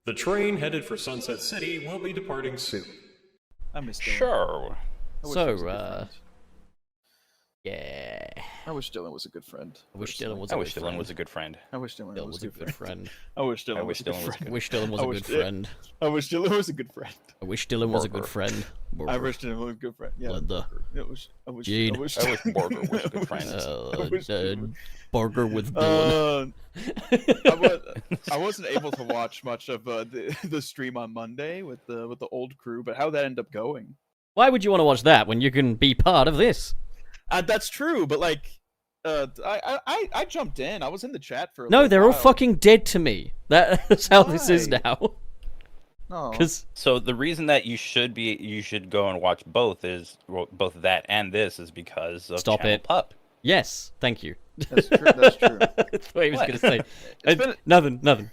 The train headed for Sunset City will be departing soon. I miss Dylan. Sure. I wish So, he was a good friend. Yeah. I wish Dylan was a good friend. I wish personally. Dylan was I a wish good Dylan friend. was a good friend. I wish Dylan Dylan was a good friend. friend. I wish Dylan I was wish a good Dylan was friend. I wish Dylan was I a wish good friend. I wish Dylan was a good friend. I wish Dylan was a good Burger. friend. I wish Dylan was a good friend. Yeah. Linda. I wish. Gene. I wish. I wish Borger was a good friend. I wish Dylan- Burger with Dylan. I wasn't able to watch much of the stream on Monday with the old crew, but how that ended up going. Why would you want to watch that when you can be part of this? That's true, but like, I jumped in. I was in the chat for. No, they're all fucking dead to me. That's how this is Why? now. No. Because So the reason that you should go and watch both is both that and this is because of Stop Channel it. Pup. yes, thank you. That's true. That's true. That's what he was What? going to say. It's been- Nothing.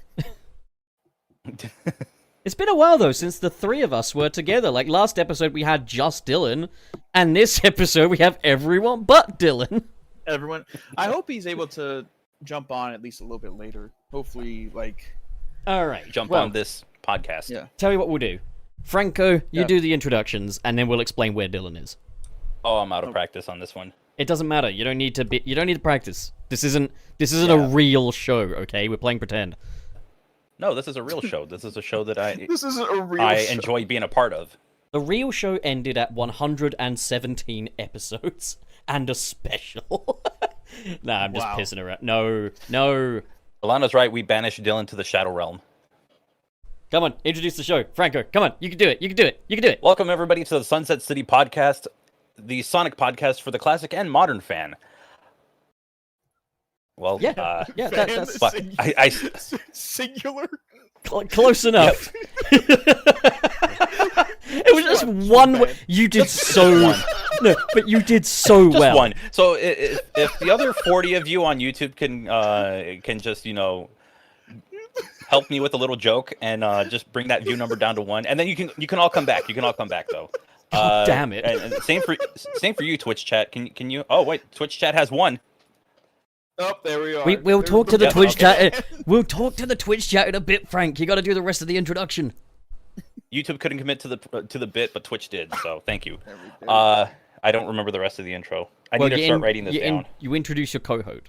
It's been a while though since the three of us were together. Like last episode we had just Dylan, and this episode we have everyone but Dylan. Everyone. I hope he's able to jump on at least a little bit later. Hopefully, like. All right, Jump well, on this podcast. Yeah. Tell you what we'll do. Franco, you Yeah. do the introductions, and then we'll explain where Dylan is. Oh, I'm out of practice on this one. It doesn't matter. You don't need to practice. This isn't Yeah. a real show, okay? We're playing pretend. No, this is a real show. This is a show that This isn't a real. I show. enjoy being a part of. The real show ended at 117 episodes and a special. Nah, I'm just Wow. pissing around. No. Alana's right. We banished Dylan to the Shadow Realm. Come on, introduce the show. Franco, come on. You can do it. Welcome everybody to the Sunset City podcast, the Sonic podcast for the classic and modern fan. Well, Yeah, Fan, that's but I singular. close enough. It was just one. You did so. one. No, but you did so just well. one. So if the other 40 of you on YouTube can just help me with a little joke and just bring that view number down to 1, and then you can all come back. You can all come back though. God damn it. And same for you, Twitch chat. Can you? Oh wait, Twitch chat has 1. Oh, there we are. We'll There's talk to the Yeah, Twitch okay. chat. We'll talk to the Twitch chat in a bit, Frank. You got to do the rest of the introduction. YouTube couldn't commit to the bit, but Twitch did. So thank you. There we go. I don't remember the rest of the intro. I Well, need to you start in- writing this you down. You introduce your co-host.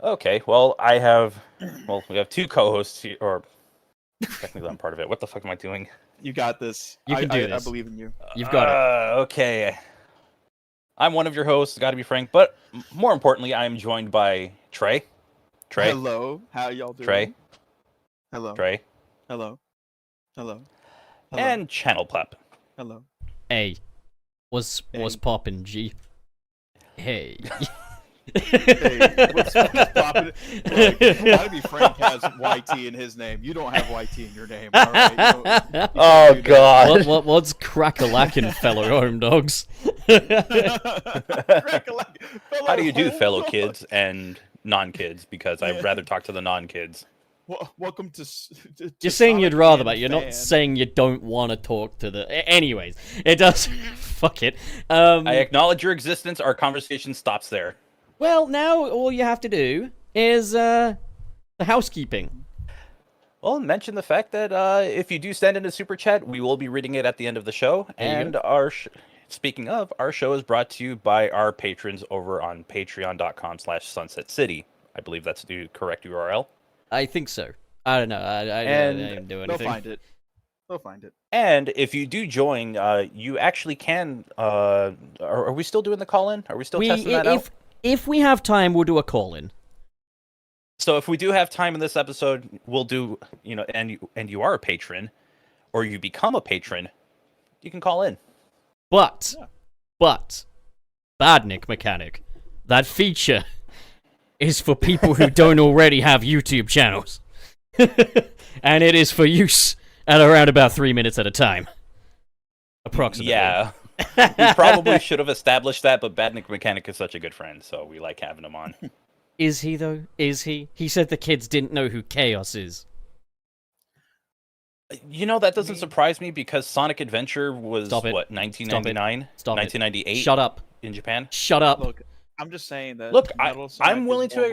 Okay, well, we have 2 co-hosts here, or technically I'm part of it. What the fuck am I doing? You got this. You can do I this. believe in you. You've got it. Okay. I'm one of your hosts, gotta be frank, but more importantly, I am joined by Trey. Hello. How y'all doing? Trey. Hello. Trey. Hello. Hello. Hello. And Channel Pup. Hello. Hey, what's Hey. poppin', G? Hey. Hey, what's poppin'? Look, gotta be Frank has YT in his name. You don't have YT in your name. All right. You don't Oh do that. god. What's crack-a-lackin', fellow home dogs? How do you do, fellow kids and non-kids? Because I'd rather talk to the non-kids. Welcome to. You're saying you'd Sonic rather, Man but you're fan. not saying you don't want to talk to the. Anyways, it does. Fuck it. Um, I acknowledge your existence. Our conversation stops there. Well, now all you have to do is the housekeeping. Well, mention the fact that if you do send in a super chat, we will be reading it at the end of the show. There you And speaking of, our show is brought to you by our patrons over on patreon.com/Sunset City. I believe that's the correct URL. I think so. I don't know. I didn't do They'll anything. find it. They'll find it. And if you do join, you actually can. Are we still doing the call-in? Are we still testing that out? If we have time, we'll do a call-in. So if we do have time in this episode, we'll do. And you are a patron, or you become a patron, you can call in. But, Badnik Mechanic, that feature is for people who don't already have YouTube channels. And it is for use at around about 3 minutes at a time. Approximately. Yeah. We probably should have established that, but Badnik Mechanic is such a good friend, so we like having him on. Is he, though? Is he? He said the kids didn't know who Chaos is. That doesn't surprise me because Sonic Adventure was, Stop it. what, 1999? Stop it. 1998? Shut up. In Japan? Shut up. Look, I'm just saying that. Look, Metal Sonic I'm is willing more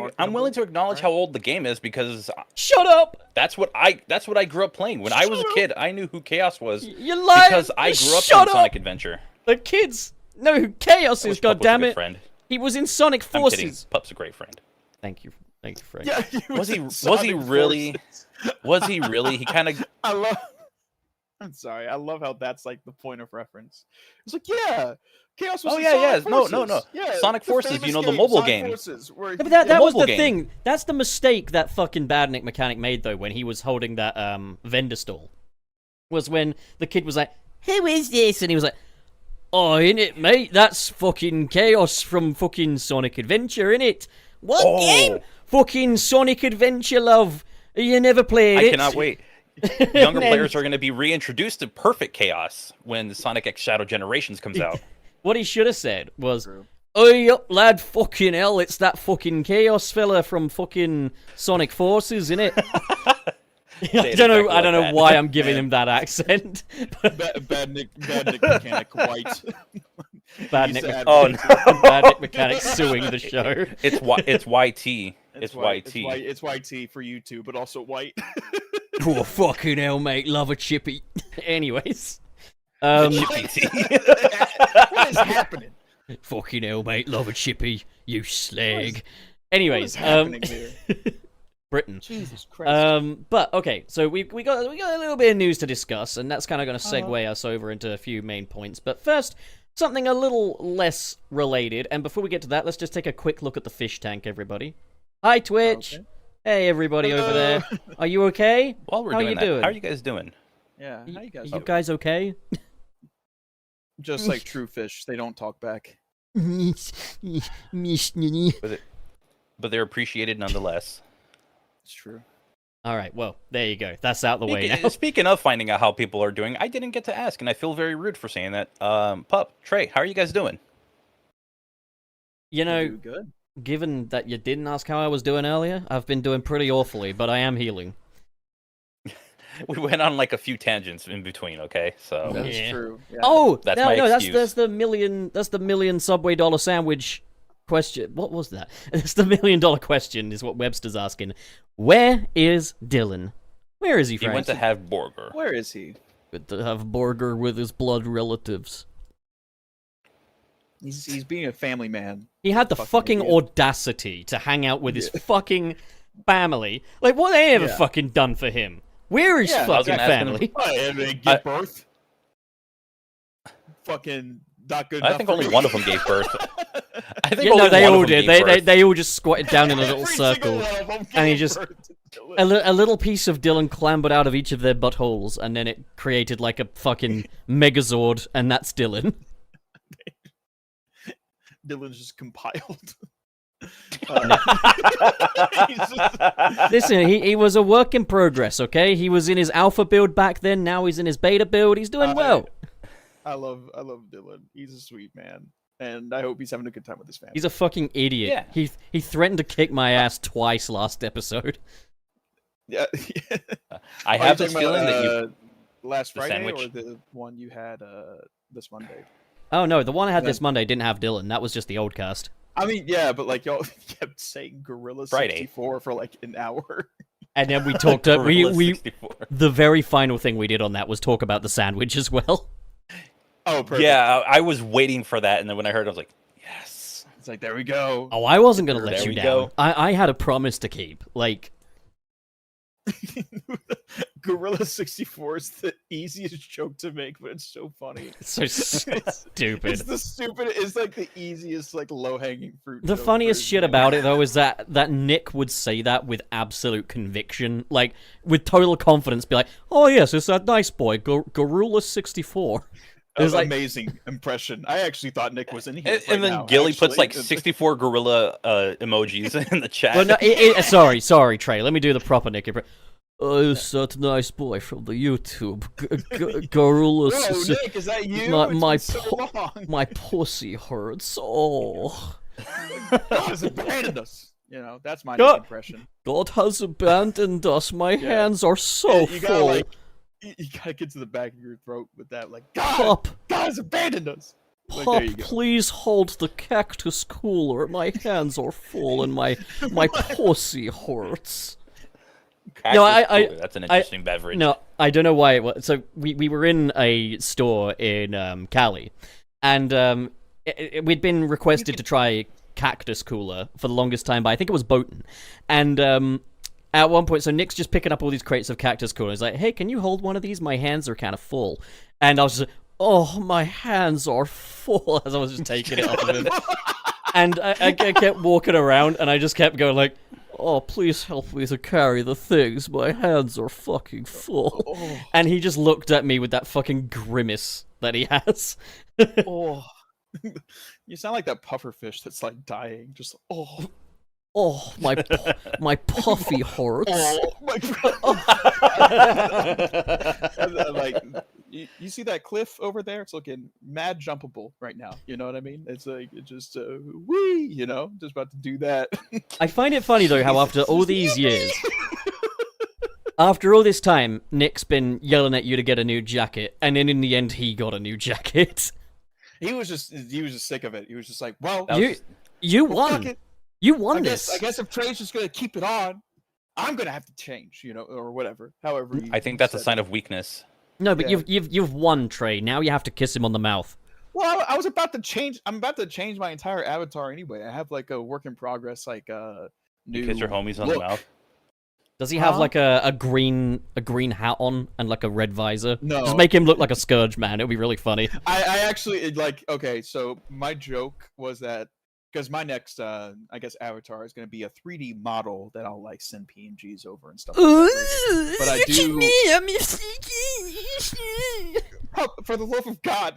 to acknowledge marketable, how old the game is because Shut up! that's what I grew up playing. When I was a kid, I knew who Chaos was You liar! because I grew up Shut in up! Sonic Adventure. The kids know who Chaos I is, wish Pup was a goddammit! good friend. He was in Sonic I'm kidding. Forces. Pup's a great friend. Thank you, Frank. Yeah, Was he in was he Sonic really? Forces. Was he really? He kind of I love. I'm sorry. I love how that's like the point of reference. It's like, yeah, Chaos was. Oh, in yeah, Sonic yeah. No, Forces. no, no. Yeah, Sonic the Forces, famous you know, the game, mobile Sonic game. Forces, where Yeah, but that was mobile the game. thing. That's the mistake that fucking Badnik mechanic made though when he was holding that vendor stall. Was when the kid was like, "Who is this?" and he was like, "Oh, innit, mate? That's fucking Chaos from fucking Sonic Adventure, innit? What Oh. game? Fucking Sonic Adventure, love. You never played I it." cannot wait. Younger And players are going to be reintroduced to Perfect Chaos when Sonic X Shadow Generations comes out. What he should have said was, True. "Oi up, lad, fucking hell, it's that fucking Chaos fella from fucking Sonic Forces, innit?" I don't know. I don't know why I'm giving him that accent. Bad Nick mechanic white. Bad He's Nick, the Oh, advocate. no. Bad Nick Mechanic suing the show. It's YT. It's white. YT. It's YT for you too, but also white. Oh fucking hell, mate, love a chippy. Anyways, Chippy T. What is happening? fucking hell, mate, love a chippy. You slag. What Anyways, is happening here? Britain. Jesus Christ. But okay, so we got a little bit of news to discuss, and that's kind of going to segue us over into a few main points. But first, something a little less related. And before we get to that, let's just take a quick look at the fish tank, everybody. Hi, Twitch. Okay. Hey, everybody over there. Are you okay? While we're How doing you that, doing? how are you guys doing? Yeah, how you guys? You doing? guys okay? Just like true fish, they don't talk back. But they're appreciated nonetheless. It's true. All right, well, there you go. That's out the way now. Speaking of finding out how people are doing, I didn't get to ask, and I feel very rude for saying that. Pup, Trey, how are you guys doing? You know, Do good. given that you didn't ask how I was doing earlier, I've been doing pretty awfully, but I am healing. We went on like a few tangents in between, okay? So That's Yeah. true. Yeah. Oh, That's no, my no, excuse. that's the million Subway dollar sandwich question. What was that? It's the $1 million question, is what Webster's asking. Where is Dylan? Where is he, he Frank? went to have burger. Where is he? Good to have burger with his blood relatives. He's being a family man. He had the Fucking fucking idiot. audacity to hang out with his fucking family. Like, what they ever Yeah. fucking done for him? Where is Yeah, I was fucking gonna ask him- family? And they give birth. Fucking not good. I enough think for only you. one of them gave birth. I think Yeah, only no, they one all of them did. gave birth. They all just squatted down in a little Every single circle. one of them and he gave just- birth to Dylan. A little piece of Dylan clambered out of each of their buttholes, and then it created like a fucking Megazord, and that's Dylan. Dylan's just compiled. He's just- Listen, he was a work in progress, okay? He was in his alpha build back then, now he's in his beta build, he's doing well. I love Dylan. He's a sweet man, and I hope he's having a good time with his family. He's a fucking idiot. Yeah. He threatened to kick my ass twice last episode. Yeah. I Are have you this talking feeling about, that you. last the Friday or sandwich? the one you had this Monday. Oh no, the one I had Then- this Monday didn't have Dylan. That was just the old cast. I mean, yeah, but like y'all kept saying Gorilla Friday. 64 for like an hour. And then we talked. Gorilla we 64. the very final thing we did on that was talk about the sandwich as well. Oh, perfect. Yeah, I was waiting for that, and then when I heard, it, I was like, yes. It's like there we go. Oh, I wasn't gonna let There you we down. go. I had a promise to keep. Like, Gorilla 64 is the easiest joke to make, but it's so funny. it's so stupid. It's the stupid. It's like the easiest, like low hanging fruit. The joke funniest for shit his about name. it though is that Nick would say that with absolute conviction, like with total confidence, be like, "Oh yes, it's that nice boy, Gorilla 64." It was like, Amazing impression. I actually thought Nick was in here. And, right and then now, Gilly puts actually. like 64 gorilla emojis in the chat. well, no, sorry, Trey. Let me do the proper Nick. Oh, it's that nice boy from the YouTube, Gorilla. No, Nick, is that you? My- It's my been so po- long. My pussy hurts. Oh, God has abandoned us. You know, that's my God- Nick impression. God has abandoned us. My Yeah. hands are so You gotta full. like, you gotta get to the back of your throat with that, like, God Pop. has abandoned us. Like, Pop, there you go. please hold the cactus cooler. My hands are full and my pussy hurts. Cactus No, cooler, that's an interesting beverage. No, I don't know why it was. So we were in a store in Cali, and we'd been requested to try cactus cooler for the longest time by I think it was Boaton, and at one point, so Nick's just picking up all these crates of cactus cooler. He's like, "Hey, can you hold one of these? My hands are kind of full," and I was just, "Oh, my hands are full," as I was just taking it off of him, and I kept walking around, and I just kept going like, "Oh, please help me to carry the things. My hands are fucking full." And he just looked at me with that fucking grimace that he has. Oh, you sound like that puffer fish that's like dying. Just Oh, my puffy hurts. oh my God. Like you see that cliff over there? It's looking mad jumpable right now. You know what I mean? It's like it just whee, just about to do that. I find it funny though how after all these years, after all this time, Nick's been yelling at you to get a new jacket, and then in the end he got a new jacket. He was just sick of it. He was just like, well, You well, fuck won. it. You won I this. guess if Trey's just gonna keep it on, I'm gonna have to change, or whatever. However, I think that's a sign of weakness. No, but Yeah. you've won, Trey. Now you have to kiss him on the mouth. Well, I was about to change. I'm about to change my entire avatar anyway. I have like a work in progress, like new. You kiss your homies on the look. mouth. Does he have Huh? like a green hat on and like a red visor? No. Just make him look like a Scourge man. It would be really funny. I actually like. Okay, so my joke was that because my next, I guess, avatar is going to be a 3D model that I'll like send PNGs over and stuff. Like that. But I do. Oh, for the love of God,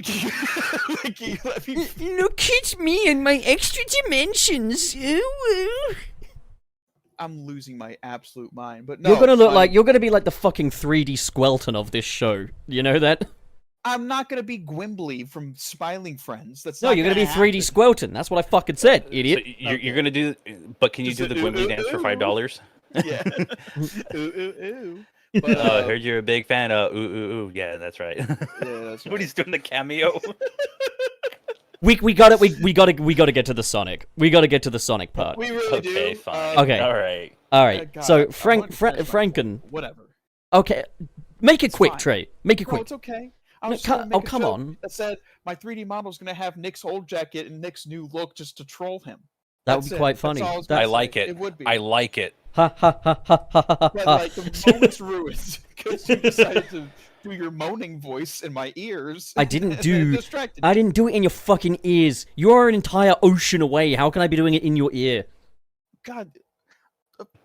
like, you let me... Look at me and my extra dimensions. I'm losing my absolute mind. But no, You're gonna look I'm- like you're gonna be like the fucking 3D Squelton of this show. You know that? I'm not gonna be Gwimbly from Smiling Friends. That's No, not you're gonna be 3D happen. Squelton. That's what I fucking said, So idiot. you're gonna do, but can you Just do the a- Gwimbly dance for $5? Yeah. ooh, ooh, ooh. But, I heard you're a big fan of ooh ooh ooh. Yeah, that's right. yeah, that's When right. he's doing the cameo. We gotta get to the Sonic. We gotta get to the Sonic part. We really Okay, do. fine. Okay. All right. All right. God, So I wanted to finish my Franken. point. Whatever. Okay, make it quick, fine. Trey. Make it Bro, quick. it's okay. I No, was trying to make a come joke on. That said my 3D model is gonna have Nick's old jacket and Nick's new look just to troll him. That would That's be it. quite That's funny. all I was That- gonna I say. like it. It would be. I like it. Ha ha ha ha ha ha But ha. like the moment's ruined because you decided to do your moaning voice in my ears. I didn't and do- it distracted I me. didn't do it in your fucking ears. You are an entire ocean away. How can I be doing it in your ear? God.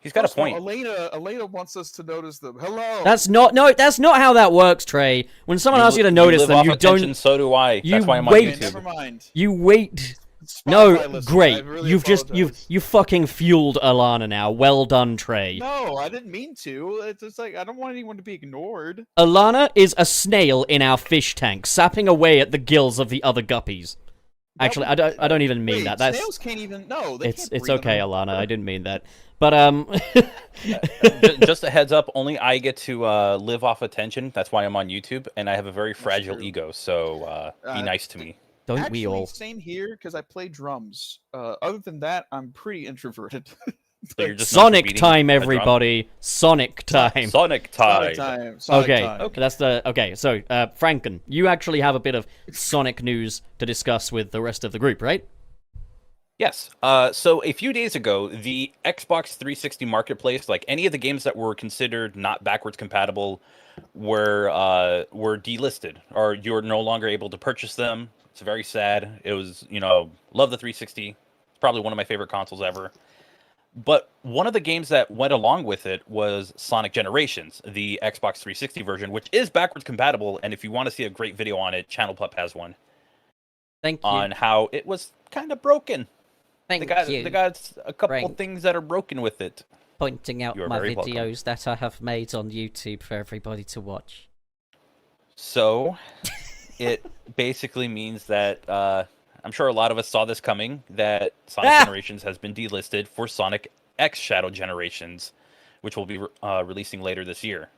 He's got a First of all, point. Elena wants us to notice them. Hello. That's not how that works, Trey. When someone asks you to li- notice live them, off you attention, don't. So do I. you That's why I'm on wait- Okay, never YouTube. mind. You wait. Spotify No, listeners, I great. really You've just apologize. you fucking fueled Alana now. Well done, Trey. No, I didn't mean to. It's just like I don't want anyone to be ignored. Alana is a snail in our fish tank, sapping away at the gills of the other guppies. Actually, I don't even mean Wait, that. That's snails can't even. No, they it's can't breathe okay, underwater. Alana. I didn't mean that. But Just a heads up, only I get to live off attention. That's why I'm on YouTube, and I have a very fragile true. ego. So be Uh, nice to me. don't Actually, we all? same here because I play drums. Other than that, I'm pretty introverted. So you're just known for Sonic beating time, a drum. everybody! Sonic time. Sonic time. Sonic time. Sonic Okay, time. that's the okay. So, Franken, you actually have a bit of Sonic news to discuss with the rest of the group, right? Yes. So a few days ago, the Xbox 360 marketplace, like any of the games that were considered not backwards compatible, were delisted, or you're no longer able to purchase them. It's very sad. It was, love the 360. It's probably one of my favorite consoles ever. But one of the games that went along with it was Sonic Generations, the Xbox 360 version, which is backwards compatible. And if you want to see a great video on it, Channel Pup has one Thank you. on how it was kind of broken. Thank They got a couple Frank. things that are broken with it. pointing out You're my very welcome. videos that I have made on YouTube for everybody to watch. So it basically means that I'm sure a lot of us saw this coming, that Sonic Generations has been delisted for Sonic X Shadow Generations, which will be releasing later this year.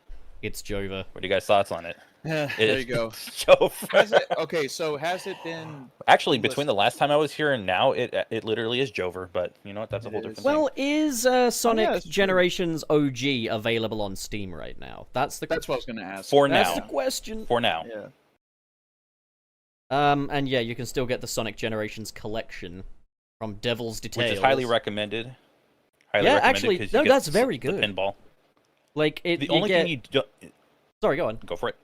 It's Jova. What are you guys' thoughts on it? There you go. Jover. Has it, okay, so has it been? Actually, between the last time I was here and now, it literally is Jover. But you know what? That's a whole It different is. thing. Well, is Sonic that's true. Generations OG available on Steam right now? That's the That's what I was going to ask. For that's now. the question. For now. Yeah. And yeah, you can still get the Sonic Generations collection from Devil's Details, Which is highly recommended. Highly Yeah, recommended actually, 'cause no, you get that's very the good. pinball. Like it. The you only get... thing you do, Sorry, go on. go for it.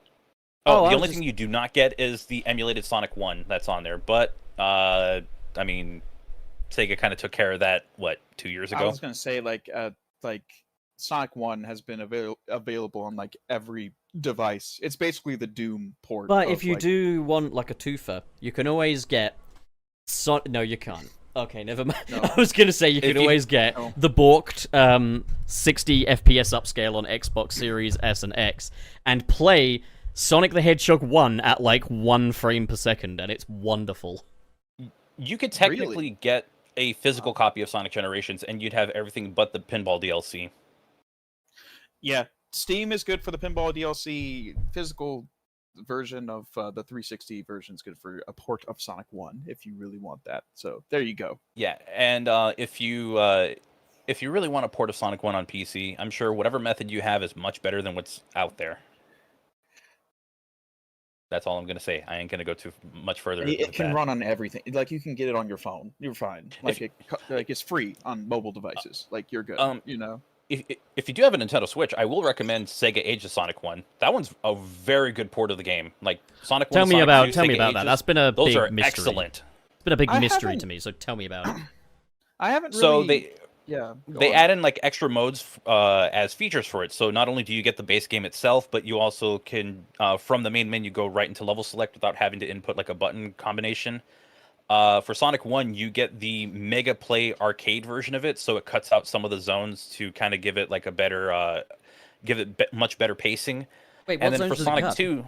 Oh, Oh, I the was only just- thing you do not get is the emulated Sonic 1 that's on there. But I mean, Sega kind of took care of that 2 years I ago. was going to say like Sonic 1 has been available on like every device. It's basically the Doom port. But of, if you like, do want like a twofer, you can always get. No, you can't. Okay, never mind. No. I was gonna say you If can you- always get No. the balked 60 FPS upscale on Xbox Series S and X and play Sonic the Hedgehog 1 at like 1 frame per second, and it's wonderful. You could technically Really? get a physical copy of Sonic Generations, and you'd have everything but the pinball DLC. Yeah, Steam is good for the pinball DLC. Physical version of the 360 version is good for a port of Sonic 1 if you really want that. So there you go. Yeah, and if you really want a port of Sonic 1 on PC, I'm sure whatever method you have is much better than what's out there. That's all I'm gonna say. I ain't gonna go too much further. It with can that. run on everything. Like you can get it on your phone. You're fine. Like it's free on mobile devices. Like you're good. You know. If you do have a Nintendo Switch, I will recommend Sega Age of Sonic 1. That one's a very good port of the game. Like Sonic 1, Tell me Sonic about 2, tell me Sega about that. Ages, That's been a those big are mystery. excellent. It's been a big I mystery haven't- to me. So tell me about it. I haven't really. So they yeah. go they on. add in like extra modes as features for it. So not only do you get the base game itself, but you also can from the main menu go right into level select without having to input like a button combination. For Sonic 1, you get the Mega Play arcade version of it, so it cuts out some of the zones to kind of give it like a better, much better pacing. Wait, what And then zones for does it Sonic cut? 2,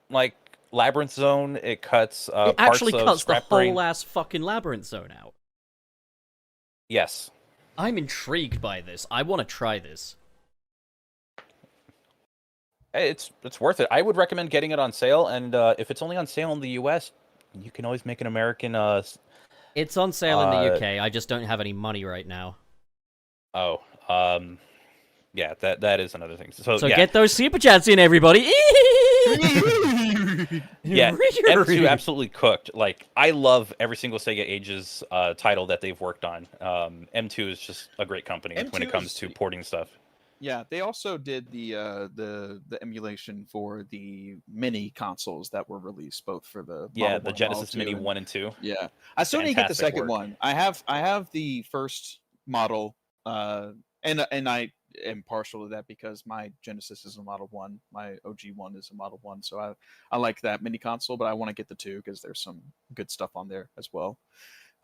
like Labyrinth Zone, it cuts It parts actually of cuts the Scrap Brain. whole ass fucking labyrinth zone out. Yes. I'm intrigued by this. I want to try this. It's worth it. I would recommend getting it on sale, and if it's only on sale in the U.S., you can always make an American. It's on sale in the UK. I just don't have any money right now. Yeah, that is another thing. So yeah, get those super chats in, everybody. yeah, M2 absolutely cooked. Like I love every single Sega Ages title that they've worked on. M2 is just a great company when M2 it comes is- to porting stuff. Yeah, they also did the emulation for the mini consoles that were released, both for the Yeah, Model the 1, Genesis Model 2, Mini and- 1 and 2. Yeah, I still didn't get the Fantastic second work. one. I have the first model, and I am partial to that because my Genesis is a Model 1, my OG one is a Model 1, so I like that mini console, but I want to get the 2 because there's some good stuff on there as well.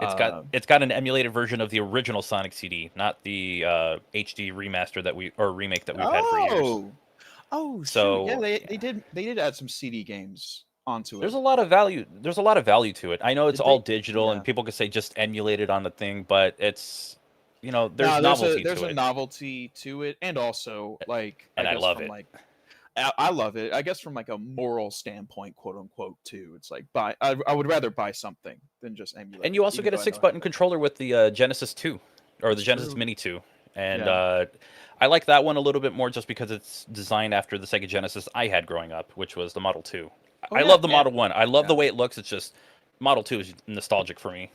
It's got an emulated version of the original Sonic CD, not the HD remaster remake that we've had for years. Oh, So, shoot. Yeah, they did add some CD games onto it. There's a lot of value. There's a lot of value to it. I know it's Did all they- digital, yeah. and people could say just emulate it on the thing, but it's there's No, novelty there's to a it. novelty to it, and also like And I guess love from, it. Like, I love it. I guess from like a moral standpoint, quote unquote, too. It's like I would rather buy something than just emulate. And you also even get a though I know 6-button how to- controller with the Genesis 2 or the That's Genesis true. Mini 2, and Yeah. I like that one a little bit more just because it's designed after the Sega Genesis I had growing up, which was the Model 2. Oh, I yeah, love the and- Model 1. I love the yeah. way it looks. It's just Model 2 is nostalgic for me.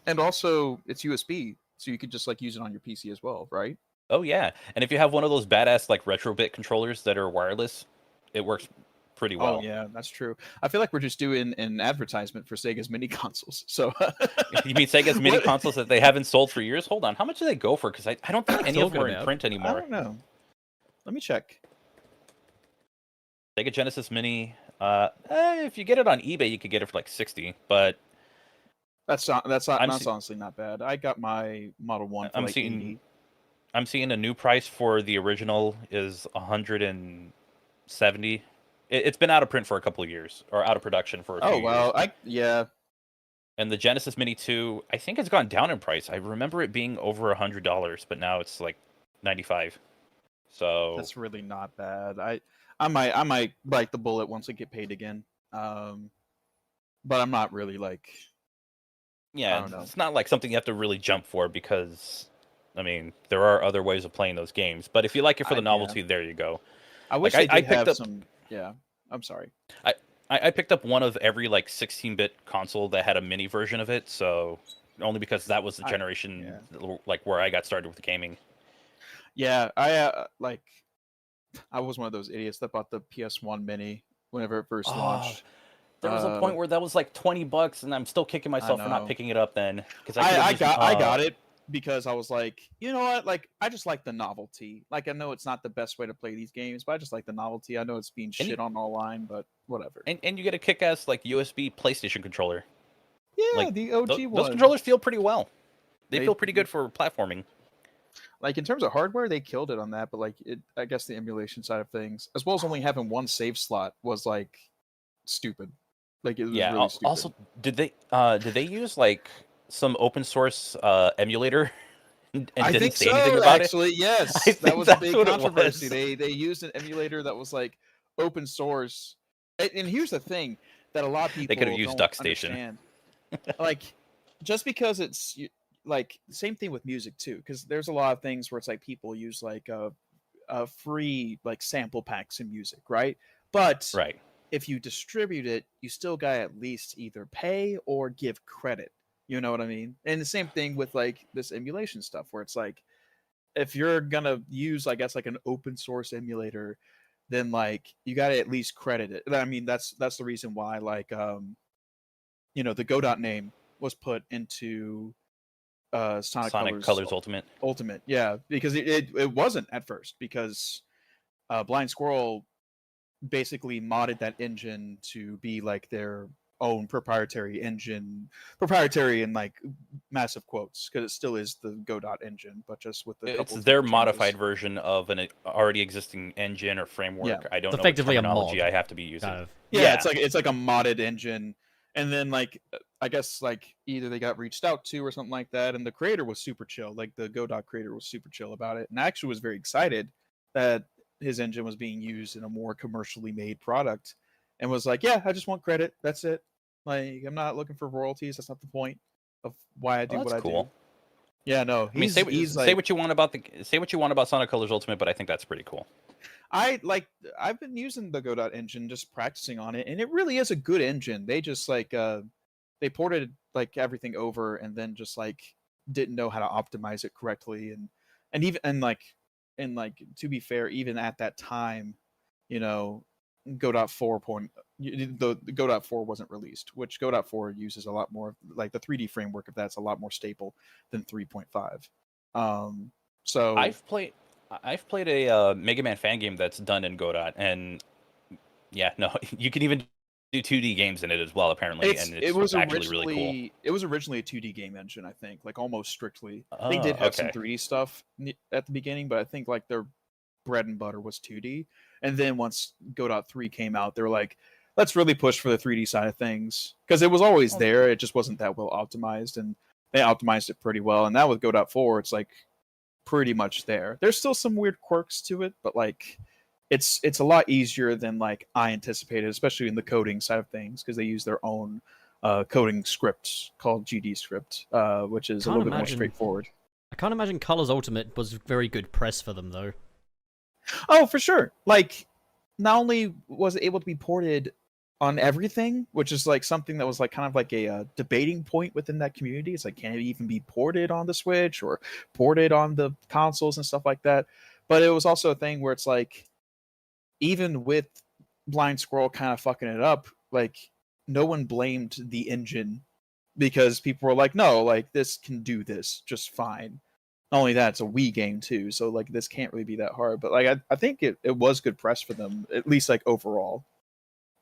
And also, it's USB, so you could just like use it on your PC as well, right? Oh yeah, and if you have one of those badass like Retrobit controllers that are wireless, it works pretty well. Oh yeah, that's true. I feel like we're just doing an advertisement for Sega's mini consoles. So You mean Sega's mini What- consoles that they haven't sold for years? Hold on, how much do they go for? Because I don't think any of them Talking are in about? print I anymore. don't know. Let me check. Sega Genesis Mini. If you get it on eBay, you could get it for like 60. But That's I'm honestly not bad. I got my Model 1 for I'm like seeing 80. I'm seeing a new price for the original is 170. It's been out of print for a couple of years, or out of production for a few Oh well, years. And the Genesis Mini 2, I think it's gone down in price. I remember it being over $100, but now it's like 95. So that's really not bad. I might bite the bullet once I get paid again. But I'm not really like. Yeah, don't know. it's not like something you have to really jump for because, I mean, there are other ways of playing those games. But if you like it for the Yeah. novelty, there you go. I wish Like, they I did picked have up- some. Yeah, I'm sorry. I picked up one of every like 16-bit console that had a mini version of it, so only because that was the generation like where I got started with gaming. Yeah, I was one of those idiots that bought the PS1 mini whenever it first launched. There was a point where that was like $20, and I'm still kicking myself for not know. picking it up then. Because I got it because I was like, you know what? Like, I just like the novelty. Like, I know it's not the best way to play these games, but I just like the novelty. I know it's being And shit on online, but whatever. And you get a kick-ass like USB PlayStation controller. Yeah, like, the OG Those one. controllers feel pretty well. They They- feel pretty good for platforming. Like, in terms of hardware, they killed it on that, but like, I guess the emulation side of things, as well as only having one save slot, was like stupid. Like, it was Yeah. really stupid. Also, did they use like some open source emulator and I didn't think say so, anything about actually, yes. I That think was a that's big what it controversy. was. They used an emulator that was like open source. And here's the thing that a lot of people could have used don't DuckStation. understand. Like, just because it's like same thing with music too, because there's a lot of things where it's like people use like a free like sample packs in music, right? But Right. if you distribute it, you still gotta at least either pay or give credit. You know what I mean? And the same thing with like this emulation stuff, where it's like, if you're gonna use, I guess, like an open source emulator, then like you gotta at least credit it. I mean, that's the reason why like the Godot name was put into Sonic Colors Ultimate. Ultimate, yeah, because it wasn't at first, because Blind Squirrel basically modded that engine to be like their own proprietary engine, proprietary in like massive quotes, because it still is the Godot engine, but just with the It's couple their different modified changes. version of an already existing engine or framework. Yeah. I don't It's know effectively a what terminology mod, I have to be using. Kind of. Yeah, Yeah. it's like a modded engine, and then like I guess like either they got reached out to or something like that, and the creator was super chill. Like the Godot creator was super chill about it, and actually was very excited that his engine was being used in a more commercially made product, and was like, "Yeah, I just want credit. That's it. Like, I'm not looking for royalties. That's not the point of why I do Oh, what that's I cool. do." Yeah, no, I mean, say he's what you want about Sonic Colors Ultimate, but I think that's pretty cool. I've been using the Godot engine, just practicing on it, and it really is a good engine. They just like they ported like everything over, and then just like didn't know how to optimize it correctly, and even and like to be fair, even at that time, Godot 4 the Godot 4 wasn't released, which Godot 4 uses a lot more, like the 3D framework of that's a lot more stable than 3.5. So I've played a Mega Man fan game that's done in Godot, and yeah, no, you can even do 2D games in it as well, apparently, and it was actually really cool. It was originally a 2D game engine, I think, like almost strictly. Oh, They did have some okay. 3D stuff at the beginning, but I think like their bread and butter was 2D. And then once Godot 3 came out, they were like, let's really push for the 3D side of things, because it was always there. It just wasn't that well optimized, and they optimized it pretty well. And now with Godot 4, it's like pretty much there. There's still some weird quirks to it, but like it's a lot easier than like I anticipated, especially in the coding side of things, because they use their own coding script called GD script, which is a little bit more straightforward. I can't imagine Colors Ultimate was very good press for them, though. Oh, for sure. Like, not only was it able to be ported on everything, which is like something that was like kind of like a debating point within that community. It's like, can it even be ported on the Switch or ported on the consoles and stuff like that? But it was also a thing where it's like, even with Blind Squirrel kind of fucking it up, like no one blamed the engine, because people were like, no, like this can do this just fine. Not only that, it's a Wii game too, so like this can't really be that hard. But like I think it was good press for them, at least like overall.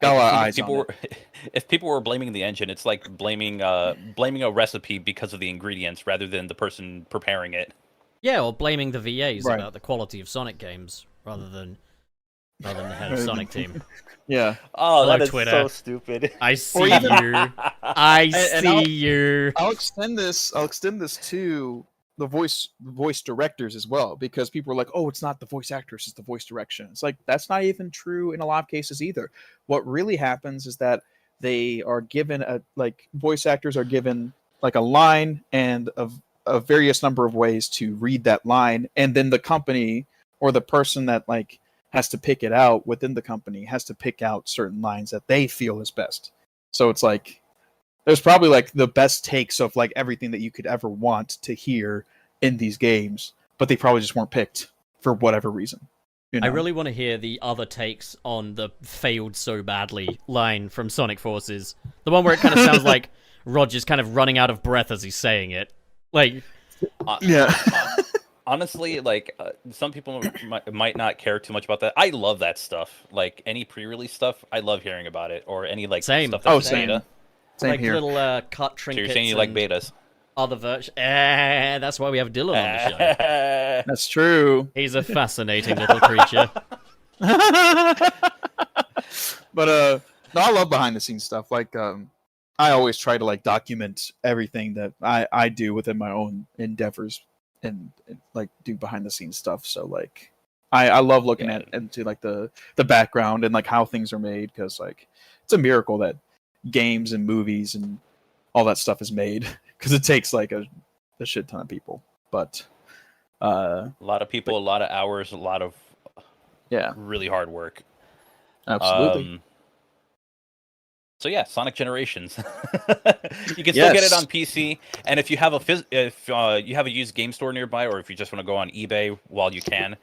Got a lot of eyes on it. If people were blaming the engine, it's like blaming a recipe because of the ingredients rather than the person preparing it. Yeah, or blaming the VAs Right. about the quality of Sonic games rather than the head of Sonic team. Yeah. Oh, Hello, that is Twitter. so stupid. I see even- you. I And see you. I'll extend this to the voice directors as well, because people are like, oh, it's not the voice actors, it's the voice direction. It's like that's not even true in a lot of cases either. What really happens is that they are given voice actors are given like a line and a various number of ways to read that line, and then the company or the person that like has to pick it out within the company has to pick out certain lines that they feel is best. So it's like there's probably like the best takes of like everything that you could ever want to hear in these games, but they probably just weren't picked for whatever reason. You know? I really want to hear the other takes on the "failed so badly" line from Sonic Forces. The one where it kind of sounds like Roger's kind of running out of breath as he's saying it. Like, yeah. Honestly, like some people might not care too much about that. I love that stuff. Like any pre-release stuff, I love hearing about it, or any like Same. stuff that's Oh, in same. beta. Same like here. little cut So trinkets. you're saying you like and betas? other versions. That's why we have Dylan on the show. That's true. He's a fascinating little creature. But no, I love behind the scenes stuff. Like I always try to like document everything that I do within my own endeavors and like do behind the scenes stuff. So like I love looking at into like the background and like how things are made, because like it's a miracle that games and movies and all that stuff is made, because it takes like a shit ton of people. But A lot of people, a lot of hours, a lot of yeah, really hard work. absolutely. So yeah, Sonic Generations. You can still get it Yes. on PC, and if you have you have a used game store nearby, or if you just want to go on eBay while you can,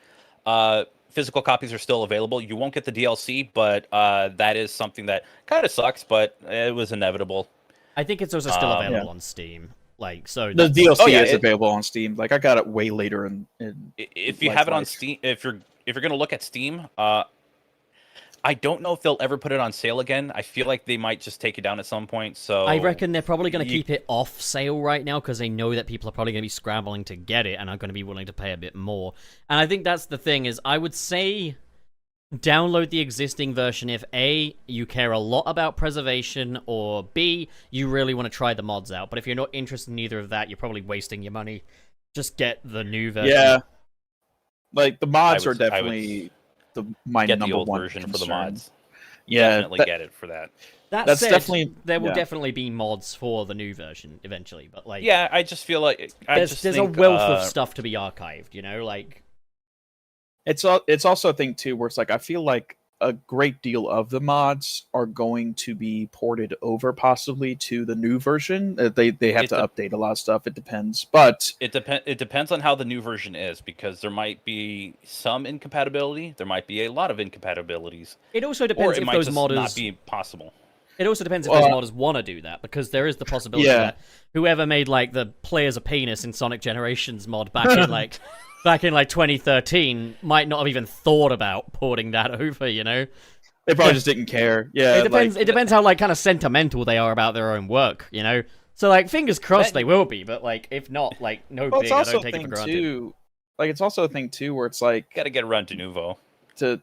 physical copies are still available. You won't get the DLC, but that is something that kind of sucks, but it was inevitable. I think it's also still available Yeah. on Steam. Like, so The that's- DLC Oh, yeah, is it- available on Steam. Like I got it way later in If you Life have it on Life. Steam, if you're gonna look at Steam, I don't know if they'll ever put it on sale again. I feel like they might just take it down at some point. So I reckon they're probably going to you- keep it off sale right now because they know that people are probably going to be scrambling to get it and are going to be willing to pay a bit more. And I think that's the thing is I would say download the existing version if A, you care a lot about preservation, or B, you really want to try the mods out. But if you're not interested in either of that, you're probably wasting your money. Just get the new version. Yeah, like the mods I are would- I would definitely my get number the old one version for the concern. mods. Yeah, Definitely that- get it for that. That That's said, definitely- there will yeah. definitely be mods for the new version eventually. But like, Yeah, I just feel like there's a wealth of stuff to be archived. You know, like. It's also a thing too where it's like I feel like a great deal of the mods are going to be ported over possibly to the new version. They have It to de- update a lot of stuff. It depends, but It depends on how the new version is, because there might be some incompatibility. There might be a lot of incompatibilities, It also or depends it if might those just modders. not be possible. It also depends if Well, those modders want to do that, because there is the possibility Yeah. that whoever made like the players a penis in Sonic Generations mod back in like 2013 might not have even thought about porting that over. You know, they probably just didn't care. Yeah, it depends. like- It depends how like kind of sentimental they are about their own work. You know, so like fingers crossed That- they will be, but like if not, like no well, big. it's I also don't a take it for thing granted. too. Like it's also a thing too where it's like Got to get around to Nouveau. to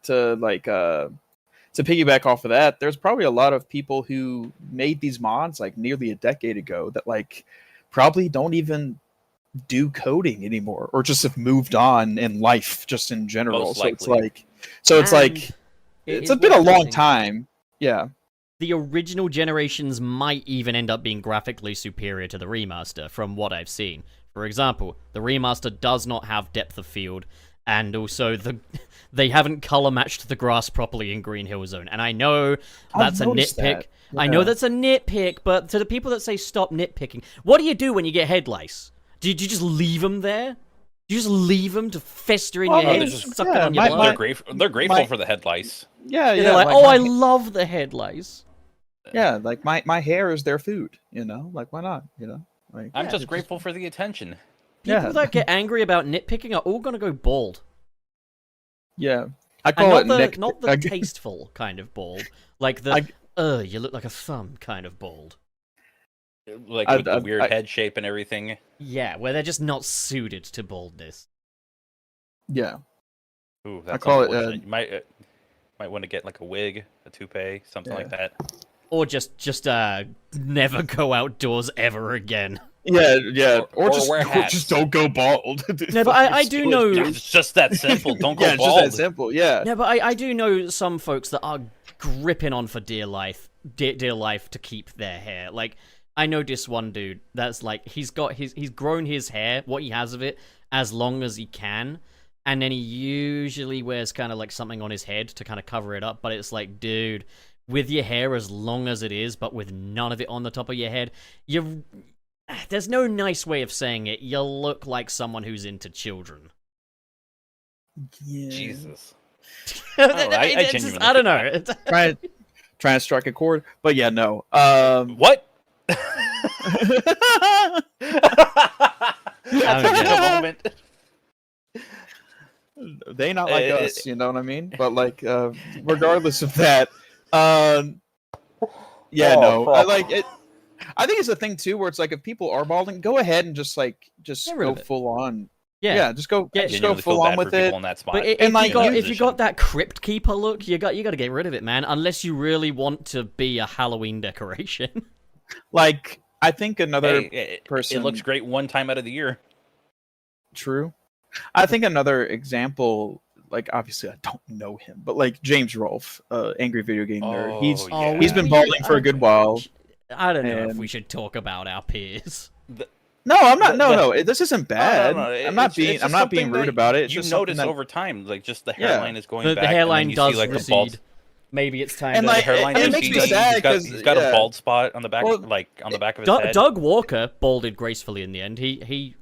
piggyback off of that, there's probably a lot of people who made these mods like nearly a decade ago that like probably don't even do coding anymore, or just have moved on in life just in general. Most So it's likely. like it's And like it it's is been a worth long noting, time. Yeah. the original Generations might even end up being graphically superior to the remaster from what I've seen. For example, the remaster does not have depth of field, and also they haven't color matched the grass properly in Green Hill Zone. And I know that's a noticed nitpick. that. I know Yeah. that's a nitpick, but to the people that say stop nitpicking, what do you do when you get head lice? Do you just leave them there? Do you just leave them to fester in Well, your no, head, they're and just- suck yeah, on your my- blood? They're grateful my- for the head lice. Yeah, They're like, like oh, my I ha- love the head lice. yeah, like my hair is their food, you know? Like why not, you know? Like I'm Yeah, just it's grateful for the attention. People Yeah. that get angry about nitpicking are all gonna go bald. yeah. I And call not it the Nick. not the tasteful kind of bald, like the you look like a thumb kind of bald. Like I- with the I- weird I- head shape and everything. Yeah, where they're just not suited to baldness. Yeah. Ooh, that's call it, unfortunate. You might want to get like a wig, a toupee, something like that. Or just never go outdoors ever again. Yeah. Or wear hats. just don't go bald. No, but I do know. It's just that simple. Don't go Yeah, it's bald. just that simple. Yeah. No, but I do know some folks that are gripping on for dear life to keep their hair. Like, I know this one dude that's like, he's grown his hair, what he has of it, as long as he can, and then he usually wears kind of like something on his head to kind of cover it up. But it's like, dude, with your hair as long as it is, but with none of it on the top of your head, there's no nice way of saying it. You look like someone who's into children. Yeah. Jesus. I genuinely don't know. Trying to strike a chord, but yeah, no. What? I don't That's get a it. moment. They not like us, you know what I mean? But like, regardless of that, yeah, no, I like it. I think it's a thing too, where it's like if people are balding, go ahead and just Get rid go of it. full on. Yeah. Yeah, just go Genuinely full feel on bad with for people it. in that spot. But And, like, if you got that crypt keeper look, you got to get rid of it, man. Unless you really want to be a Halloween decoration. Like, I think another It looks great one time out of the year. true. I think another example, like obviously I don't know him, but like James Rolfe, angry video game nerd. Oh, He's been balding for a good while. I don't know if And- we should talk about our peers. No, I'm not. But- No, this isn't bad. No, I'm not being. it's I'm just not being something rude that about it. It's you just notice something that, over time, like just the Yeah. hairline is going The back. hairline and then you does see, like, recede. the bald. Maybe it's time And, to... The like, hairline and it recedes. makes me sad He's got yeah. a bald spot on the back, Well, like on the back of his head. Doug Walker balded gracefully in the end. He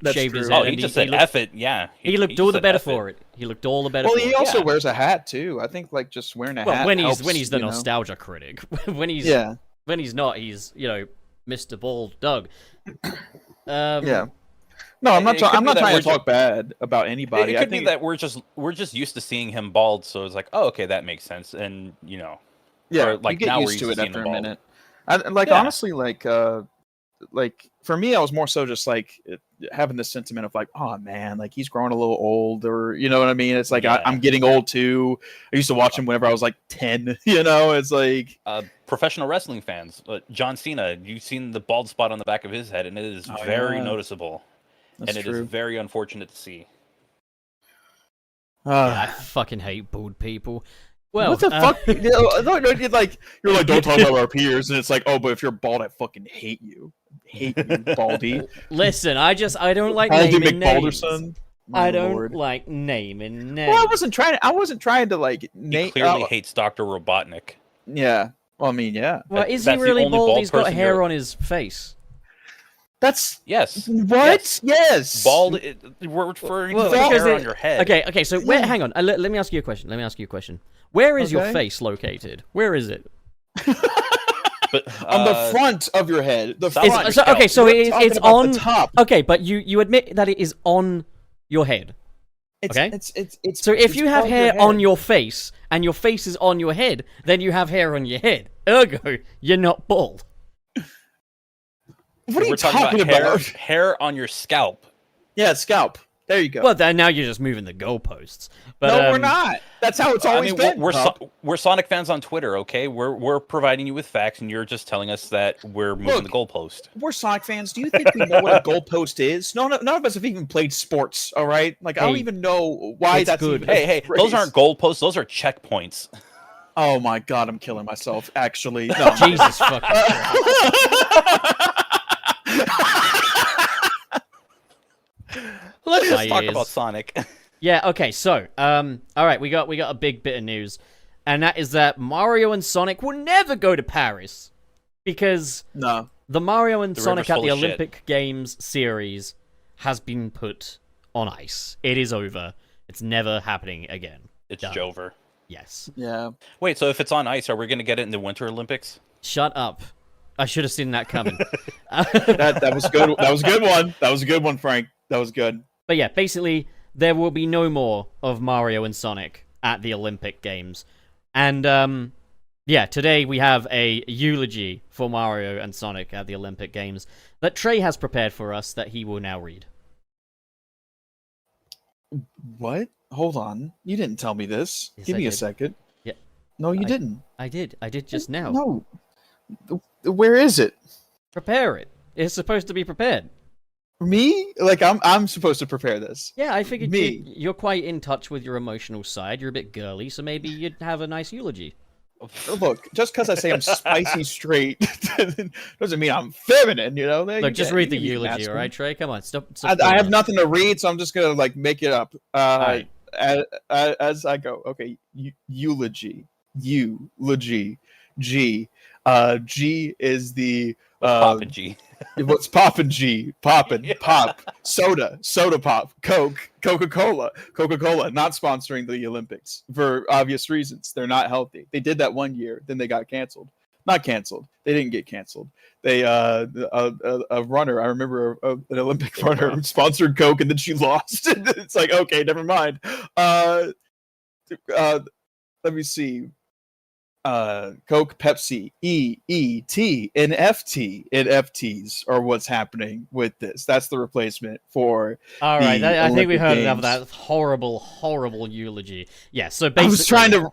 That's shaved his true. head. Oh, he and just said looked, "F it." Yeah, he looked just all the said better "F for it. He looked all the better well, for he it. also Yeah. wears a hat too. I think like just wearing a Well, hat. when he's helps, the you know? nostalgia critic. when he's Yeah, when he's not, he's Mr. Bald Doug. yeah. No, I'm not. It could I'm be not that trying we're to talk bad about anybody. It I could think be that we're just used to seeing him bald, so it's like, oh, okay, that makes sense, and yeah, or, like, you get now we're used to used it to seeing after a them bald. minute. Like Yeah. honestly, like for me, I was more so just like having this sentiment of like, oh man, like he's growing a little old, or you know what I mean? It's like Yeah. I'm getting old too. I used to watch him whenever I was like 10. It's like Professional wrestling fans, John Cena, you've seen the bald spot on the back of his head, and it is Oh, very yeah. noticeable, that's and it is true. very unfortunate to see. I fucking hate bald people. Well, what the fuck? No, you're like, don't talk about our peers, and it's like, oh, but if you're bald, I fucking hate you, Baldy. Listen, I don't like Baldy naming names. McBalderson. My I don't lord. like naming names. Well, I wasn't trying to like He name. clearly hates Dr. Robotnik. Yeah. Well, I mean, yeah. Well, is he That's the really only bald? bald He's got person hair you're- on his face. That's Yes, what? Yes. bald. We're referring Well, to the because hair it- on your head. Okay. So hang on. Let me ask you a question. Where is your Okay. face located? Where is it? But on the front of your head. The South front. Front. Okay, so We're talking it's about on. the top. Okay, but you admit that it is on your head. It's, Okay. It's So if it's you have on hair head. on your face and your face is on your head, then you have hair on your head. Ergo, you're not bald. What are you We're talking talking about about? hair on your scalp. Yeah, scalp. There you go. Well, then now you're just moving the goalposts. But, no, we're not. That's how it's always been. we're Pup. we're Sonic fans on Twitter, okay? We're providing you with facts, and you're just telling us that we're moving Look, the goalpost. We're Sonic fans. Do you think we know what a goalpost is? None of us have even played sports. All right, like I don't Hey, even know why it's that's good. even a Hey, phrase. those aren't goalposts; those are checkpoints. Oh my god, I'm killing myself. Actually, no. Jesus fucking Christ. Let's My just talk ears. about Sonic. Yeah, okay, so, all right, we got a big bit of news, and that is that Mario and Sonic will never go to Paris, because No. the Mario and The Sonic river's at full the of shit. Olympic Games series has been put on ice. It is over. It's never happening again. It's Done. Jover. Yes. Yeah. Wait, so if it's on ice, are we going to get it in the Winter Olympics? Shut up. I should have seen that coming. That was good. That was a good one. That was a good one, Frank. That was good. But yeah, basically, there will be no more of Mario and Sonic at the Olympic Games. And, yeah, today we have a eulogy for Mario and Sonic at the Olympic Games that Trey has prepared for us that he will now read. What? Hold on. You didn't tell me this. Yes, Give I me a did. second. Yeah. No, you didn't. I did just now. No. Where is it? Prepare it. It's supposed to be prepared. Me? Like I'm supposed to prepare this. Yeah, I figured Me. you're quite in touch with your emotional side. You're a bit girly, so maybe you'd have a nice eulogy. Look, just because I say I'm spicy straight doesn't mean I'm feminine, you know? Look, just read the eulogy, all right, Trey? Come on, stop. I have nothing to read, so I'm just gonna like make it up right. as I go. Okay, eulogy, eulogy, G. G is the Poppin' G. what's poppin'? G poppin', Yeah. pop, soda pop, Coke, Coca-Cola, not sponsoring the Olympics for obvious reasons. They're not healthy. They did that one year, then they got canceled. Not canceled. They didn't get canceled. They a runner. I remember an Olympic runner who sponsored Coke, and then she lost. It's like, okay, never mind. Let me see. Coke, Pepsi, EET, NFTs are what's happening with this. That's the replacement for. All right, the I think we Olympic heard enough of Games. that horrible eulogy. Yeah, so basically, I was trying to.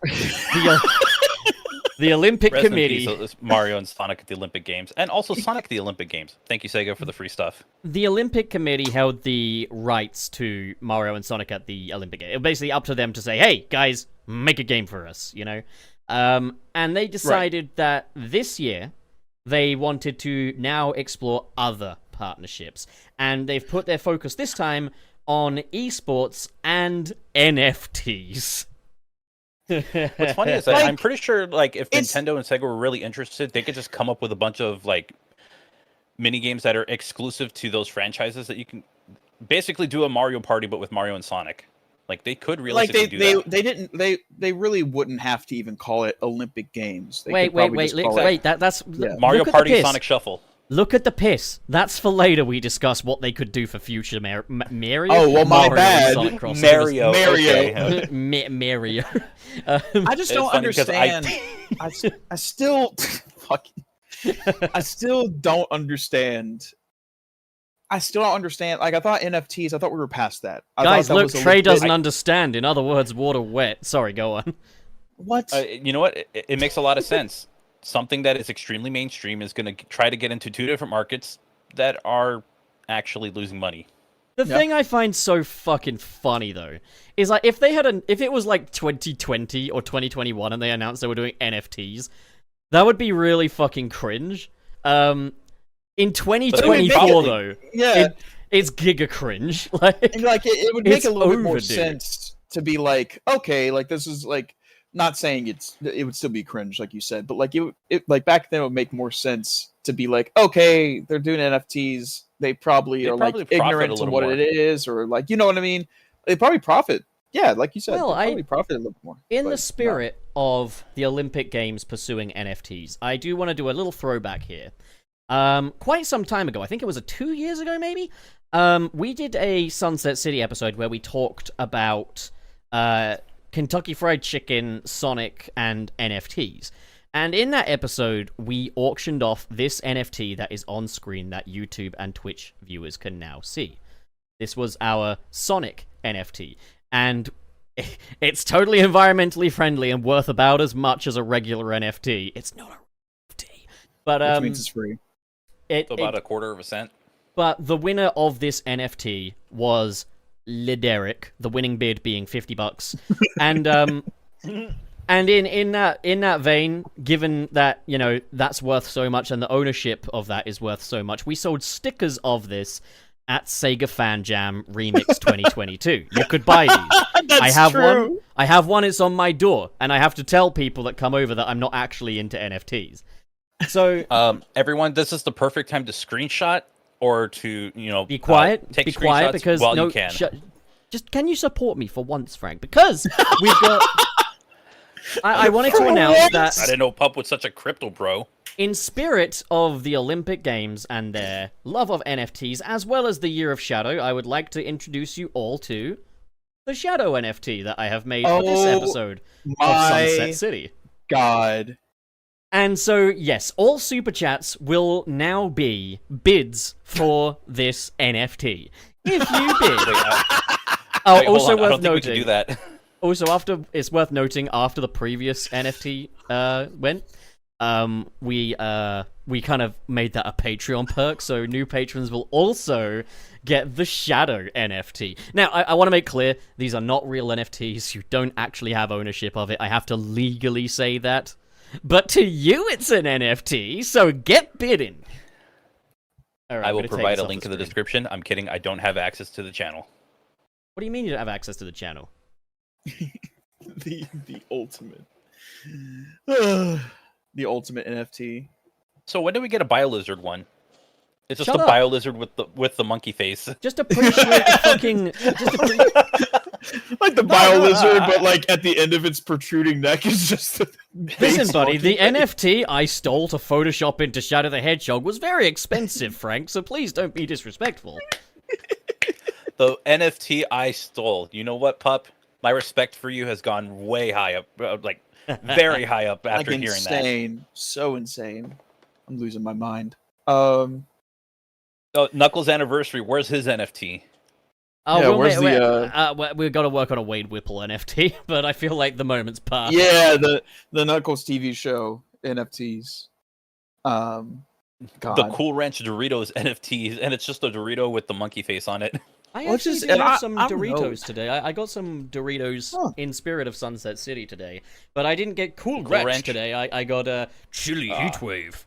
the Olympic Rest in Committee. peace, Mario and Sonic at the Olympic Games, and also Sonic at the Olympic Games. Thank you, Sega, for the free stuff. The Olympic Committee held the rights to Mario and Sonic at the Olympic Games. It was basically up to them to say, "Hey, guys, make a game for us," you know. And they decided that this year they wanted to now explore other partnerships, and they've put their focus this time on esports and NFTs. What's funny is that Like, I'm pretty sure, like, if it's- Nintendo and Sega were really interested, they could just come up with a bunch of like mini games that are exclusive to those franchises that you can basically do a Mario Party, but with Mario and Sonic. Like, they could Like realistically they do that. they didn't they really wouldn't have to even call it Olympic Games. They wait, could probably just call it- that's Yeah. Mario look at the Party, piss. Sonic Shuffle. Look at the piss. That's for later. We discuss what they could do for future Mario. Oh, well, my Mario and bad. Sonic crossovers. Mario. Mario. Okay. Mario. I just It's don't funny 'cause understand. I still fucking. I still don't understand. Like, I thought NFTs. I thought we were past that. I Guys, thought that look, was a Trey legit- doesn't understand. In other words, water wet. Sorry, go on. What? You know what? It makes a lot of sense. Something that is extremely mainstream is going to try to get into two different markets that are actually losing money. The Yeah. thing I find so fucking funny though is like if it was like 2020 or 2021 and they announced they were doing NFTs, that would be really fucking cringe. In 2024 though, yeah. it's giga cringe. Like And, like it would make it's a little bit more over, dude. sense to be like, okay, like this is like not saying it would still be cringe like you said, but like it like back then it would make more sense to be like, okay, they're doing NFTs, they probably They are probably like profit a ignorant to little what more. it is, or like, you know what I mean? They probably profit. Yeah, like you said, Well, they probably profit a little more. in but the no. spirit of the Olympic Games pursuing NFTs, I do want to do a little throwback here. Quite some time ago, I think it was 2 years ago, maybe. We did a Sunset City episode where we talked about Kentucky Fried Chicken, Sonic, and NFTs. And in that episode, we auctioned off this NFT that is on screen that YouTube and Twitch viewers can now see. This was our Sonic NFT, and it's totally environmentally friendly and worth about as much as a regular NFT. It's not a NFT, but Which means it's free. it, So about a quarter of a cent. but the winner of this NFT was Lideric, the winning bid being $50. And in that vein, given that, you know, that's worth so much and the ownership of that is worth so much, we sold stickers of this at Sega Fan Jam Remix 2022. You could buy these. That's I have true. one. I have one. It's on my door, and I have to tell people that come over that I'm not actually into NFTs. So Everyone, this is the perfect time to screenshot or to, you know, be quiet. take Be quiet screenshots because while no. you can. Just can you support me for once, Frank? Because we've got. I wanted to For announce once? that I didn't know Pup was such a crypto bro. in spirit of the Olympic Games and their love of NFTs, as well as the Year of Shadow, I would like to introduce you all to the Shadow NFT that I have made for this Oh episode of My Sunset City. God. And so, yes, all super chats will now be bids for this NFT. If you bid, Wait, also wait, hold on. I worth don't think we can noting. do that. Also, it's worth noting after the previous NFT went, we kind of made that a Patreon perk, so new patrons will also get the Shadow NFT. Now, I want to make clear, these are not real NFTs. You don't actually have ownership of it. I have to legally say that. But to you, it's an NFT, so get bidding. All right, I I'm will gonna take provide this a off link the in the screen. description. I'm kidding. I don't have access to the channel. What do you mean you don't have access to the channel? the ultimate, the ultimate NFT. So when do we get a BioLizard one? It's just Shut a up. BioLizard with the monkey face. Just appreciate the fucking... Like the BioLizard, but like at the end of its protruding neck is just the Listen, base buddy, the monkey face. NFT I stole to Photoshop into Shadow the Hedgehog was very expensive, Frank, so please don't be disrespectful. The NFT I stole. You know what, pup? My respect for you has gone way high up, like very high up after Like hearing that. insane, so insane. I'm losing my mind. Oh, Knuckles' anniversary. Where's his NFT? Oh, Yeah, we'll where's ma- the, we've got to work on a Wade Whipple NFT, but I feel like the moment's passed. yeah, the Knuckles TV show NFTs. God. The Cool Ranch Doritos NFTs, and it's just a Dorito with the monkey face on it. I Well, actually just- did and have some I don't know. Doritos today. I got some Doritos Huh. in spirit of Sunset City today, but I didn't get Cool Cool Ranch Ranch? today. I got a Chili Ah. Heatwave.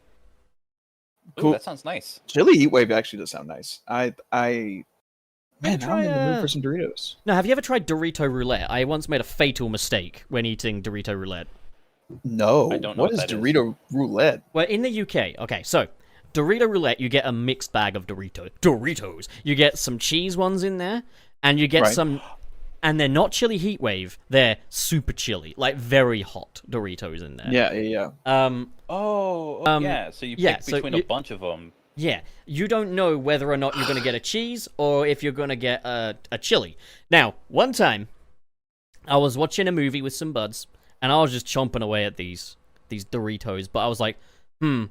Ooh, Cool. that sounds nice. Chili Heatwave actually does sound nice. Man, Maybe now I'm in the try, mood for some Doritos. Now, have you ever tried Dorito Roulette? I once made a fatal mistake when eating Dorito Roulette. No, I don't know what what is that is. Dorito roulette? Well, in the UK, okay, so Dorito Roulette, you get a mixed bag of Doritos. You get some cheese ones in there, and you get Right. some, and they're not chili heatwave. They're super chili, like very hot Doritos in there. Yeah. Oh, yeah. So you pick yeah, so between you- a bunch of them. Yeah, you don't know whether or not you're going to get a cheese or if you're going to get a chili. Now, one time, I was watching a movie with some buds, and I was just chomping away at these Doritos, but I was like, my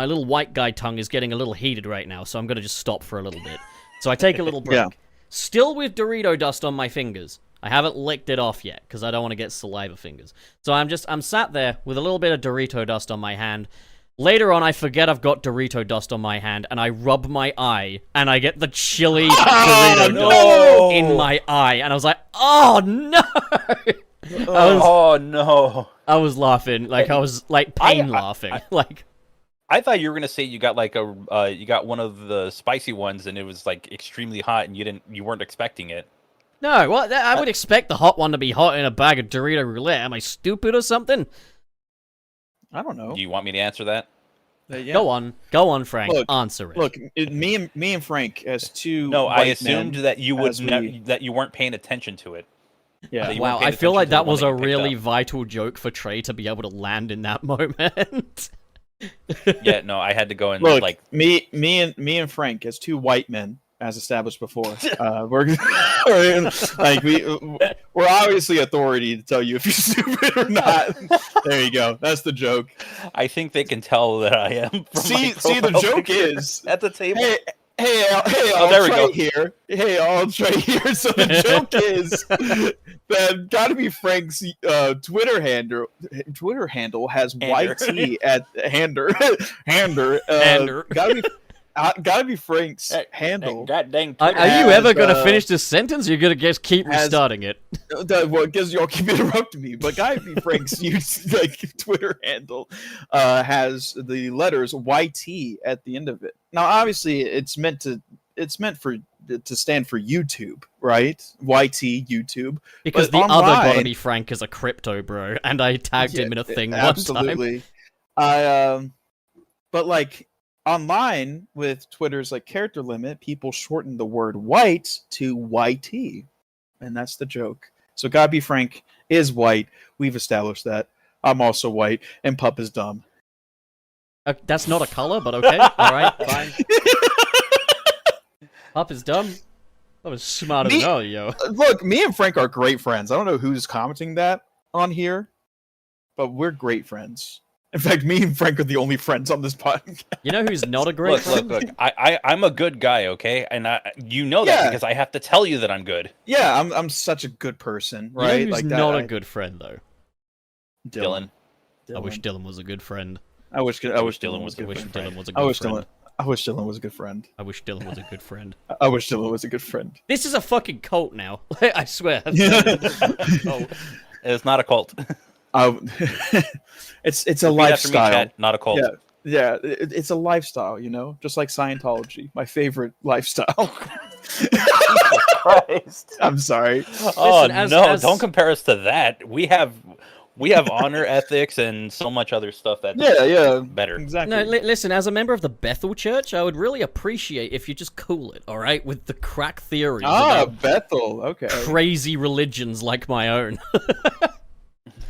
little white guy tongue is getting a little heated right now, so I'm going to just stop for a little bit. So I take a little break. Yeah. Still with Dorito dust on my fingers. I haven't licked it off yet, because I don't want to get saliva fingers. So I'm sat there with a little bit of Dorito dust on my hand. Later on, I forget I've got Dorito dust on my hand, and I rub my eye, and I get the chili Dorito no! dust in my eye, and I was like, "Oh no!" Oh no! I was laughing, like I was like pain laughing, like. I thought you were gonna say you got like you got one of the spicy ones, and it was like extremely hot, and you weren't expecting it. No, well, I would expect the hot one to be hot in a bag of Dorito Roulette. Am I stupid or something? I don't know. Do you want me to answer that? Yeah. Go on, Frank. Look, Answer it. Look, me and Frank as two. No, I white assumed men, that you would as we- that you weren't paying attention to it. Yeah. that you Wow, weren't paying I feel attention like to the that one was that a you picked really up. vital joke for Trey to be able to land in that moment. Yeah, no, I had to go and Look, like me and Frank as two white men, as established before. We're we're obviously authority to tell you if you're stupid or not. There you go. That's the joke. I think they can tell that I am. From See, my the profile joke picture is at the table. I'll there we try go. here. Hey, I'll try here. So the joke is that gotta be Frank's Twitter handle has Hander. YT at Hander. Hander. Gotta be Frank's handle. God dang. Are Twitter. you ever As, going to finish this sentence? Or you're going to just keep as- restarting it? Well, because y'all keep interrupting me, but gotta be Frank's Twitter handle has the letters YT at the end of it. Now, obviously, it's meant to stand for YouTube, right? YT YouTube. Because But the other online- gotta be Frank is a crypto bro, and I tagged him in a thing one time. Absolutely. But like online with Twitter's like character limit, people shorten the word white to YT, and that's the joke. So gotta be Frank is white. We've established that. I'm also white, and Pup is dumb. That's not a color, but okay. Alright, fine. Pup is dumb. That was smarter than Me- all, yo. Look, me and Frank are great friends. I don't know who's commenting that on here, but we're great friends. In fact, me and Frank are the only friends on this podcast. You know who's not a great Look, friend? look. I'm a good guy, okay, and you know that Yeah. because I have to tell you that I'm good. Yeah, I'm such a good person, You right? know who's like that. not a good friend, though? Dylan. I wish Dylan was a good friend. I wish Dylan Dylan was was a a I wish good Dylan friend. was a I good wish friend. Dylan was a good friend. I wish Dylan was a good friend. I wish Dylan was a good friend. This is a fucking cult now. I swear. Oh, It's not a cult. It's a Repeat after me, lifestyle. chat, not a cult. It's a lifestyle, you know, just like Scientology, my favorite lifestyle. Christ. I'm sorry. Oh Listen, no! as- Don't compare us to that. We have honor ethics and so much other stuff that's Yeah, better. exactly. No, listen, as a member of the Bethel Church, I would really appreciate if you just cool it, all right, with the crack theories about Bethel. Okay. crazy religions like my own.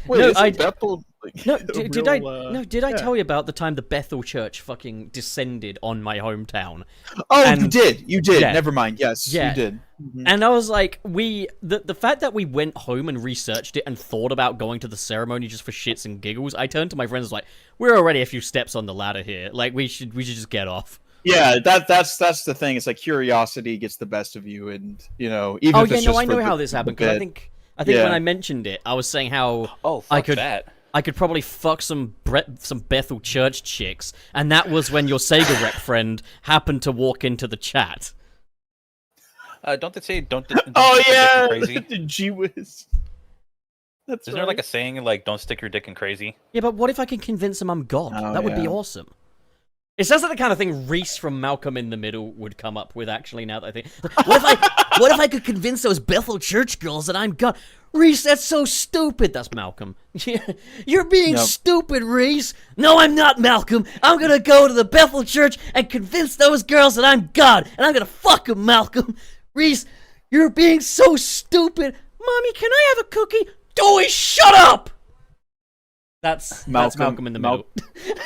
Wait, No, isn't Bethel? No, a did I? real, No, did I yeah. tell you about the time the Bethel Church fucking descended on my hometown? Oh, And- you did. You did. yeah. Never mind. Yes, Yeah. you did. Mhm. And I was like, the fact that we went home and researched it and thought about going to the ceremony just for shits and giggles, I turned to my friends and was like, we're already a few steps on the ladder here. Like we should just get off. Yeah, that's the thing. It's like curiosity gets the best of you, and you know, even Oh if yeah, it's no, just I for know the- how this happened the because I bit. think Yeah. when I mentioned it, I was saying how Oh, fuck I could that. I could probably fuck some Bethel Church chicks, and that was when your Sega Rec friend happened to walk into the chat. Don't they say don't? Oh stick your dick in yeah, crazy. the Gee whiz. That's Isn't there like a saying like "Don't stick your dick in crazy"? Yeah, but what if I can convince him I'm God? Oh, That would be yeah. awesome. It sounds like the kind of thing Reese from Malcolm in the Middle would come up with. Actually, now that I think, what if I could convince those Bethel Church girls that I'm God? Reese, that's so stupid. That's Malcolm. You're being Yep. stupid, Reese. No, I'm not, Malcolm. I'm gonna go to the Bethel Church and convince those girls that I'm God, and I'm gonna fuck them, Malcolm. Reese, you're being so stupid. Mommy, can I have a cookie? Dewey, shut up. That's Malcolm in the Middle.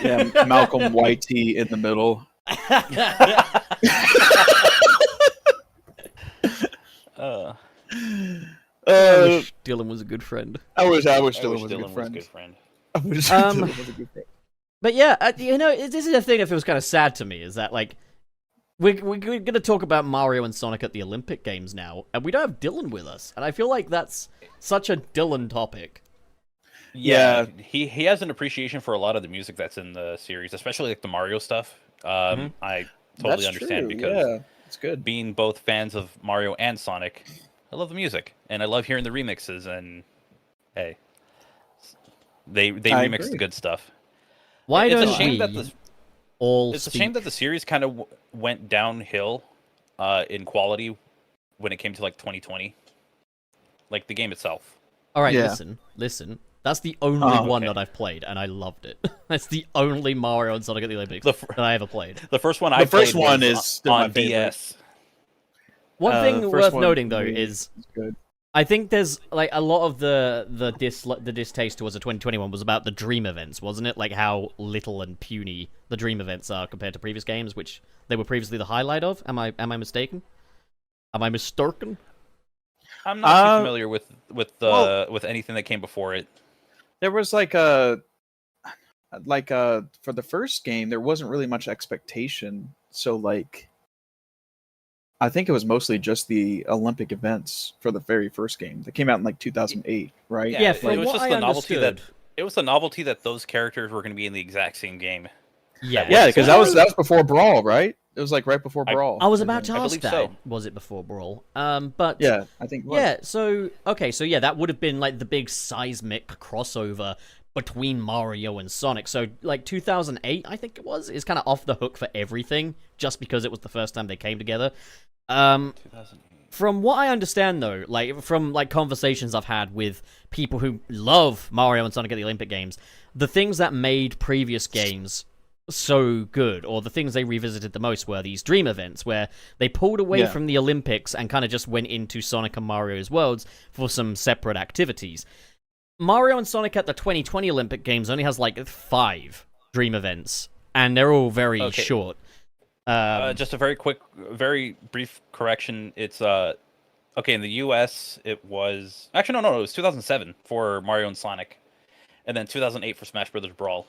Yeah, Malcolm Whitey in the middle. Uh, I wish Dylan was a good friend. I wish I Dylan wish was a Dylan good was a friend. good friend. I wish Um, Dylan was a good friend. But yeah, you know, this is the thing that feels kind of sad to me, is that, like, we're going to talk about Mario and Sonic at the Olympic Games now, and we don't have Dylan with us. And I feel like that's such a Dylan topic. Yeah, he has an appreciation for a lot of the music that's in the series, especially like the Mario stuff. I totally That's understand true, because yeah, it's good. being both fans of Mario and Sonic, I love the music and I love hearing the remixes. And hey, they I remix agree. the good stuff. Why It's a don't shame we that the- all It's a speak... shame that the series kind of went downhill in quality when it came to like 2020, like the game itself. All right, Yeah. listen. That's the only Oh, one okay. that I've played, and I loved it. That's the only Mario and Sonic at the Olympics The that I ever played. The first one I first played one was is still my on favorite. DS. One the thing first worth one noting, though, really is good. I think there's like a lot of the distaste towards the 2021 was about the dream events, wasn't it? Like how little and puny the dream events are compared to previous games, which they were previously the highlight of. Am I mistaken? Am I mistaken? I'm not too Uh, familiar with well- with anything that came before it. There was for the first game, there wasn't really much expectation. So like, I think it was mostly just the Olympic events for the very first game that came out in like 2008, right? Yeah, it from was what just I the novelty that understood. it was the novelty that those characters were going to be in the exact same game. Yeah, Yeah, because that was before Brawl, right? It was like right before I- Brawl. I was about to I ask believe that. so. Was it before Brawl? But Yeah, I think. It was. yeah. So okay, so yeah, that would have been like the big seismic crossover between Mario and Sonic. So like 2008, I think it was, is kind of off the hook for everything, just because it was the first time they came together. 2008. From what I understand, though, like from like conversations I've had with people who love Mario and Sonic at the Olympic Games, the things that made previous games so good, or the things they revisited the most, were these dream events where they pulled away Yeah. from the Olympics and kind of just went into Sonic and Mario's worlds for some separate activities. Mario and Sonic at the 2020 Olympic Games only has like 5 dream events, and they're all very Okay. short. Just a very brief correction. It's okay, in the US it was actually no, it was 2007 for Mario and Sonic, and then 2008 for Smash Brothers Brawl.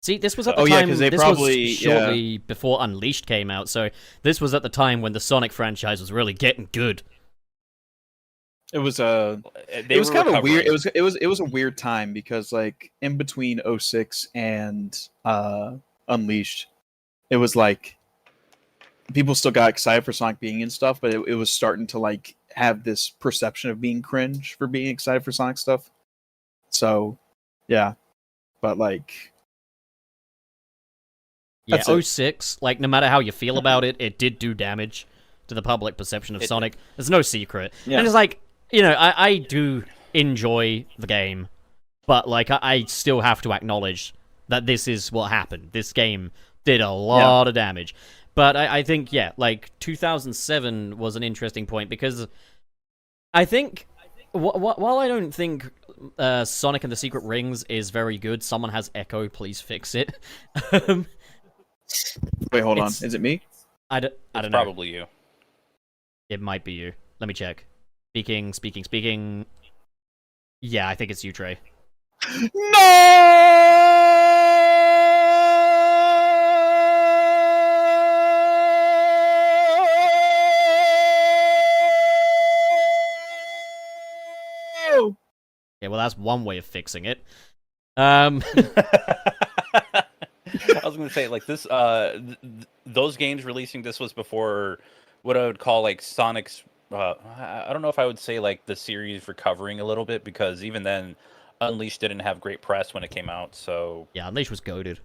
See, this was at the Oh, yeah, time. 'cause they this probably- was shortly before Unleashed came out, so this was at the time when the Sonic franchise was really getting good. It was They it was were kind of weird. recovering. It was a weird time because like in between '06 and Unleashed, it was like people still got excited for Sonic being and stuff, but it was starting to like have this perception of being cringe for being excited for Sonic stuff. So, yeah, but like, Yeah, That's it. '06, like, no matter how you feel about it, it did do damage to the public perception of It- Sonic. There's no secret. Yeah. And it's like, you know, I do enjoy the game, but, like, I still have to acknowledge that this is what happened. This game did a lot of damage. But I think, yeah, like, 2007 was an interesting point because I think, while I don't think Sonic and the Secret Rings is very good, someone has Echo, please fix it. wait, hold on, It's- is it me? I don't It's know. probably you. It might be you. Let me check. Speaking. Yeah, I think it's you, Trey. No. Yeah, well, that's one way of fixing it. I was gonna say like this. Those games releasing this was before what I would call like Sonic's. I don't know if I would say like the series recovering a little bit because even then, Unleashed didn't have great press when it came out. So Yeah, Unleashed was goaded.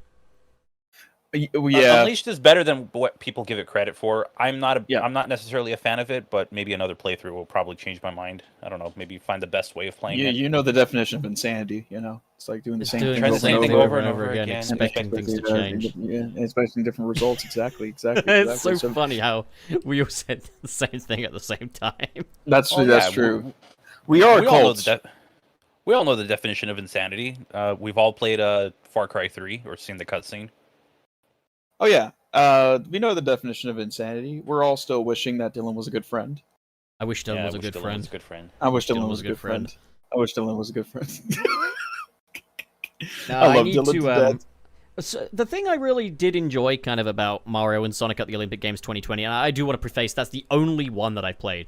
Yeah, Unleashed is better than what people give it credit for. I'm not Yeah. I'm not necessarily a fan of it, but maybe another playthrough will probably change my mind. I don't know. Maybe find the best way of playing it. you know the definition of insanity. You know, it's like doing the It's same doing thing Try the over same and thing over. over and over again, expecting things to change. Yeah, and expecting different results. Exactly. It's so funny how we all said the same thing at the same time. That's Oh, that's yeah, true. We are we all know cults. we all know the definition of insanity. We've all played Far Cry 3 or seen the cutscene. Oh yeah, we know the definition of insanity. We're all still wishing that Dylan was a good friend. I wish Dylan was a wish good Dylan friend. was a good friend. I wish Dylan was a good friend. I wish Dylan was a good friend. No, I love need Dylan to death. So the thing I really did enjoy kind of about Mario and Sonic at the Olympic Games 2020, and I do want to preface that's the only one that I've played.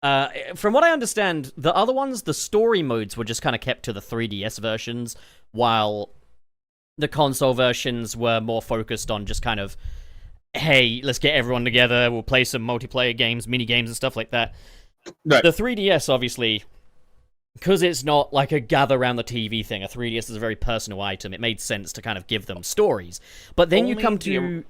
From what I understand, the other ones, the story modes were just kind of kept to the 3DS versions, while the console versions were more focused on just kind of, hey, let's get everyone together, we'll play some multiplayer games, mini games, and stuff like that. Right. The 3DS, obviously, because it's not like a gather around the TV thing, a 3DS is a very personal item, it made sense to kind of give them stories. But then you Only come the- to...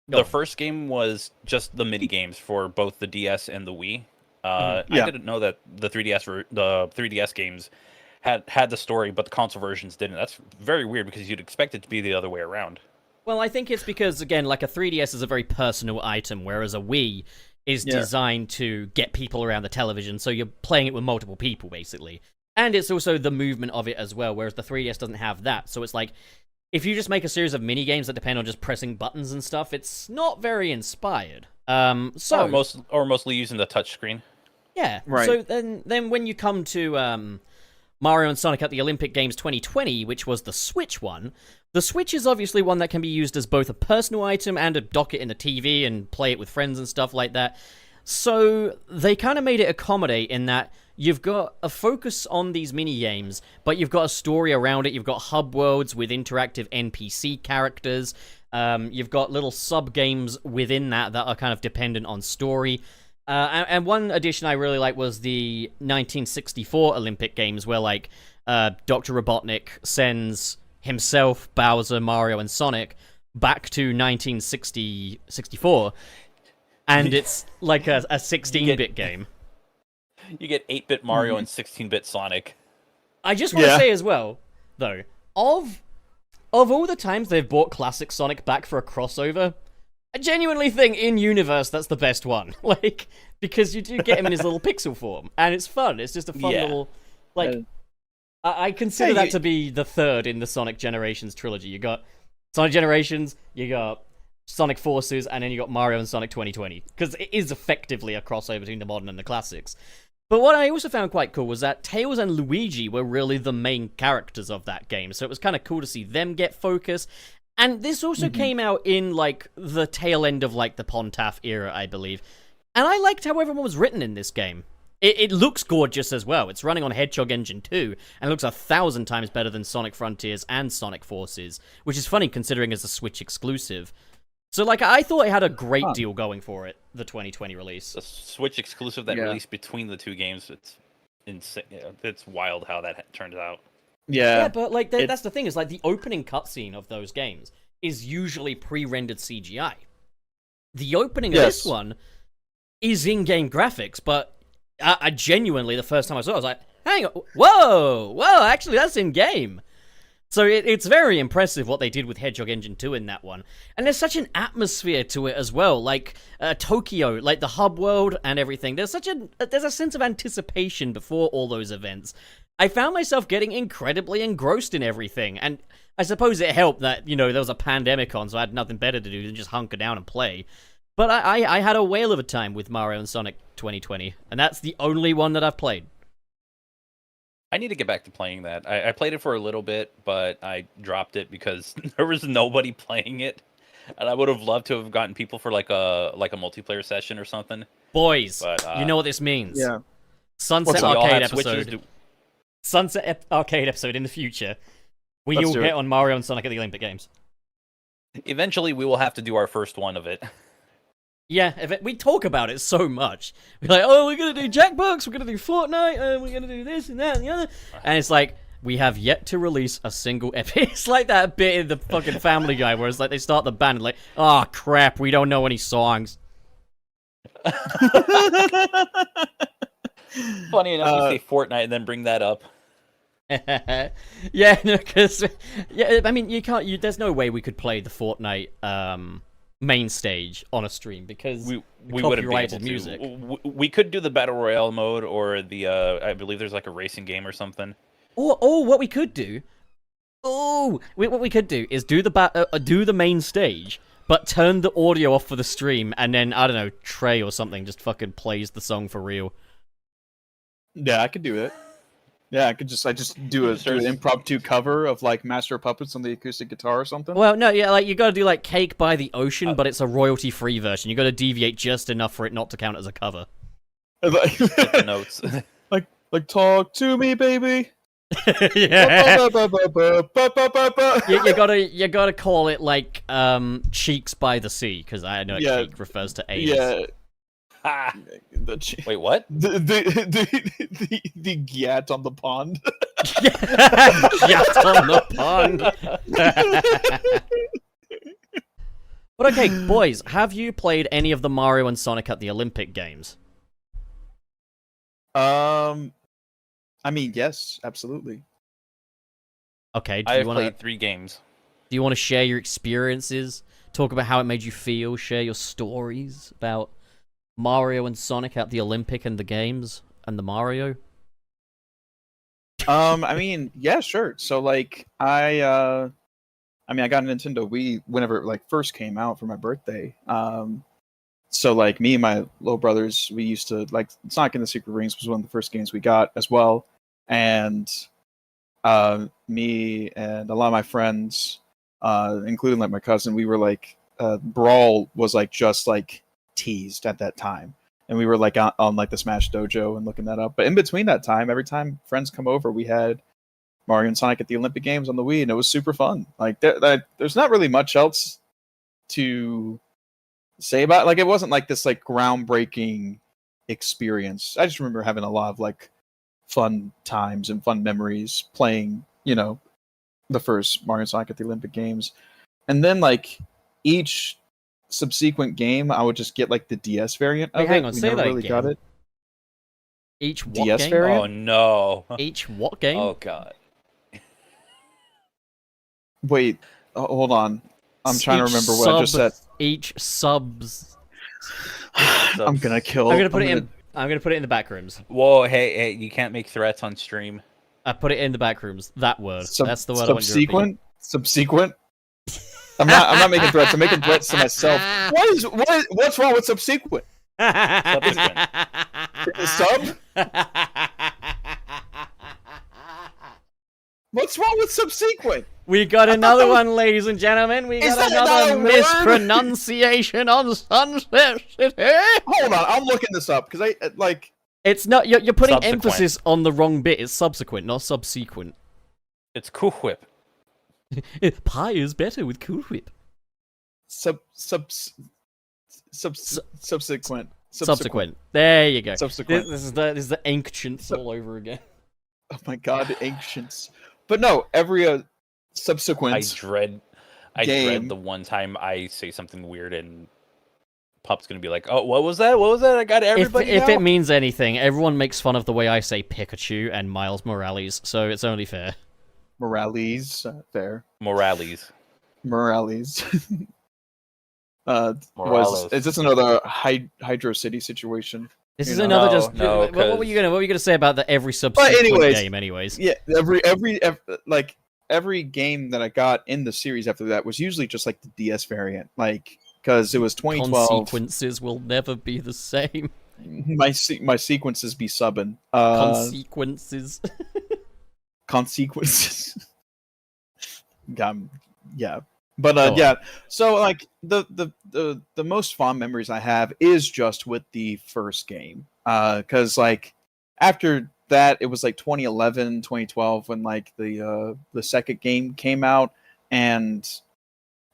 The first game was just the mini games for both the DS and the Wii. Yeah. I didn't know that the 3DS games had the story, but the console versions didn't. That's very weird because you'd expect it to be the other way around. Well, I think it's because, again, like a 3DS is a very personal item, whereas a Wii is designed to get people around the television, so you're playing it with multiple people, basically. And it's also the movement of it as well, whereas the 3DS doesn't have that. So it's like, if you just make a series of mini-games that depend on just pressing buttons and stuff, it's not very inspired. So Or mostly using the touchscreen. yeah. Right. So then when you come to Mario and Sonic at the Olympic Games 2020, which was the Switch one, the Switch is obviously one that can be used as both a personal item and a dock it in the TV and play it with friends and stuff like that. So they kind of made it accommodate in that you've got a focus on these mini games, but you've got a story around it. You've got hub worlds with interactive NPC characters. You've got little sub games within that are kind of dependent on story. And one addition I really like was the 1964 Olympic Games, where like Dr. Robotnik sends himself, Bowser, Mario, and Sonic back to 1964, and it's like a 16-bit game. You get 8-bit Mario and 16-bit Sonic. I just want to Yeah. say as well, though, of all the times they've brought classic Sonic back for a crossover, I genuinely think in universe that's the best one. Like, because you do get him in his little pixel form, and it's fun. It's just a fun Yeah. little, like, Uh, I consider yeah, that you- to be the third in the Sonic Generations trilogy. You got Sonic Generations, you got Sonic Forces, and then you got Mario and Sonic 2020, because it is effectively a crossover between the modern and the classics. But what I also found quite cool was that Tails and Luigi were really the main characters of that game, so it was kind of cool to see them get focus. And this also came out in, like, the tail end of, like, the Pontaff era, I believe. And I liked how everyone was written in this game. It looks gorgeous as well. It's running on Hedgehog Engine 2, and looks 1,000 times better than Sonic Frontiers and Sonic Forces, which is funny considering it's a Switch exclusive. So, like, I thought it had a great deal going for it, the 2020 release. The Switch exclusive that Yeah. released between the two games, it's insane. It's wild how that turns out. Yeah, but, like, that's the thing, is, like, the opening cutscene of those games is usually pre-rendered CGI. The opening of this one is in-game graphics, but I genuinely, the first time I saw it, I was like, hang on, whoa, actually, that's in-game. So it's very impressive what they did with Hedgehog Engine 2 in that one. And there's such an atmosphere to it as well, like Tokyo, like the hub world and everything. There's a sense of anticipation before all those events. I found myself getting incredibly engrossed in everything, and I suppose it helped that, you know, there was a pandemic on, so I had nothing better to do than just hunker down and play. But I had a whale of a time with Mario and Sonic 2020, and that's the only one that I've played. I need to get back to playing that. I played it for a little bit, but I dropped it because there was nobody playing it, and I would have loved to have gotten people for like a multiplayer session or something. Boys, But, you know what this means. Yeah. Sunset What's up? We all Arcade have Switches. episode. Arcade episode in the future. We Let's will do get it. on Mario and Sonic at the Olympic Games. Eventually, we will have to do our first one of it. Yeah, we talk about it so much. We're like, oh, we're gonna do Jackbox, we're gonna do Fortnite, we're gonna do this and that and the other. And it's like, we have yet to release a single epic. It's like that bit in the fucking Family Guy where it's like they start the band and like, oh crap, we don't know any songs. Funny enough, you say Fortnite and then bring that up. Yeah, because I mean, you can't. There's no way we could play the Fortnite main stage on a stream because We wouldn't be able copyrighted to. music. We could do the battle royale mode or the I believe there's like a racing game or something. Or what we could do. What we could do is do the main stage, but turn the audio off for the stream, and then I don't know, Trey or something just fucking plays the song for real. Yeah, I could do it. Yeah, I just do an impromptu cover of like Master of Puppets on the acoustic guitar or something. Well, no, yeah, like you gotta do like Cake by the Ocean, but it's a royalty-free version. You gotta deviate just enough for it not to count as a cover. like, Get the notes. like talk to me, baby. Yeah. Ba-ba-ba-ba-ba-ba-ba-ba. You gotta call it like Cheeks by the Sea, because I know Yeah. Cake refers to AIDS. Yeah. Ha! The Wait, what? the gyat on the pond. Just on the pond. But okay, boys, have you played any of the Mario and Sonic at the Olympic Games? I mean, yes, absolutely. Okay, I have played 3 games. do you want to share your experiences? Talk about how it made you feel? Share your stories about Mario and Sonic at the Olympic and the Games and the Mario? I mean, yeah, sure. So like I got a Nintendo Wii whenever it like first came out for my birthday. So like me and my little brothers, we used to like Sonic and the Secret Rings was one of the first games we got as well. And me and a lot of my friends, including like my cousin, we were like Brawl was like just like teased at that time. And we were like on like the Smash Dojo and looking that up. But in between that time, every time friends come over, we had Mario and Sonic at the Olympic Games on the Wii, and it was super fun. Like there's not really much else to say about it. Like it wasn't like this like groundbreaking experience. I just remember having a lot of like fun times and fun memories playing, you know, the first Mario and Sonic at the Olympic Games. And then like each subsequent game, I would just get like the DS variant of Wait, hang it. on, We say never that really got again. it. Each what DS game? variant? Oh no! Each what game? Oh god! Wait, hold on. I'm trying to remember what I just said. Each subs. I'm gonna kill. I'm gonna put it in the back rooms. Whoa! Hey! You can't make threats on stream. I put it in the back rooms. That word. That's the word I want you to repeat. Subsequent. I'm not making threats. I'm making threats to myself. What's wrong with subsequent? Subsequent. Sub? What's wrong with subsequent? We got another one, ladies and gentlemen. We Is got that another another word? mispronunciation on Sunset City. Hold on, I'm looking this up because I like. It's not. You're putting Subsequent. emphasis on the wrong bit. It's subsequent, not subsequent. It's Cool Whip. Pie is better with Cool Whip. Subsequent. Subsequent. There you go. Subsequent. This is the ancients all over again. Oh my god, the ancients. But no, every subsequent I dread game. the one time I say something weird and Pup's gonna be like, "Oh, what was that? What was that? I got everybody." If now?" it means anything, everyone makes fun of the way I say Pikachu and Miles Morales, so it's only fair. Morales, fair. Morales. Morales. Morales. Is this another Hydro City situation? This You is know, another no, just. no, what were you gonna say about the every subsequent anyways, game, anyways? Yeah, every game that I got in the series after that was usually just like the DS variant, like because it was 2012. Consequences will never be the same. My sequences be subbing. Consequences. Consequences. Yeah. But Go on. yeah, so like the most fond memories I have is just with the first game. Cuz like after that it was like 2011, 2012 when like the second game came out and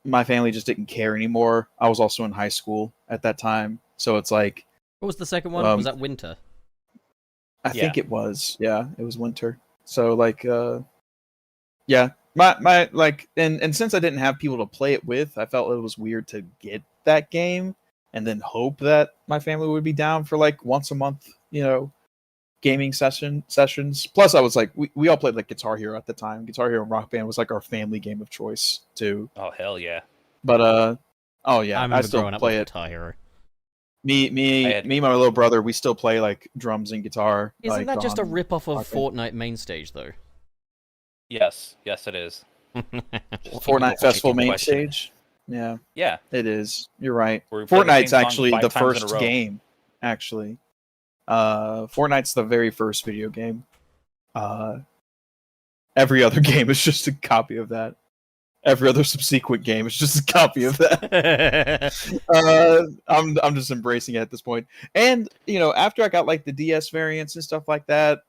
my family just didn't care anymore. I was also in high school at that time. So it's like What was the second one? Was that Winter? I Yeah. think it was. Yeah, it was winter. So like yeah. My like and since I didn't have people to play it with, I felt it was weird to get that game and then hope that my family would be down for like once a month, gaming sessions. Plus I was like we all played like Guitar Hero at the time. Guitar Hero and Rock Band was like our family game of choice too. Oh hell yeah! But oh yeah, I I remember still growing up play with it. Guitar Hero. Me and my little brother, we still play like drums and guitar. Isn't like, that just a on rip-off of Rock Band. Fortnite main stage, though? Yes, it is. Fortnite Festival main question. stage? Yeah. Yeah, It is. You're right. where we play the Fortnite's same song actually 5 the times in a first row. game. Actually, Fortnite's the very first video game. Every other game is just a copy of that. Every other subsequent game is just a copy of that. I'm just embracing it at this point. And after I got like the DS variants and stuff like that,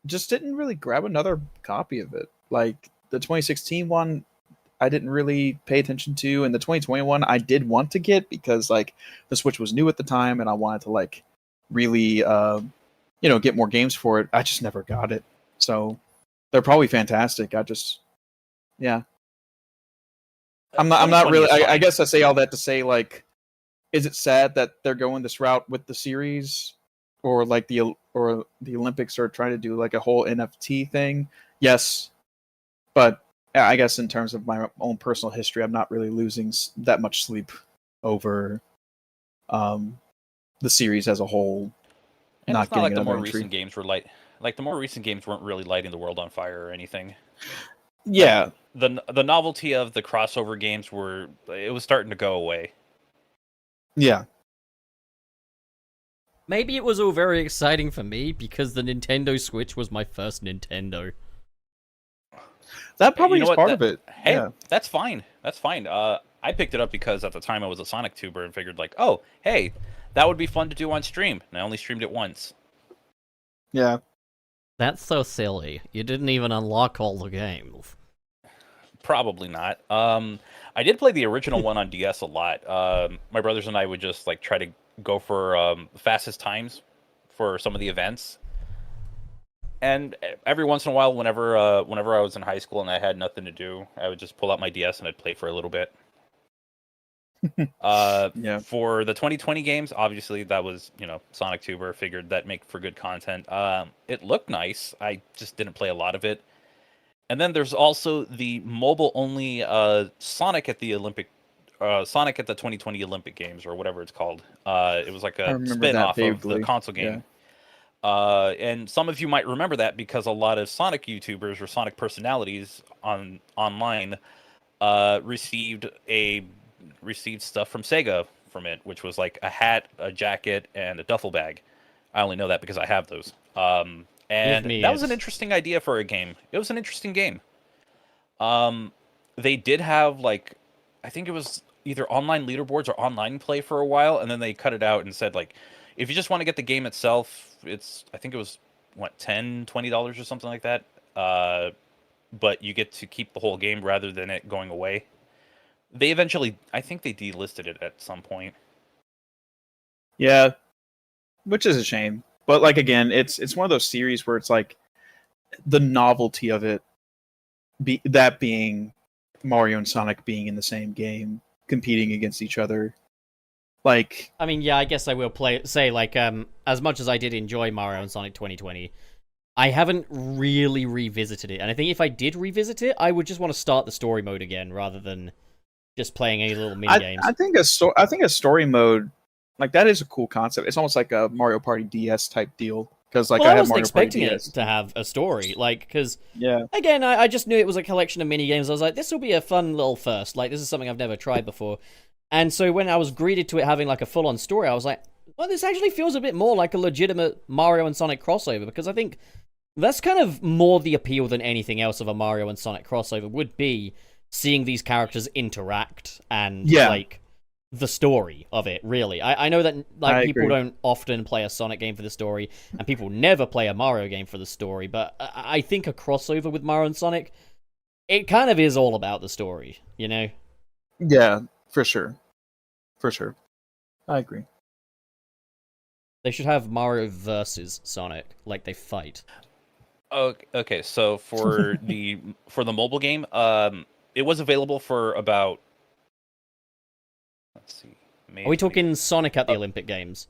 just didn't really grab another copy of it. Like the 2016 one, I didn't really pay attention to, and the 2021 I did want to get because like the Switch was new at the time, and I wanted to like really get more games for it. I just never got it. So they're probably fantastic. Yeah. I'm not 2020 really. is I fine. guess I say all that to say like, is it sad that they're going this route with the series, or like the Olympics are trying to do like a whole NFT thing? Yes, but I guess in terms of my own personal history, I'm not really losing that much sleep over the series as a whole. And Not it's not like getting the more another entry. recent games were like the more recent games weren't really lighting the world on fire or anything. Yeah, The novelty of the crossover games was starting to go away. yeah. Maybe it was all very exciting for me because the Nintendo Switch was my first Nintendo. That probably You know is what? part of it. Hey, Yeah. that's fine. That's fine. I picked it up because at the time I was a Sonic tuber and figured like, oh, hey, that would be fun to do on stream. And I only streamed it once. Yeah. That's so silly. You didn't even unlock all the games. Probably not. I did play the original one on DS a lot. My brothers and I would just like try to go for fastest times for some of the events. And every once in a while, whenever I was in high school and I had nothing to do, I would just pull out my DS and I'd play for a little bit. Yeah. For the 2020 games, obviously that was Sonic Tuber. Figured that make for good content. It looked nice. I just didn't play a lot of it. And then there's also the mobile only Sonic at the 2020 Olympic Games or whatever it's called. It was like I a remember that spin-off of the vaguely, console game. And some of you might remember that because a lot of Sonic YouTubers or Sonic personalities online received stuff from Sega from it, which was like a hat, a jacket, and a duffel bag. I only know that because I have those. And me, that was an it's- interesting idea for a game. It was an interesting game. They did have like, I think it was either online leaderboards or online play for a while, and then they cut it out and said like, If you just want to get the game itself, I think it was what $10-20 or something like that. But you get to keep the whole game rather than it going away. They eventually, I think they delisted it at some point. Yeah, which is a shame. But like again, it's one of those series where it's like the novelty of it, that being Mario and Sonic being in the same game, competing against each other. Like, I mean, yeah, I guess I will say like as much as I did enjoy Mario and Sonic 2020, I haven't really revisited it, and I think if I did revisit it, I would just want to start the story mode again rather than just playing any little mini games. I think a story mode, like, that is a cool concept. It's almost like a Mario Party DS type deal, because like well, I have wasn't Mario expecting Party it DS. to have a story, like, because Yeah, again, I just knew it was a collection of mini games. I was like, this will be a fun little first. Like, this is something I've never tried before. And so when I was greeted to it having like a full-on story, I was like, well, this actually feels a bit more like a legitimate Mario and Sonic crossover, because I think that's kind of more the appeal than anything else of a Mario and Sonic crossover would be seeing these characters interact and like the story of it, really. I know that like people don't often play a Sonic game for the story, and people never play a Mario game for the story, but I think a crossover with Mario and Sonic, it kind of is all about the story, you know? yeah, for sure. I agree. They should have Mario versus Sonic, like they fight. Okay, so for the mobile game, it was available for about, let's see, Are we talking Sonic at the Olympic Games?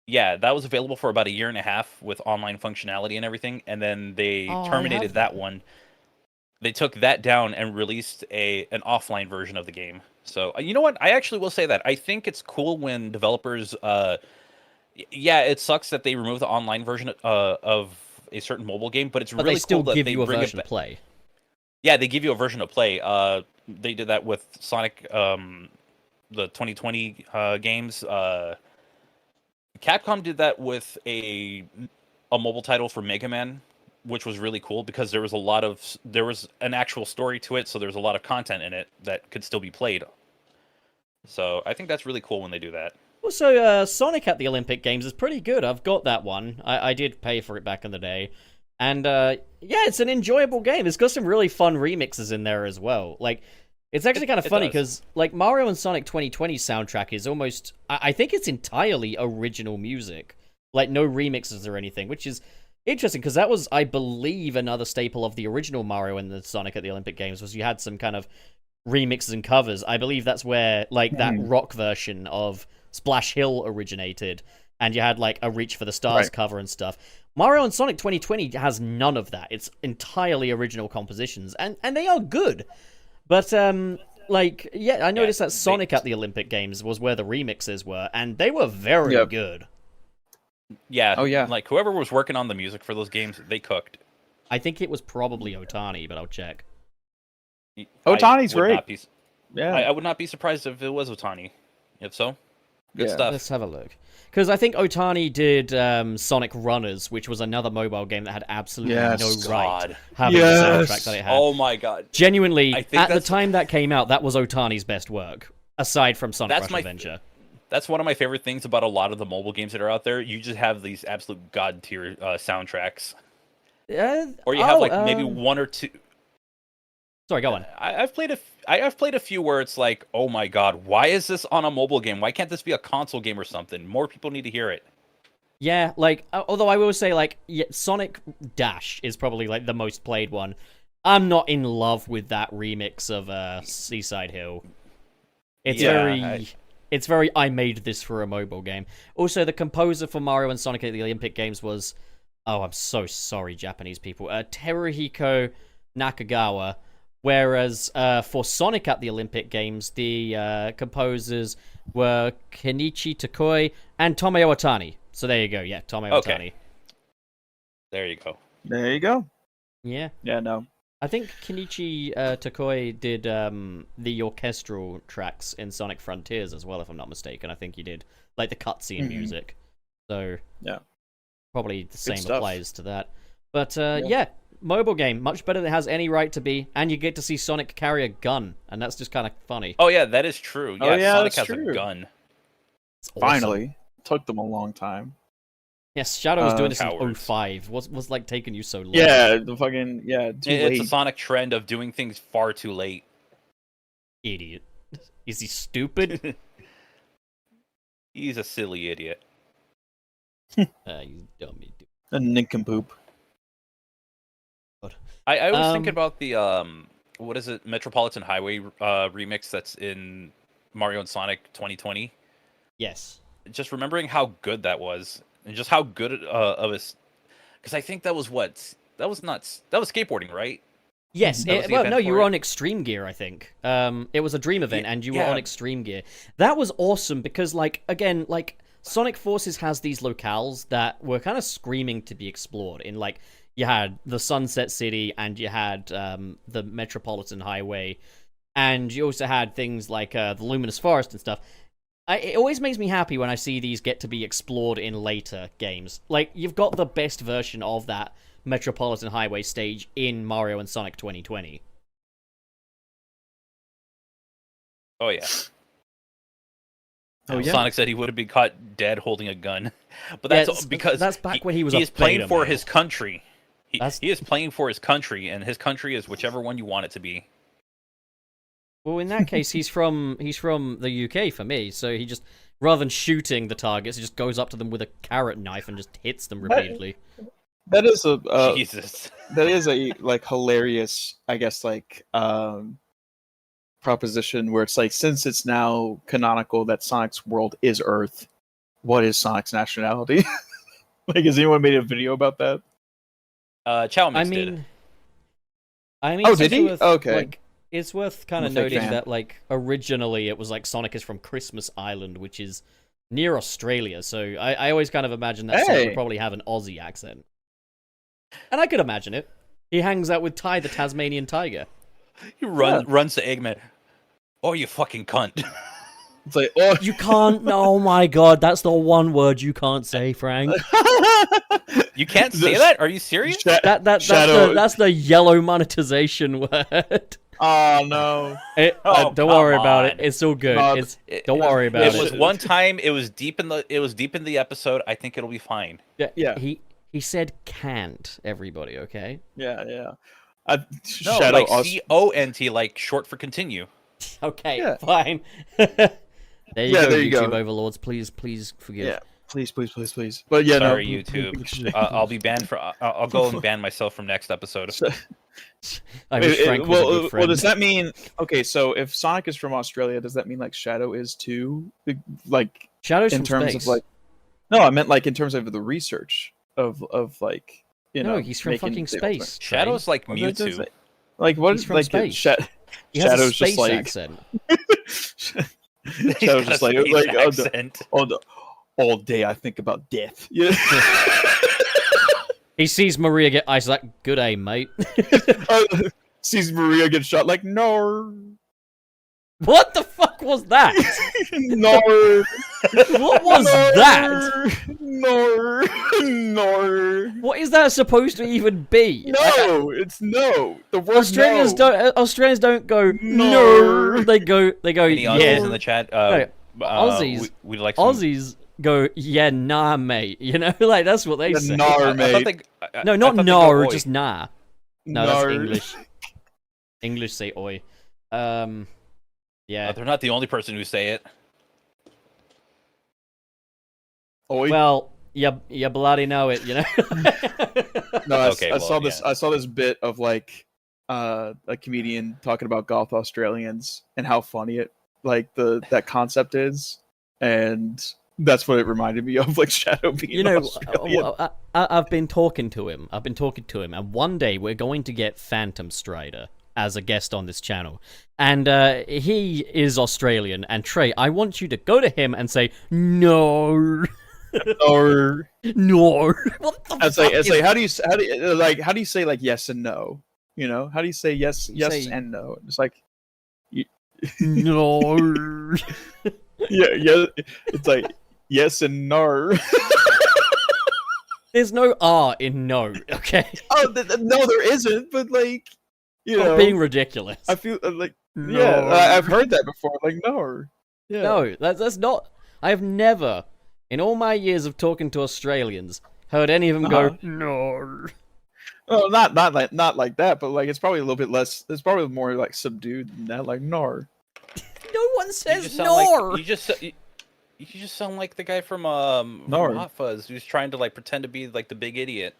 Yeah, that was available for about a year and a half with online functionality and everything, and then they terminated that one. They took that down and released an offline version of the game. So you know what? I actually will say that I think it's cool when developers. Yeah, it sucks that they remove the online version of a certain mobile game, but it's But really they still cool that give they you a bring version it to play. Yeah, they give you a version to play. They did that with Sonic, the 2020 games. Capcom did that with a mobile title for Mega Man, which was really cool because there was an actual story to it, so there was a lot of content in it that could still be played. So I think that's really cool when they do that. Also, Sonic at the Olympic Games is pretty good. I've got that one. I did pay for it back in the day. And, yeah, it's an enjoyable game. It's got some really fun remixes in there as well. Like, it's actually kind of funny because, like, Mario and Sonic 2020 soundtrack is almost... I think it's entirely original music. Like, no remixes or anything, which is interesting because that was, I believe, another staple of the original Mario and the Sonic at the Olympic Games was you had some kind of remixes and covers. I believe that's where, like, that rock version of Splash Hill originated, and you had like a Reach for the Stars cover and stuff. Mario and Sonic 2020 has none of that. It's entirely original compositions, and they are good. But like, yeah, I noticed that Sonic at the Olympic Games was where the remixes were, and they were very good. Yeah. Oh yeah. Like whoever was working on the music for those games, they cooked. I think it was probably Otani, but I'll check. Otani's great. I would not be surprised if it was Otani. If so, good stuff. Let's have a look. Because I think Otani did Sonic Runners, which was another mobile game that had absolutely no right having the soundtrack that it had. Oh my god. Genuinely, at the time that came out, that was Otani's best work, aside from Sonic Rush Adventure. That's one of my favorite things about a lot of the mobile games that are out there. You just have these absolute god tier soundtracks. Or you have like maybe one or two. Sorry, go on. I've played a few where it's like, oh my god, why is this on a mobile game? Why can't this be a console game or something? More people need to hear it. Yeah, like, although I will say, like, Sonic Dash is probably like the most played one. I'm not in love with that remix of Seaside Hill. It's very I made this for a mobile game. Also, the composer for Mario and Sonic at the Olympic Games was, I'm so sorry, Japanese people, Teruhiko Nakagawa. Whereas for Sonic at the Olympic Games, the composers were Kenichi Tokoi and Tomoe Otani. So there you go, yeah, Tomoe Otani. There you go. There you go. Yeah. Yeah, no. I think Kenichi Tokoi did the orchestral tracks in Sonic Frontiers as well, if I'm not mistaken. I think he did, like, the cutscene music. So, yeah, probably the same applies to that. But, yeah, mobile game, much better than it has any right to be, and you get to see Sonic carry a gun, and that's just kind of funny. Oh, yeah, that is true. Yeah, Sonic has a gun. Awesome. Finally. took them a long time. Yes, Shadow was doing this in Cowards. 05. What's like taking you so long? Yeah, the fucking too It's late. a Sonic trend of doing things far too late. Idiot. Is he stupid? He's a silly idiot. You dummy. Dude. A nincompoop. I was Um, thinking about the what is it, Metropolitan Highway remix that's in Mario and Sonic 2020. Yes. Just remembering how good that was, and just how good of a, because I think that was skateboarding, right? Yes. That was the Well, event no, you for were it? on Extreme Gear, I think. It was a Dream event, and you were yeah. on Extreme Gear. That was awesome because, like, again, like Sonic Forces has these locales that were kind of screaming to be explored. In like, you had the Sunset City, and you had the Metropolitan Highway, and you also had things like the Luminous Forest and stuff. It always makes me happy when I see these get to be explored in later games. Like, you've got the best version of that Metropolitan Highway stage in Mario and Sonic 2020. Oh yeah. Oh, yeah. Sonic said he would have been caught dead holding a gun, but that's Yeah, because that's back when he was a is playing beta for male. his country. That's- He is playing for his country, and his country is whichever one you want it to be. Well, in that case, he's from the UK for me. So he just, rather than shooting the targets, he just goes up to them with a carrot knife and just hits them repeatedly. That is a Jesus. that is a like hilarious, I guess, like proposition where it's like, since it's now canonical that Sonic's world is Earth, what is Sonic's nationality? Like, has anyone made a video about that? Chow I Mix did. mean, I mean, Oh, it's did also he? worth, Okay. Like, it's worth kind I'm of a fake noting fan. that, like, originally it was like Sonic is from Christmas Island, which is near Australia. So I always kind of imagine that Sonic Hey. would probably have an Aussie accent, and I could imagine it. He hangs out with Ty, the Tasmanian tiger. He runs to Eggman. Oh, you fucking cunt. It's like, oh, You can't. Oh my god, that's the one word you can't say, Frank. You can't say that? Are you serious? Shadow. That's the yellow monetization word. Oh no. Oh, Don't come worry about it. on. It's all good. No, Don't worry about It it. was one time. It was deep in the episode. I think it'll be fine. Yeah. He said can't. Everybody, okay? Yeah. No, Shadow. like CONT, like short for continue. Okay, Yeah. fine. There you go, there you YouTube go. overlords. Please forgive. Yeah. Please. But yeah, Sorry, no. YouTube. I'll be banned for. I'll go and ban myself from next episode. I wish Frank was a good friend. well, does that mean, okay? So if Sonic is from Australia, does that mean like Shadow is too? Like Shadows in from terms space. of like, no, I meant like in terms of the research of like, you know, No, he's from making fucking the space. Trey. Shadow's like ultimate- What does it Mewtwo. say? Like what He's is from like space. He has Shadow's a space just like accent. He's Shadow's got just a like space oh, accent. all day I think about death. Yeah. He sees Maria get ice like, good aim, mate. Sees Maria get shot like no. What the fuck was that? No. What was that? No. What is that supposed to even be? No, it's no. The word Australians no. don't go No. no. They go Any Aussies yeah. in the chat? No, Aussies- We'd like some... Aussies go yeah nah mate. You know, like that's what they Yeah, say. nah. I thought mate. No, I not thought they no, go, "Oi." just nah. No, that's English. English say oi. Yeah. They're not the only person who say it. Oi. Well, you bloody know it, you know. No, Okay, I well, saw this. yeah. I saw this bit of like a comedian talking about goth Australians and how funny it like that concept is, and that's what it reminded me of, like Shadow being You know, Australian. I've been talking to him. And one day we're going to get Phantom Strider as a guest on this channel. And he is Australian. And Trey, I want you to go to him and say, no. Or No. What the it's fuck like is- how do you say like yes and no? You know, how do you say yes say- and no? It's like No. yeah. It's like yes and no. There's no R in no, okay? Oh no, there isn't. But like you know, being ridiculous. I feel like No. yeah, I've heard that before. Like no, yeah, No, that's not. I have never in all my years of talking to Australians, heard any of them go, no. Well, not like that, but like it's probably a little bit less. It's probably more like subdued than that. Like nar. No one You says just sound nor. like you just sound like the guy from Nor. Hot Fuzz who's trying to like pretend to be like the big idiot.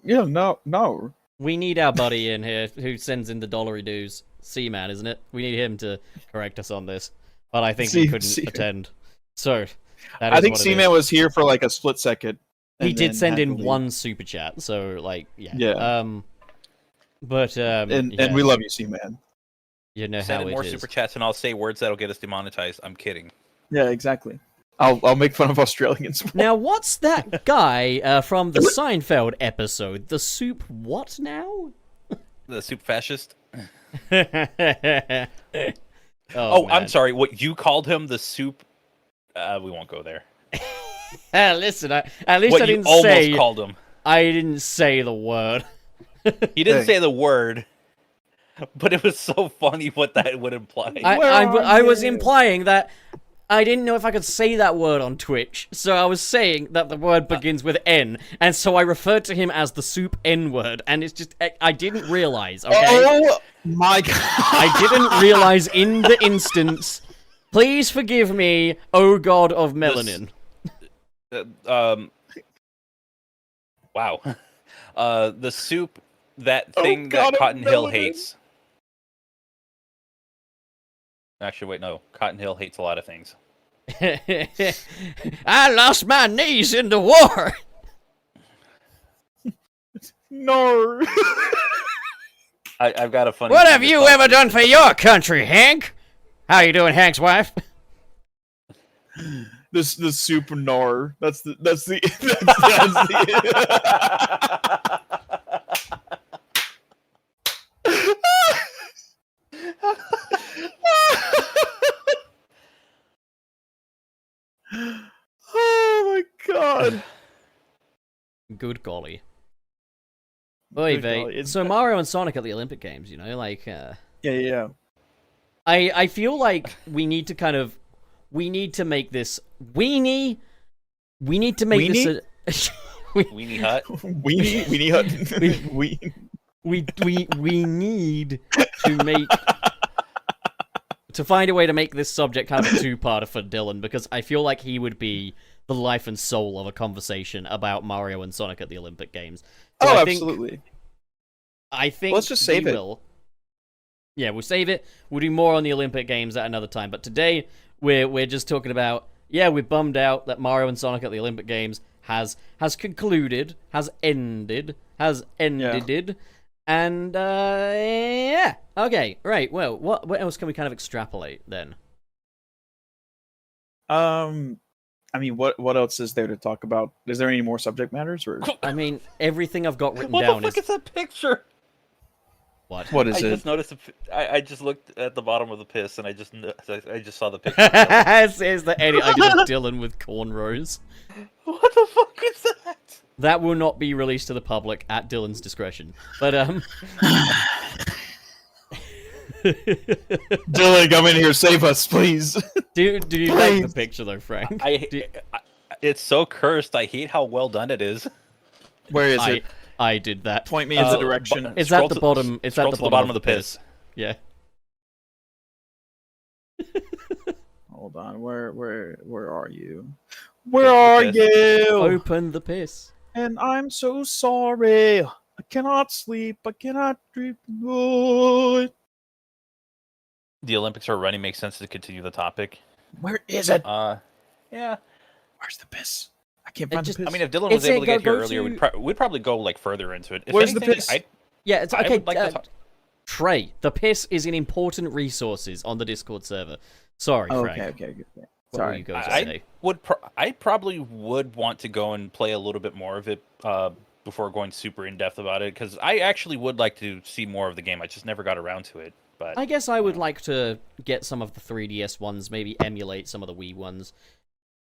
Yeah, no. We need our buddy in here who sends in the dollary dues. Seaman, isn't it? We need him to correct us on this. But I think he couldn't Seaman. attend. So, that I is think what it Seaman is. was here for like a split second. He and did then send had in to leave. one super chat, so like, yeah. Yeah. But And yeah, we love you, Seaman. you know Send how in it more is. super chats and I'll say words that'll get us demonetized. I'm kidding. Yeah, exactly. I'll make fun of Australians. Now, what's that guy from the Seinfeld episode? The soup what now? The super fascist. oh, I'm man. sorry. What you called him? The soup? We won't go there. Listen, at least What I you didn't almost say. called him? I didn't say the word. He didn't Hey. say the word, but it was so funny what that would imply. I was you? implying that I didn't know if I could say that word on Twitch, so I was saying that the word begins with N, and so I referred to him as the soup N word, and it's just I didn't realize. Okay, Oh my god! I didn't realize in the instance. Please forgive me, oh god of melanin. Wow. The soup, that Oh, thing God, that Cotton Hill melanin. hates. Actually, wait, no. Cotton Hill hates a lot of things. I lost my knees in the war. No. I've got a funny. What thing have to you talk- ever done for your country, Hank? How you doing, Hank's wife? The super nar. That's the Oh my god. Good golly. Oy Good vey. golly, it's- So Mario and Sonic at the Olympic Games, you know, like, Yeah. I feel like we need to kind of, we need to make this, we need to make this a, Weenie Hut. We need we need to make, to find a way to make this subject kind of a two-parter for Dylan, because I feel like he would be the life and soul of a conversation about Mario and Sonic at the Olympic Games. So Oh, I think, absolutely. I think Let's just save we it. will. Yeah, we'll save it. We'll do more on the Olympic Games at another time. But today, we're just talking about, yeah, we're bummed out that Mario and Sonic at the Olympic Games has concluded, has ended, and yeah, okay, right. Well, what else can we kind of extrapolate then? I mean, what else is there to talk about? Is there any more subject matters, or I mean, everything I've got written What down the fuck is that picture? what? what is I it? just noticed. I just looked at the bottom of the piss, and I just saw the picture. It's the edit I did of Dylan with cornrows. What the fuck is that? That will not be released to the public at Dylan's discretion. But Dylan, come in here, save us, please. do you like the Please. picture though, Frank? It's so cursed. I hate how well done it is. Where is it? I did that. Point me in the direction. It's Scroll at the to- bottom. It's at scroll the to bottom of the piss. Yeah. Hold on. Where are you? Where are piss. you? Open the piss. And I'm so sorry. I cannot sleep. I cannot dream good. The Olympics are running. Makes sense to continue the topic. Where is it? Yeah. Where's the piss? I can't It find just- the I piss. mean, if Dylan It's was able to go- get here go earlier, to- we'd probably go like further into it. If Where's the anything, piss? Yeah, it's I okay. would like to talk- Trey, the piss is in important resources on the Discord server. Sorry, Oh, Frank. okay. What were you Sorry. going to I say? I probably would want to go and play a little bit more of it before going super in depth about it, because I actually would like to see more of the game. I just never got around to it. But I guess I would like to get some of the 3DS ones, maybe emulate some of the Wii ones.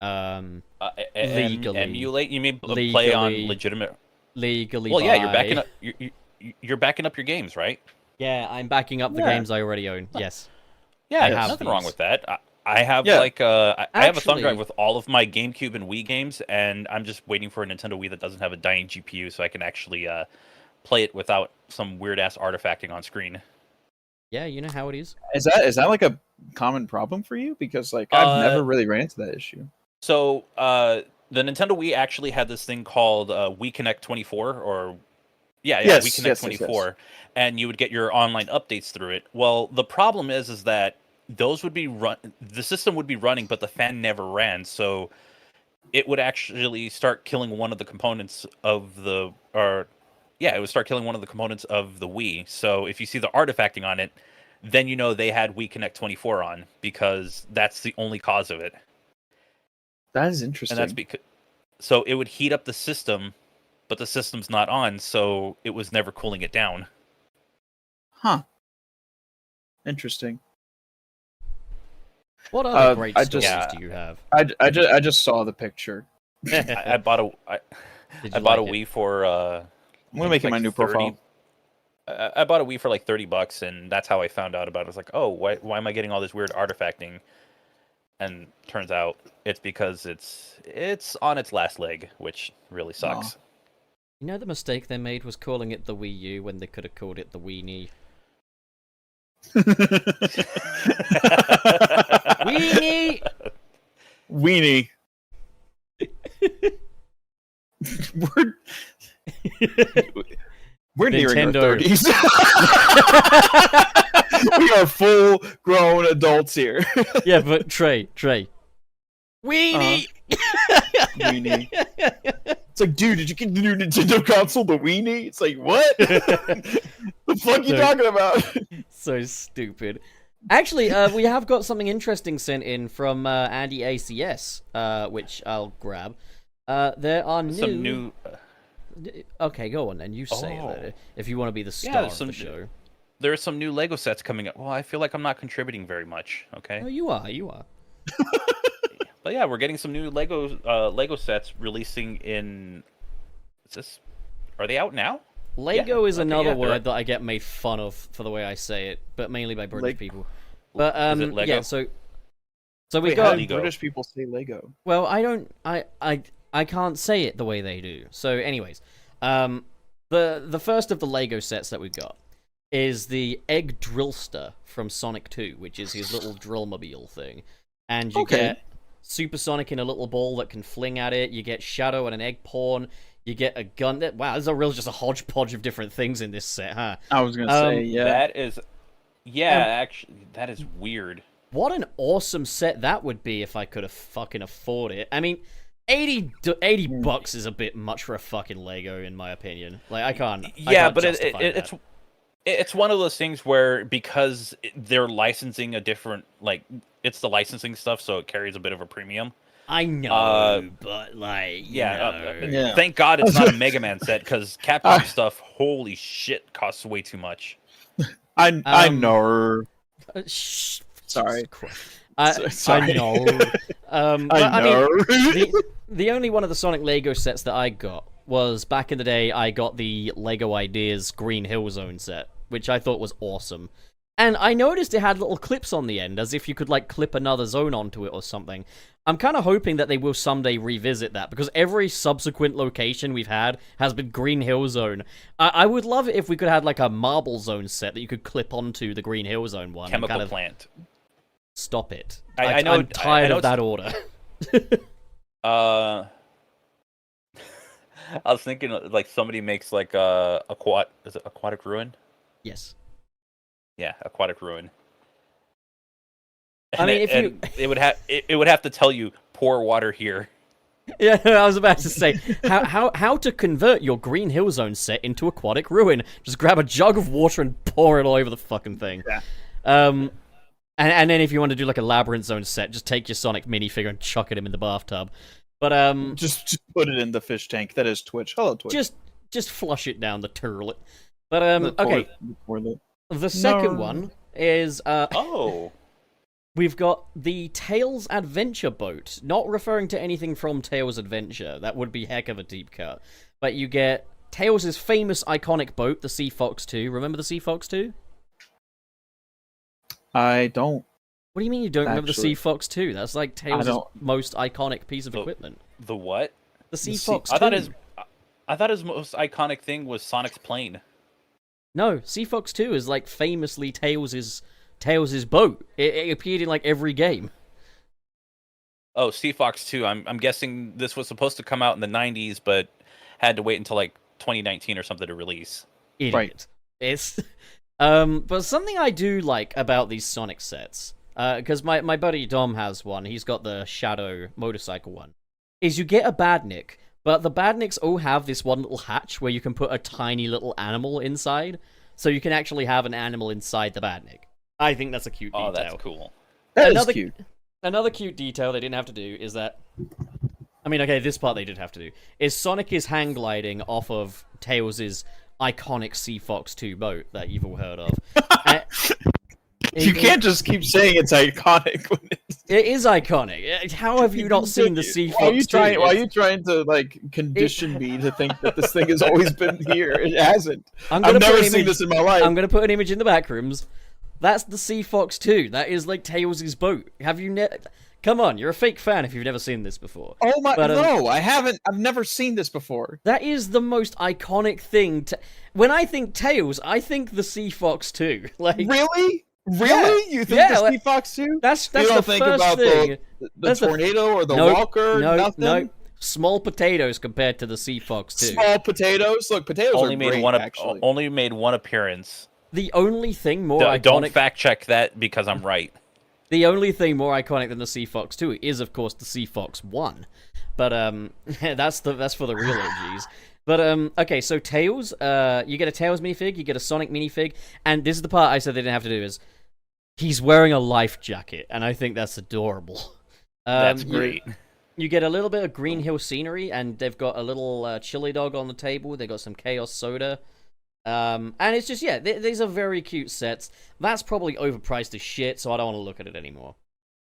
Legally. emulate? You mean play on Legally. legitimate? Legally. Well, yeah, you're buy- backing up. You're backing up your games, right? Yeah, I'm backing up the Yeah. games I already own. Yes. Yeah, I there's have nothing wrong these. with that. I have Yeah. I have a thumb Actually- drive with all of my GameCube and Wii games, and I'm just waiting for a Nintendo Wii that doesn't have a dying GPU, so I can actually play it without some weird ass artifacting on screen. Yeah, you know how it is. Is that like a common problem for you? Because like I've never really ran into that issue. So the Nintendo Wii actually had this thing called Wii Connect 24, or Yes, Wii Connect yes, 24, and you would get your online updates through it. Well, the problem is that those would be the system would be running, but the fan never ran, so it would actually start killing one of the components of the it would start killing one of the components of the Wii. So if you see the artifacting on it, then you know they had Wii Connect 24 on, because that's the only cause of it. That is interesting. And that's because so it would heat up the system, but the system's not on, so it was never cooling it down. Huh. Interesting. What other great I stories just- do you have? I just saw the picture. I bought a Did I you bought a like it? Wii for I'm gonna make it my new 30 profile. I bought a Wii for like $30, and that's how I found out about it. I was like, oh, why am I getting all this weird artifacting? And turns out it's because it's on its last leg, which really sucks. You know the mistake they made was calling it the Wii U when they could have called it the Weenie. Weenie! Weenie. We're nearing our Nintendo. 30s. We are full grown adults here. Yeah, but Trey. Weenie! Weenie. It's like, dude, did you get the new Nintendo console, the Weenie? It's like, what? The fuck you So- talking about? So stupid. Actually, we have got something interesting sent in from Andy ACS, which I'll grab. There are Some new Okay, go on then. You say Oh. it if you want to be the Yeah, star of some- the show. there are some new Lego sets coming up. Well, I feel like I'm not contributing very much. Okay. Oh, you are. But yeah, we're getting some new Lego sets releasing in. Are they out now? Lego is okay, another yeah, they're- word that I get made fun of for the way I say it, but mainly by British Leg- people. But Is it Lego? yeah, so we've Wait, got how do Lego. British people say Lego? well, I can't say it the way they do. So anyways, the first of the Lego sets that we've got is the Egg Drillster from Sonic 2, which is his little drillmobile thing. And you Okay. get Supersonic in a little ball that can fling at it, you get Shadow and an egg pawn, you get a gun that there's just a hodgepodge of different things in this set, huh? I was gonna say, yeah. That is. Yeah, actually, that is weird. What an awesome set that would be if I could have fucking afford it. I mean, 80 bucks is a bit much for a fucking Lego, in my opinion. Like, I can't. Yeah, but justify that. it's one of those things where, because they're licensing a different, like, it's the licensing stuff, so it carries a bit of a premium. I know, but like, Yeah, Yeah. Thank God it's not a Mega Man set, because Capcom stuff, holy shit, costs way too much. I know. Sorry. Jesus Christ. I Sorry. know. But, I I mean, know. the only one of the Sonic Lego sets that I got was back in the day. I got the Lego Ideas Green Hill Zone set, which I thought was awesome. And I noticed it had little clips on the end, as if you could like clip another zone onto it or something. I'm kind of hoping that they will someday revisit that, because every subsequent location we've had has been Green Hill Zone. I would love it if we could have like a Marble Zone set that you could clip onto the Green Hill Zone one. and Chemical kind of plant. stop it. I know- I'm tired I know of that order. I was thinking, like, somebody makes, like, is it Aquatic Ruin? Yes. Yeah, Aquatic Ruin. I mean, if you- it would have to tell you, pour water here. Yeah, I was about to say how to convert your Green Hill Zone set into Aquatic Ruin. Just grab a jug of water and pour it all over the fucking thing. Yeah. And then if you want to do like a Labyrinth Zone set, just take your Sonic minifigure and chuck it him in the bathtub. But Just put it in the fish tank. That is Twitch. Hello, Twitch. just flush it down the toilet. But The okay, toilet. the second No. one is Oh. we've got the Tails Adventure boat, not referring to anything from Tails Adventure. That would be heck of a deep cut. But you get Tails' famous iconic boat, the Sea Fox 2. Remember the Sea Fox 2? I don't. What do you mean you don't remember the Actually, Sea Fox 2? That's like Tails' don't- most iconic piece of The- equipment. The what? The Sea Sea- Fox 2. I thought his most iconic thing was Sonic's plane. No, Sea Fox 2 is like famously Tails' boat. It appeared in like every game. Oh, Sea Fox 2. I'm guessing this was supposed to come out in the 90s, but had to wait until like 2019 or something to release. Idiot. Right. It's but something I do like about these Sonic sets, because my buddy Dom has one. He's got the Shadow motorcycle one. Is you get a Badnik, but the Badniks all have this one little hatch where you can put a tiny little animal inside, so you can actually have an animal inside the Badnik. I think that's a cute detail. Oh, that's cool. That Another- is cute. Another cute detail they didn't have to do is that, I mean, okay, this part they did have to do, is Sonic is hang gliding off of Tails' iconic Sea Fox 2 boat that you've all heard of. Uh, You can't just keep saying it's iconic. When It is iconic. How have you not seen the Sea Fox Why are you 2? trying? Why are you trying to like condition me to think that this thing has always been here? It hasn't. I'm I've gonna put never an seen image- this in my life. I'm going to put an image in the back rooms. That's the Sea Fox 2. That is like Tails' boat. Have you Come on, you're a fake fan if you've never seen this before. Oh my! But, no, I haven't. I've never seen this before. That is the most iconic thing to... When I think Tails, I think the Sea Fox 2. Like, Really? Really? You think Yeah, the like- Sea Fox too? that's You the don't think first about thing. the That's the- tornado or the Nope, walker? no, Nothing. no. Small potatoes compared to the Sea Fox 2. Small potatoes. Look, potatoes Only are made great, one. actually. Only made one appearance. The only thing more Don't iconic... fact check that because I'm right. The only thing more iconic than the Sea Fox 2 is, of course, the Sea Fox 1. But, that's for the real OGs. But, okay, so Tails, you get a Tails minifig, you get a Sonic minifig, and this is the part I said they didn't have to do, is he's wearing a life jacket, and I think that's adorable. That's you- great. You get a little bit of Green Hill scenery, and they've got a little chili dog on the table, they've got some Chaos Soda. And it's just, yeah, these are very cute sets. That's probably overpriced as shit, so I don't want to look at it anymore.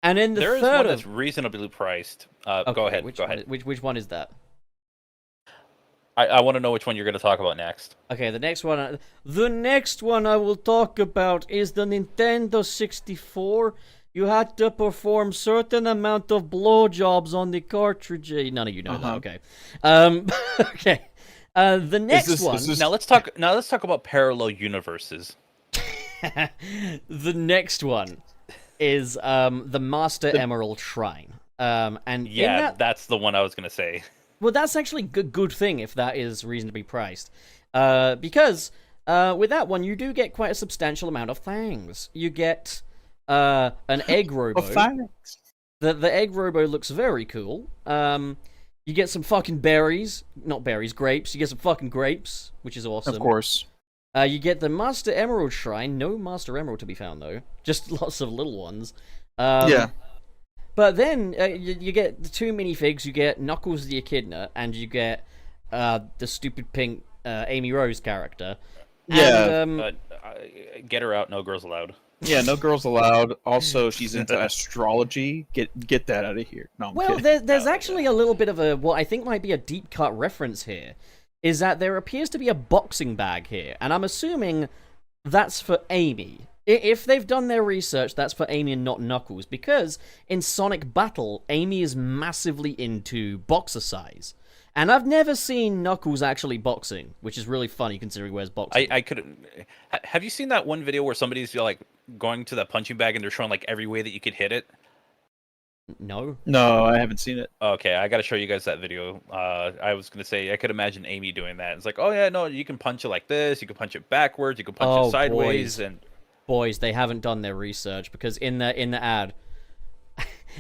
And in the There is third one of... that's reasonably priced. Okay, Go ahead. Which Go one, ahead. which one is that? I want to know which one you're going to talk about next. Okay, the next one I will talk about is the Nintendo 64. You had to perform certain amount of blowjobs on the cartridge. None of you know that. Okay. Okay. The next one. Now let's talk about parallel universes. The next one is the Master Emerald Shrine. And in Yeah, that, that's the one I was going to say. well, that's actually a good thing if that is reasonably priced. Because with that one, you do get quite a substantial amount of things. You get an egg robo. thanks. The egg robo looks very cool. You get some fucking berries. Not berries, grapes. You get some fucking grapes, which is awesome. Of course. You get the Master Emerald Shrine. No Master Emerald to be found, though. Just lots of little ones. Yeah. But then you get the two minifigs. You get Knuckles the Echidna, and you get the stupid pink Amy Rose character. Yeah, And, But get her out. No girls allowed. Yeah, no girls allowed. Also, she's into astrology. Get that out of here. No, I'm well, kidding. there's actually a little bit of a what I think might be a deep cut reference here. Is that there appears to be a boxing bag here, and I'm assuming that's for Amy. If they've done their research, that's for Amy and not Knuckles, because in Sonic Battle, Amy is massively into boxer size. And I've never seen Knuckles actually boxing, which is really funny considering he wears boxing. I could. Have you seen that one video where somebody's like going to that punching bag and they're showing like every way that you could hit it? No? No, I haven't seen it. Okay, I got to show you guys that video. I was gonna say I could imagine Amy doing that. It's like, oh yeah, no, you can punch it like this. You can punch it backwards. You can punch Oh, it sideways, boys. and Boys, they haven't done their research, because in the ad,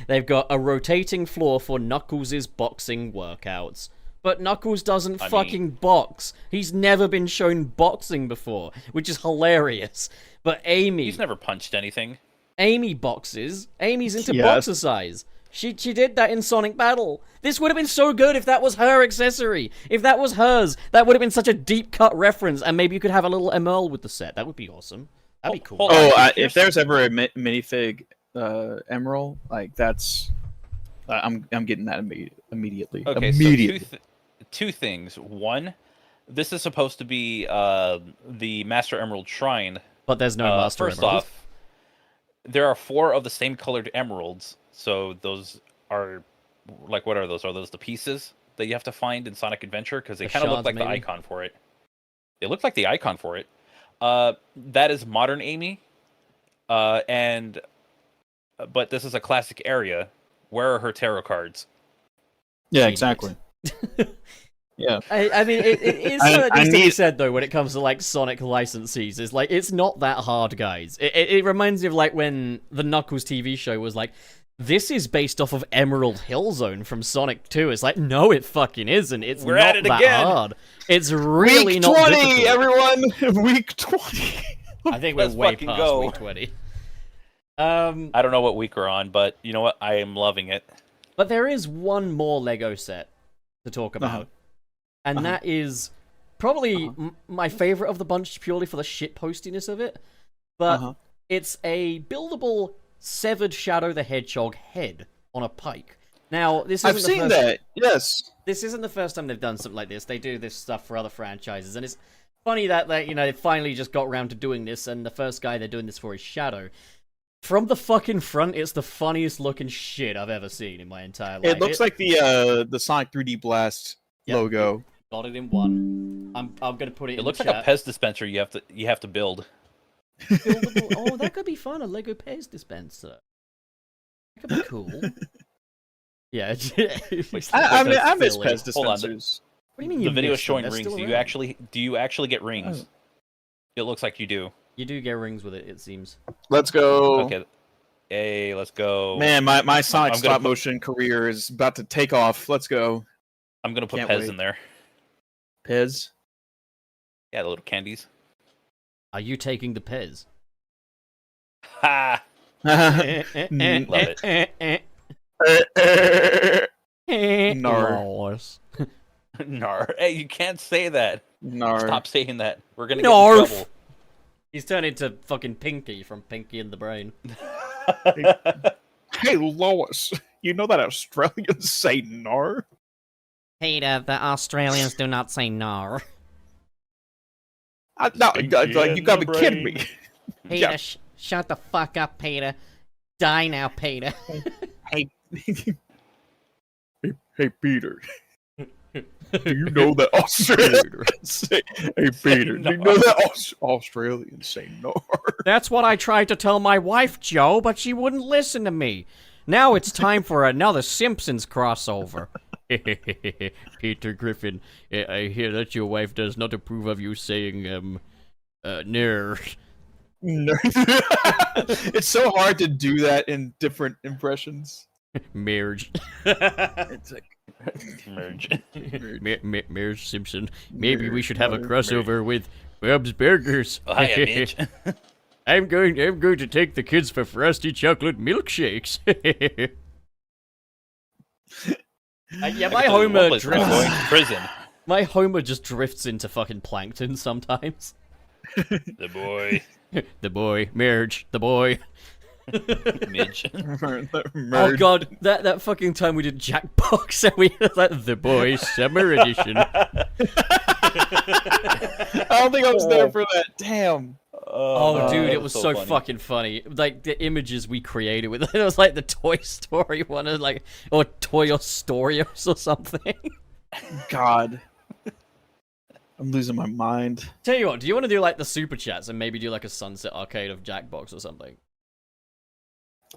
they've got a rotating floor for Knuckles' boxing workouts. But Knuckles doesn't I mean- fucking box. He's never been shown boxing before, which is hilarious. But he's never punched anything. Amy boxes. Amy's into Yes. boxer size. She did that in Sonic Battle. This would have been so good if that was her accessory. If that was hers, that would have been such a deep cut reference, and maybe you could have a little ML with the set. That would be awesome. That'd be cool. Hold on. Oh, Here's- if there's ever a minifig Emerald, like that's, I'm getting that immediately. Okay, Immediately. so two things. One, this is supposed to be the Master Emerald Shrine. But there's no Master First Emerald. off, there are 4 of the same colored emeralds. So those are like, what are those? Are those the pieces that you have to find in Sonic Adventure? Because they The kind of look shards, like the maybe? icon for it. They look like the icon for it. That is modern Amy, but this is a classic area. Where are her tarot cards? Yeah, Genius. exactly. Yeah. I mean, it is I- something that I needs to be need- said though when it comes to like Sonic licensees. Is like it's not that hard, guys. It reminds me of like when the Knuckles TV show was like, this is based off of Emerald Hill Zone from Sonic 2. It's like, no, it fucking isn't. It's We're not at it that again. hard. It's really Week not 20, difficult. everyone. Week 20. I think we're Let's way fucking past go. week 20. I don't know what week we're on, but you know what? I am loving it. But there is one more Lego set to talk about. Uh-huh. And that is probably my favorite of the bunch purely for the shit postiness of it. But Uh-huh. it's a buildable severed Shadow the Hedgehog head on a pike. Now, this isn't I've the seen first... that. Yes. This isn't the first time they've done something like this. They do this stuff for other franchises, and it's funny that they finally just got around to doing this, and the first guy they're doing this for is Shadow. From the fucking front, it's the funniest looking shit I've ever seen in my entire life. It looks like the Sonic 3D Blast Yep. logo. Got it in one. I'm gonna put it. It in looks the like chat. a Pez dispenser you have to build. Buildable. Oh, that could be fun. A Lego Pez dispenser. That could be cool. Yeah. I miss Silly. Pez Hold on. dispensers. What do you mean The you video miss is them? showing They're rings. still Do you around. actually get rings? It looks like you do. You do get rings with it. It seems. Let's go. Okay. Hey, let's go. Man, my Sonic I'm gonna stop motion career is about to take off. Let's go. I'm gonna put Can't Pez wait. in there. Pez. Yeah, the little candies. Are you taking the Pez? Ha! Love it. Nar. Nar. Hey, you can't say that. Nar. Stop saying that. We're gonna get Narf. in trouble. He's turned into fucking Pinky from Pinky and the Brain. Hey, Lois. You know that Australians say nar? Peter, the Australians do not say nar. No, Pinky you gotta in be the kidding brain. me. Peter, Yeah. shut the fuck up, Peter. Die now, Peter. Hey, hey, Peter. Do you know that Australians say, hey, Peter, do you know that Australians say nar? That's what I tried to tell my wife, Joe, but she wouldn't listen to me. Now it's time for another Simpsons crossover. Peter Griffin, I hear that your wife does not approve of you saying, nerd. It's so hard to do that in different impressions. Marriage. It's like Merge. Marriage Simpson. Maybe we Marriage, should have a marriage. crossover with Bob's Burgers. Oh, hiya, Mitch. I'm going to take the kids for frosty chocolate milkshakes. Yeah, my Actually, Homer one place we're drifts. going to prison. My Homer just drifts into fucking plankton sometimes. The boy, The boy, marriage, the boy. Midge. Oh god, that fucking time we did Jackbox and we had like the boy summer edition. I don't think I was there for that. Damn. Oh, dude, that it was so funny. fucking funny. Like the images we created with it was like the Toy Story one, and like or Toy Storios or something. God. I'm losing my mind. Tell you what, do you want to do like the super chats and maybe do like a Sunset Arcade of Jackbox or something?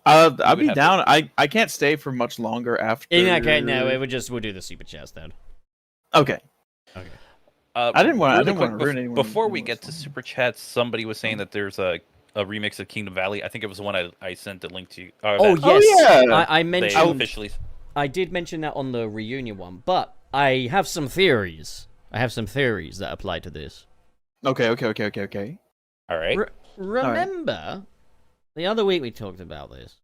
I'll would be have down. I can't stay for much longer after. In that case, no, we'll do the super chats then. Okay. I didn't wanna quick, ruin anyone Before who we was get to fine. super chats, somebody was saying that there's a remix of Kingdom Valley. I think it was the one I sent the link to. Oh that yes, yeah. I they mentioned. officially. I did mention that on the reunion one, but I have some theories. I have some theories that apply to this. Okay. All right. Remember, the other week we talked about this.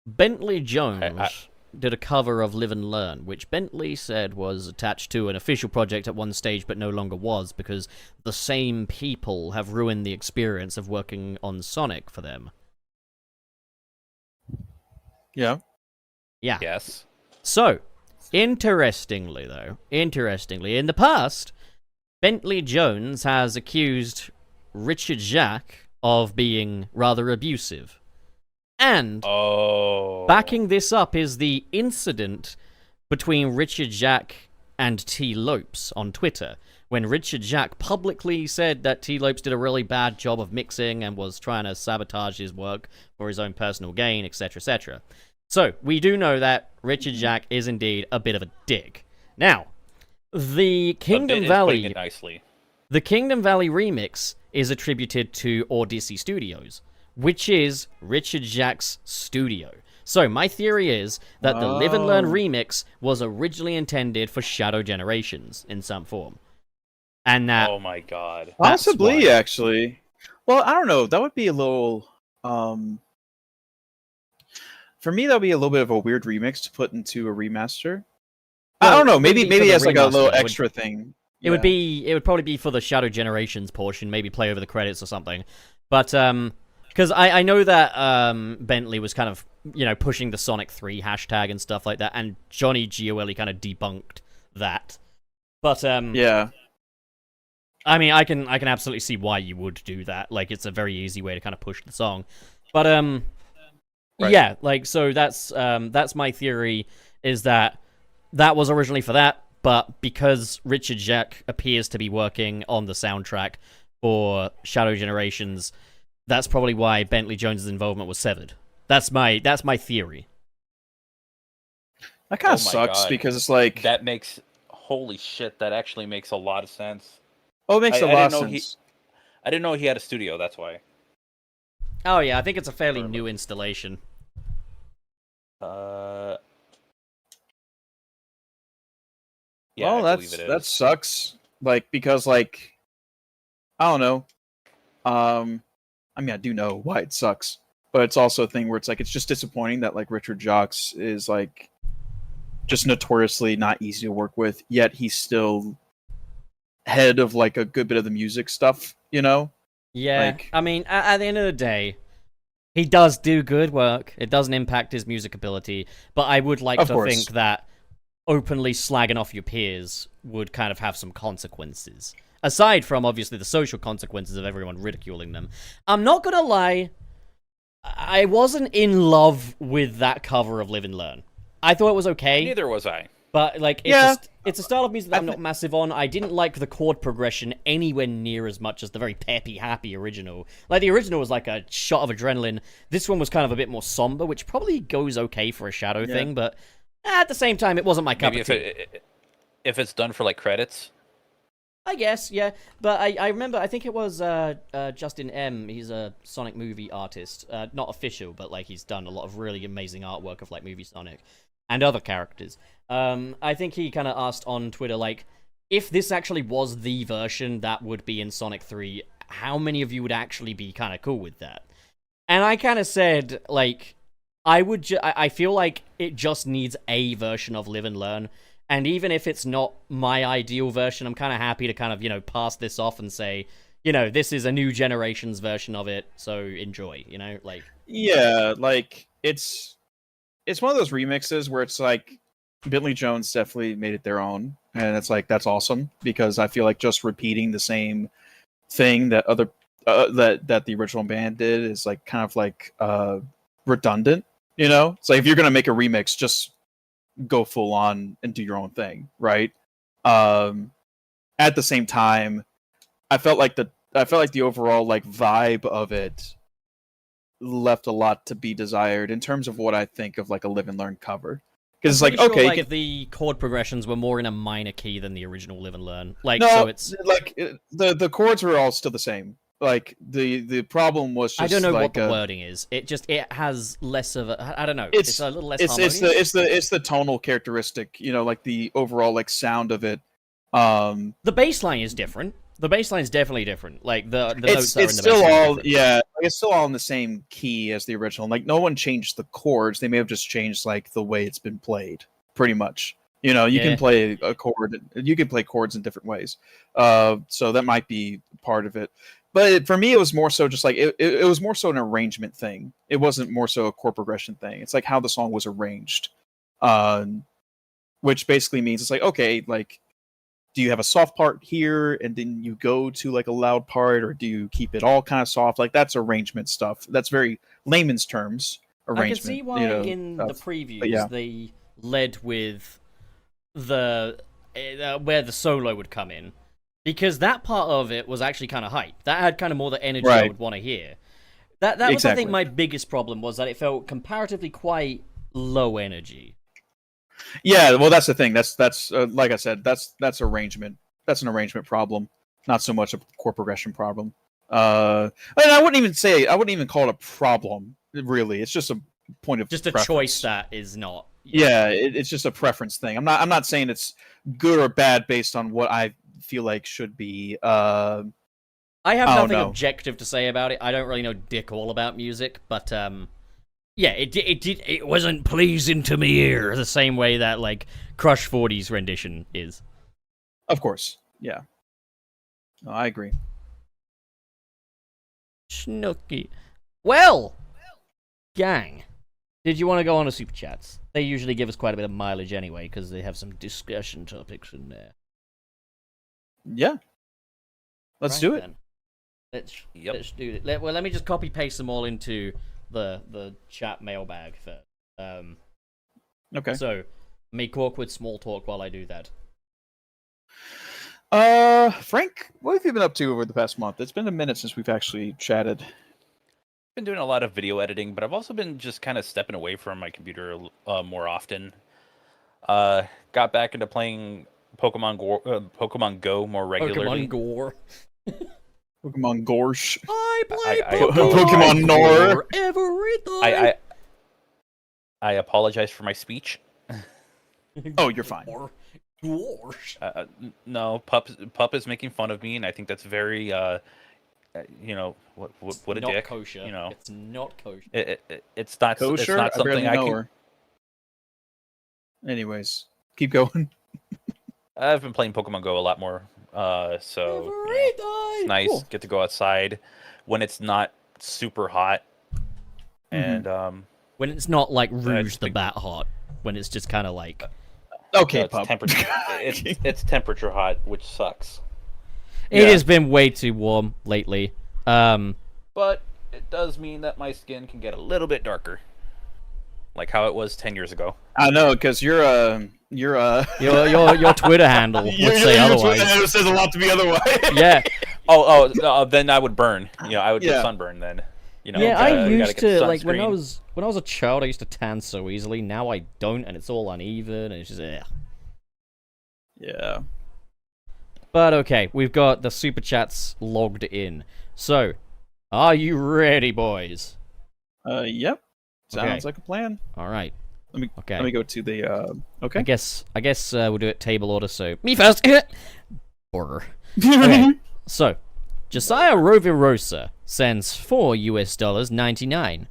Bentley Jones did a cover of Live and Learn, which Bentley said was attached to an official project at one stage, but no longer was because the same people have ruined the experience of working on Sonic for them. Yeah. Yeah. Yes. So, interestingly, in the past, Bentley Jones has accused Richard Jacques of being rather abusive. And Oh. backing this up is the incident between Richard Jack and T. Lopes on Twitter, when Richard Jack publicly said that T. Lopes did a really bad job of mixing and was trying to sabotage his work for his own personal gain, etc., etc. So, we do know that Richard Jack is indeed a bit of a dick. Now, the Kingdom Valley... It nicely. The Kingdom Valley remix is attributed to Odyssey Studios, which is Richard Jack's studio. So my theory is that the Live and Learn remix was originally intended for Shadow Generations in some form. And that... Oh my god. Possibly, why. actually. Well, I don't know. That would be a little... For me, that would be a little bit of a weird remix to put into a remaster. Well, I don't know. it would be Maybe for the as like a remaster. little It would- extra thing. It would probably be for the Shadow Generations portion, maybe play over the credits or something. But, because I know that Bentley was kind of, pushing the Sonic 3 hashtag and stuff like that, and Johnny Gioeli kind of debunked that. But, Yeah. I mean, I can absolutely see why you would do that. Like, it's a very easy way to kind of push the song. But, Right. yeah, like, so that's my theory, is that was originally for that, but because Richard Jack appears to be working on the soundtrack for Shadow Generations, that's probably why Bentley Jones's involvement was severed. That's my theory. That kind Oh of my sucks God. because it's like... That makes... Holy shit, that actually makes a lot of sense. Oh, it makes a I lot didn't of know sense. I didn't know he had a studio, that's why. Oh yeah, I think it's a fairly new installation. Yeah, well, I believe it is. that sucks. Like, because, like, I don't know. I mean, I do know why it sucks, but it's also a thing where it's like, it's just disappointing that, like, Richard Jocks is, like, just notoriously not easy to work with, yet he's still head of, like, a good bit of the music stuff, you know? Yeah, Like- I mean, at the end of the day, he does do good work. It doesn't impact his music ability, but I would like Of to course. think that openly slagging off your peers would kind of have some consequences. Aside from, obviously, the social consequences of everyone ridiculing them. I'm not gonna lie, I wasn't in love with that cover of Live and Learn. I thought it was okay. Neither was I. But, like, Yeah. it's a style of music that I'm not massive on. I didn't like the chord progression anywhere near as much as the very peppy, happy original. Like, the original was like a shot of adrenaline. This one was kind of a bit more somber, which probably goes okay for a Shadow thing, but at the same time, it wasn't my cup Maybe of tea. if it's done for, like, credits. I guess, yeah. But I remember, I think it was Justin M. He's a Sonic movie artist. Not official, but, like, he's done a lot of really amazing artwork of, like, Movie Sonic and other characters. I think he kind of asked on Twitter, like, if this actually was the version that would be in Sonic 3, how many of you would actually be kind of cool with that? And I kind of said, like, I feel like it just needs a version of Live and Learn. And even if it's not my ideal version, I'm kind of happy to kind of, pass this off and say, this is a new generation's version of it, so enjoy, like... Yeah, like, it's one of those remixes where it's like, Bentley Jones definitely made it their own, and it's like, that's awesome, because I feel like just repeating the same thing that other that the original band did is like kind of like redundant, It's like, if you're gonna make a remix, just go full on and do your own thing, right? At the same time, I felt like the overall like vibe of it left a lot to be desired in terms of what I think of like a Live and Learn cover. Because it's like, Pretty okay, sure, you can, the chord progressions were more in a minor key than the original Live and Learn. Like, no, so it's... like the chords were all still the same. Like the problem was just I don't know like what the wording is. It has less of a... I don't know. It's It's a little less it's harmonious. it's the tonal characteristic, like the overall like sound of it. The bass line is different. The bass line is definitely different. Like, the notes it's that are in the still bass line are all different. like, it's still all in the same key as the original. Like, no one changed the chords. They may have just changed like the way it's been played, pretty much. You Yeah. can play a chord. You can play chords in different ways. So that might be part of it. But for me, it was more so just like it was more so an arrangement thing. It wasn't more so a chord progression thing. It's like how the song was arranged, which basically means it's like, okay, like, do you have a soft part here and then you go to like a loud part, or do you keep it all kind of soft? Like, that's arrangement stuff. That's very layman's terms. arrangement. I can see why in the previews yeah. they led with the where the solo would come in, because that part of it was actually kind of hype. That had kind of more the energy I Right. would want to hear. That was, I Exactly. think, my biggest problem was that it felt comparatively quite low energy. Yeah, well, that's the thing. That's like I said, that's arrangement. That's an arrangement problem, not so much a core progression problem. And I wouldn't even call it a problem. Really, it's just a point of Just a preference. choice that is not. Yeah, it's just a preference thing. I'm not saying it's good or bad based on what I feel like should be. I have Oh, nothing no. objective to say about it. I don't really know dick all about music, but yeah, it wasn't pleasing to me ear the same way that like Crush 40's rendition is. Of course, yeah. No, I agree. Snooky. Well, gang, did you want to go on to super chats? They usually give us quite a bit of mileage anyway because they have some discussion topics in there. Yeah. Let's Right do it. then. Yep. Let's do it. Let me just copy paste them all into the chat mailbag first. Okay. So make awkward small talk while I do that. Frank, what have you been up to over the past month? It's been a minute since we've actually chatted. Been doing a lot of video editing, but I've also been just kind of stepping away from my computer more often. Got back into playing Pokemon Go more regularly. Pokemon Gore. Pokemon Gorsh. I play I Pokemon Nor. every time. I apologize for my speech. Oh, you're fine. Gorsh. No, Pup is making fun of me, and I think that's very, you know, what a Not dick. kosher. You know, It's not kosher. it's not Kosher? it's not I barely something I know can. her. Anyways, keep going. I've been playing Pokemon Go a lot more, so you know, it's nice. Cool. Get to go outside when it's not super hot, and When it's not like Rouge it's the big- Bat hot. When it's just kind of like... Okay, no, it's pup. temperature. it's temperature hot, which sucks. It Yeah. has been way too warm lately. But it does mean that my skin can get a little bit darker, like how it was 10 years ago. I know, because you're Your Twitter handle would say otherwise. It says a lot to be otherwise. Yeah. Then I would burn. You know, I would Yeah. get sunburn then. You know, Yeah, I gotta used get to the like when I sunscreen. was a child. I used to tan so easily. Now I don't, and it's all uneven. And it's just Yeah. But okay, we've got the super chats logged in. So, are you ready, boys? Yep. Sounds Okay. like a plan. All right. Okay. Let me go to the. Okay. I guess we'll do it table order. So me first. Order. Okay. So, Josiah Rovirosa sends $4.99.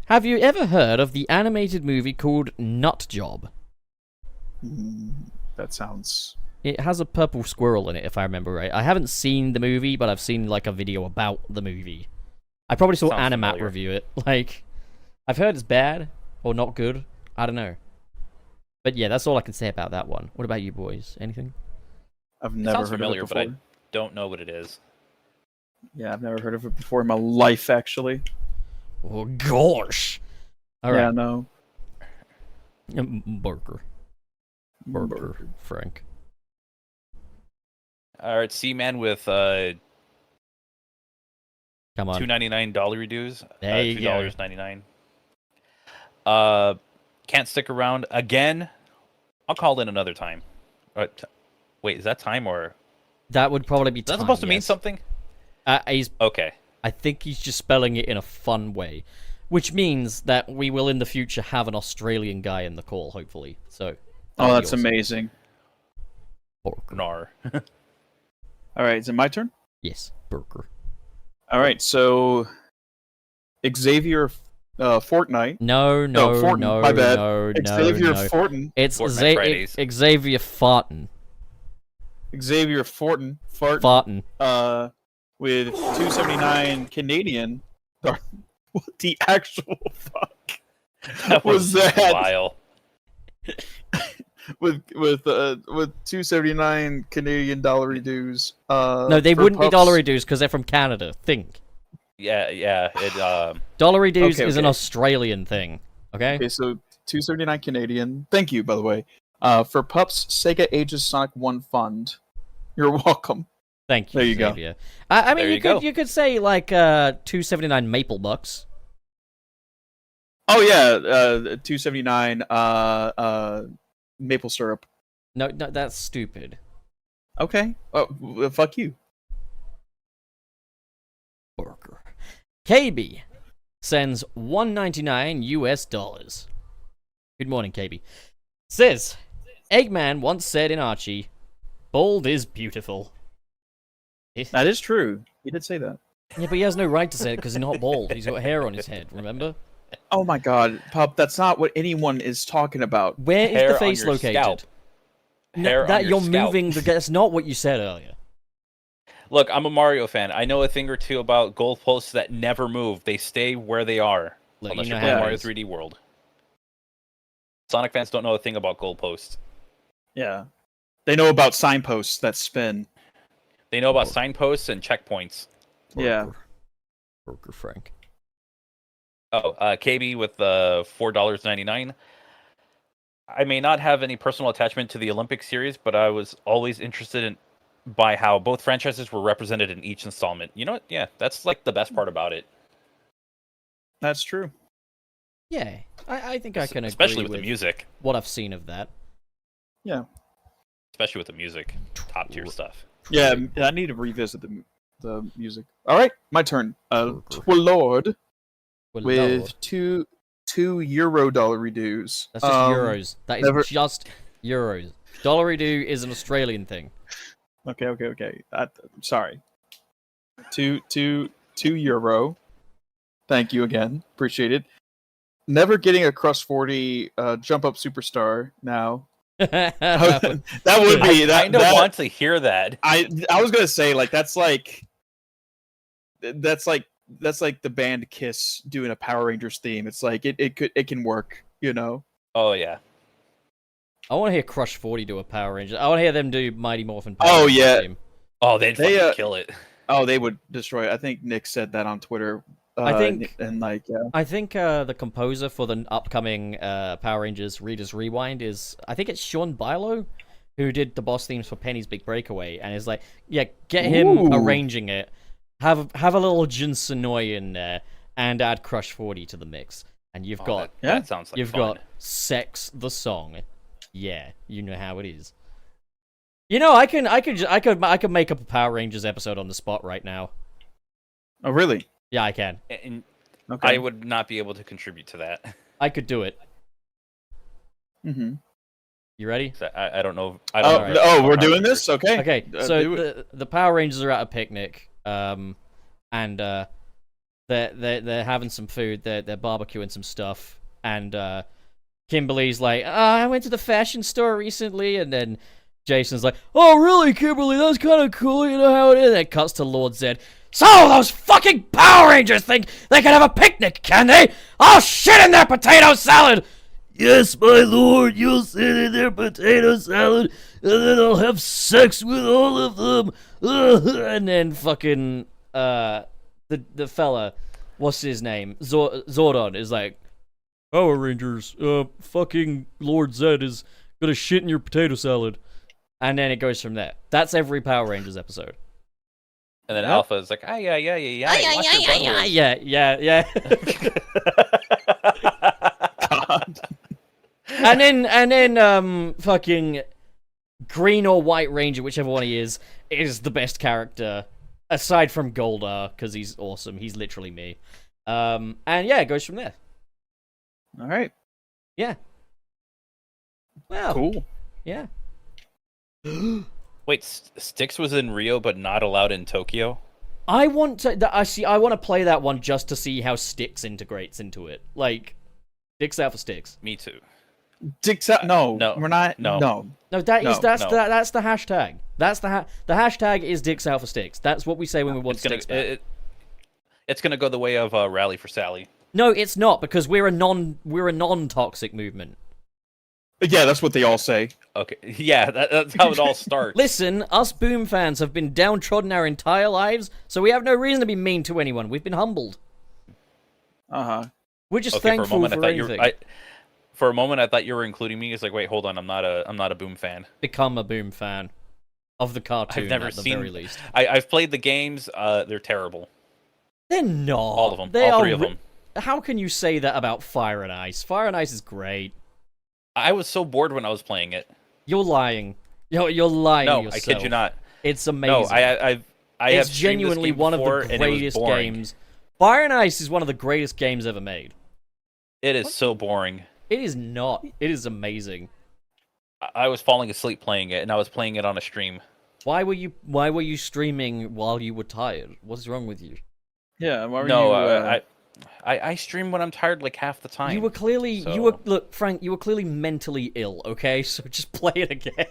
Have you ever heard of the animated movie called Nut Job? That sounds. It has a purple squirrel in it, if I remember right. I haven't seen the movie, but I've seen like a video about the movie. I probably saw Sounds Animat familiar. review it. Like, I've heard it's bad or not good. I don't know. But yeah, that's all I can say about that one. What about you boys? Anything? I've never Sounds heard familiar, of it but before. I don't know what it is. Yeah, I've never heard of it before in my life, actually. Oh gosh. All Yeah, right. no. Burger. Frank. All right, C-Man with Come on. $2.99 dollar dues. There you go. $2.99. Can't stick around again. I'll call in another time. Wait, is that time or That would probably be is that time, supposed to mean yes. something? He's Okay. I think he's just spelling it in a fun way, which means that we will in the future have an Australian guy in the call, hopefully. So. Oh, that'd be that's awesome. amazing. Burger. Nar. All right, is it my turn? Yes, burger. All right, so Xavier Fortnite. No, Fortin, my bad. no. Xavier Fortin. It's Fortnite Fridays. Xavier Fartin. Xavier Fortin. Fartin. With 279 Canadian. What the actual fuck That was that? vile. With 279 Canadian dollar dues. No, they for wouldn't be pups. dollar dues because they're from Canada. Think. Yeah. Dollary Dues Okay, is an okay. Australian thing. Okay. Okay, so 279 Canadian. Thank you, by the way. For Pups Sega Ages Sonic 1 Fund. You're welcome. Thank you. There you go. Xavier. I mean, There you go. you could say like 279 Maple Bucks. Oh yeah, 279 maple syrup. No, that's stupid. Okay. Oh, fuck you. Burger. KB sends $1.99 US. Good morning, KB. Says, Eggman once said in Archie, "Bald is beautiful." That is true. He did say that. Yeah, but he has no right to say it because he's not bald. He's got hair on his head, remember? Oh my god, Pup, that's not what anyone is talking about. Where is Hair the on face your located? scalp. No, Hair on that your you're scalp. moving. That's not what you said earlier. Look, I'm a Mario fan. I know a thing or two about goalposts that never move. They stay where they are. Look, Unless you know you're how playing it Mario is. 3D World. Sonic fans don't know a thing about goalposts. Yeah. They know about signposts that spin. They know about signposts and checkpoints. Yeah. Burger Frank. Oh, KB with $4.99. I may not have any personal attachment to the Olympic series, but I was always interested in by how both franchises were represented in each installment. You know what? Yeah, that's like the best part about it. That's true. Yeah, I think I can agree Especially with the music. what I've seen of that. Yeah. Especially with the music. Top tier stuff. Yeah, I need to revisit the music. All right, my turn. Twilord Well, with no, two $2 dues. that's just euros. That is never- just euros. Dollary-do is an Australian thing. Okay. Sorry. €2. Thank you again. Appreciate it. Never getting a Crust 40 jump up superstar now. That would be I that. kind of that- want to hear that. I was gonna say like that's like the band Kiss doing a Power Rangers theme. It's like it can work, you know. Oh, yeah. I want to hear Crush 40 do a Power Ranger. I want to hear them do Mighty Morphin Power Oh, Rangers yeah. theme. Oh, they'd They, fucking kill it. Oh, they would destroy it. I think Nick said that on Twitter. I think- and like yeah. I think the composer for the upcoming Power Rangers Reader's Rewind is, I think it's Sean Bilo, who did the boss themes for Penny's Big Breakaway, and is like, yeah, get him Ooh. arranging it, have a little Jun Sonoy in there, and add Crush 40 to the mix, and you've got That sounds like you've fun. got Sex the Song. Yeah, you know how it is. You know, I could make up a Power Rangers episode on the spot right now. Oh really? Yeah, I can. And Okay. I would not be able to contribute to that. I could do it. Mm-hmm. You ready? So I don't know. I Oh, don't know. we're doing this. Okay. Okay, do so it. the Power Rangers are at a picnic, and they're having some food. They're barbecuing some stuff, and Kimberly's like, I went to the fashion store recently, and then Jason's like, oh really, Kimberly? That's kind of cool. You know how it is. And it cuts to Lord Zed. So those fucking Power Rangers think they can have a picnic, can they? I'll shit in their potato salad. Yes, my lord, you'll sit in their potato salad, and then I'll have sex with all of them. And then fucking the fella, what's his name? Zordon is like, Power Rangers, fucking Lord Zed is gonna shit in your potato salad. And then it goes from there. That's every Power Rangers episode. And then Yep. Alpha is like, yeah. Yeah. and then fucking Green or White Ranger, whichever one he is the best character aside from Goldar, because he's awesome. He's literally me. And yeah, it goes from there. All right. Yeah. Well, Cool. yeah. Wait, Styx was in Rio but not allowed in Tokyo? I want to. I want to play that one just to see how Styx integrates into it. Like, Dicks out for Styx. Me too. Dicks out. No, No. we're not. No. No. No, that's No. that's the hashtag. That's the hashtag is Dicks out for Styx. That's what we say when we want It's gonna Styx back. it's gonna go the way of Rally for Sally. No, it's not, because we're a non-toxic movement. Yeah, that's what they all say. Okay, yeah, that's how it all starts. Listen, us Boom fans have been downtrodden our entire lives, so we have no reason to be mean to anyone. We've been humbled. We're just Okay, thankful for anything. For a moment, I thought you were including me. It's like, wait, hold on, I'm not a Boom fan. Become a Boom fan of the cartoon I've never at the seen. very least. I've played the games. They're terrible. They're not. All of them. They All are three of them. How can you say that about Fire and Ice? Fire and Ice is great. I was so bored when I was playing it. You're lying. You're lying to No, yourself. I kid you not. It's amazing. No, I it's have genuinely one of the greatest games. Fire and Ice is one of the greatest games ever made. It is so boring. It is not. It is amazing. I was falling asleep playing it, and I was playing it on a stream. Why were you streaming while you were tired? What's wrong with you? Yeah, why were No, you? I stream when I'm tired like half the time. You were clearly so- look, Frank, you were clearly mentally ill, okay? So just play it again.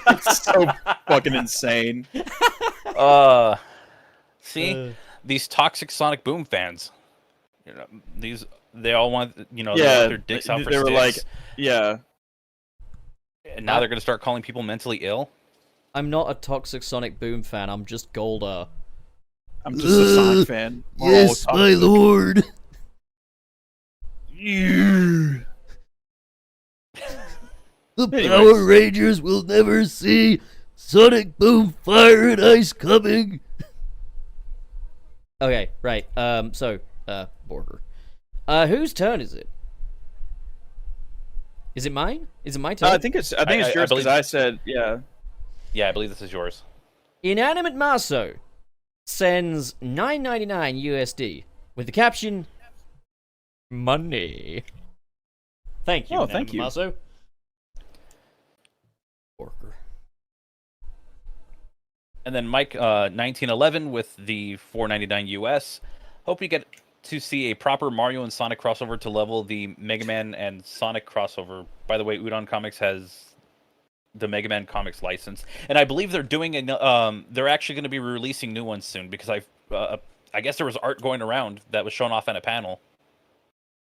It's so fucking insane. See, these toxic Sonic Boom fans. You know, they all want they want their dicks out for they were sticks. like, yeah. And now they're gonna start calling people mentally ill. I'm not a toxic Sonic Boom fan. I'm just Goldar. I'm just a Sonic fan. We're all Yes, my toxic. lord. The Anyways. Power Rangers will never see Sonic Boom Fire and Ice coming. Okay, right. Borger. Whose turn is it? Is it mine? Is it my turn? I think it's I yours because believe- I said yeah. Yeah, I believe this is yours. Inanimate Maso sends $9.99 USD with the caption "Money." Thank you. Oh, Inanimate thank you. Maso. Borger. And then Mike 1911 with the $4.99 US. Hope you get to see a proper Mario and Sonic crossover to level the Mega Man and Sonic crossover. By the way, Udon Comics has the Mega Man comics license, and I believe they're doing they're actually going to be releasing new ones soon because I guess there was art going around that was shown off in a panel.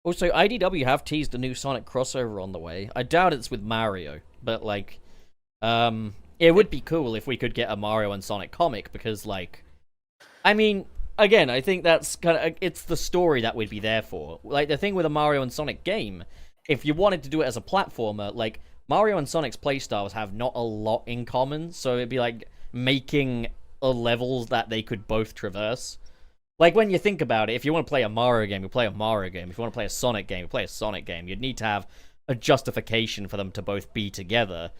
Also, IDW have teased a new Sonic crossover on the way. I doubt it's with Mario, but like, it would be cool if we could get a Mario and Sonic comic because, like, I mean, again, I think that's kind of it's the story that we'd be there for. Like the thing with a Mario and Sonic game, if you wanted to do it as a platformer, like Mario and Sonic's playstyles have not a lot in common, so it'd be like making a levels that they could both traverse. Like, when you think about it, if you want to play a Mario game, you play a Mario game. If you want to play a Sonic game, you play a Sonic game. You'd need to have a justification for them to both be together,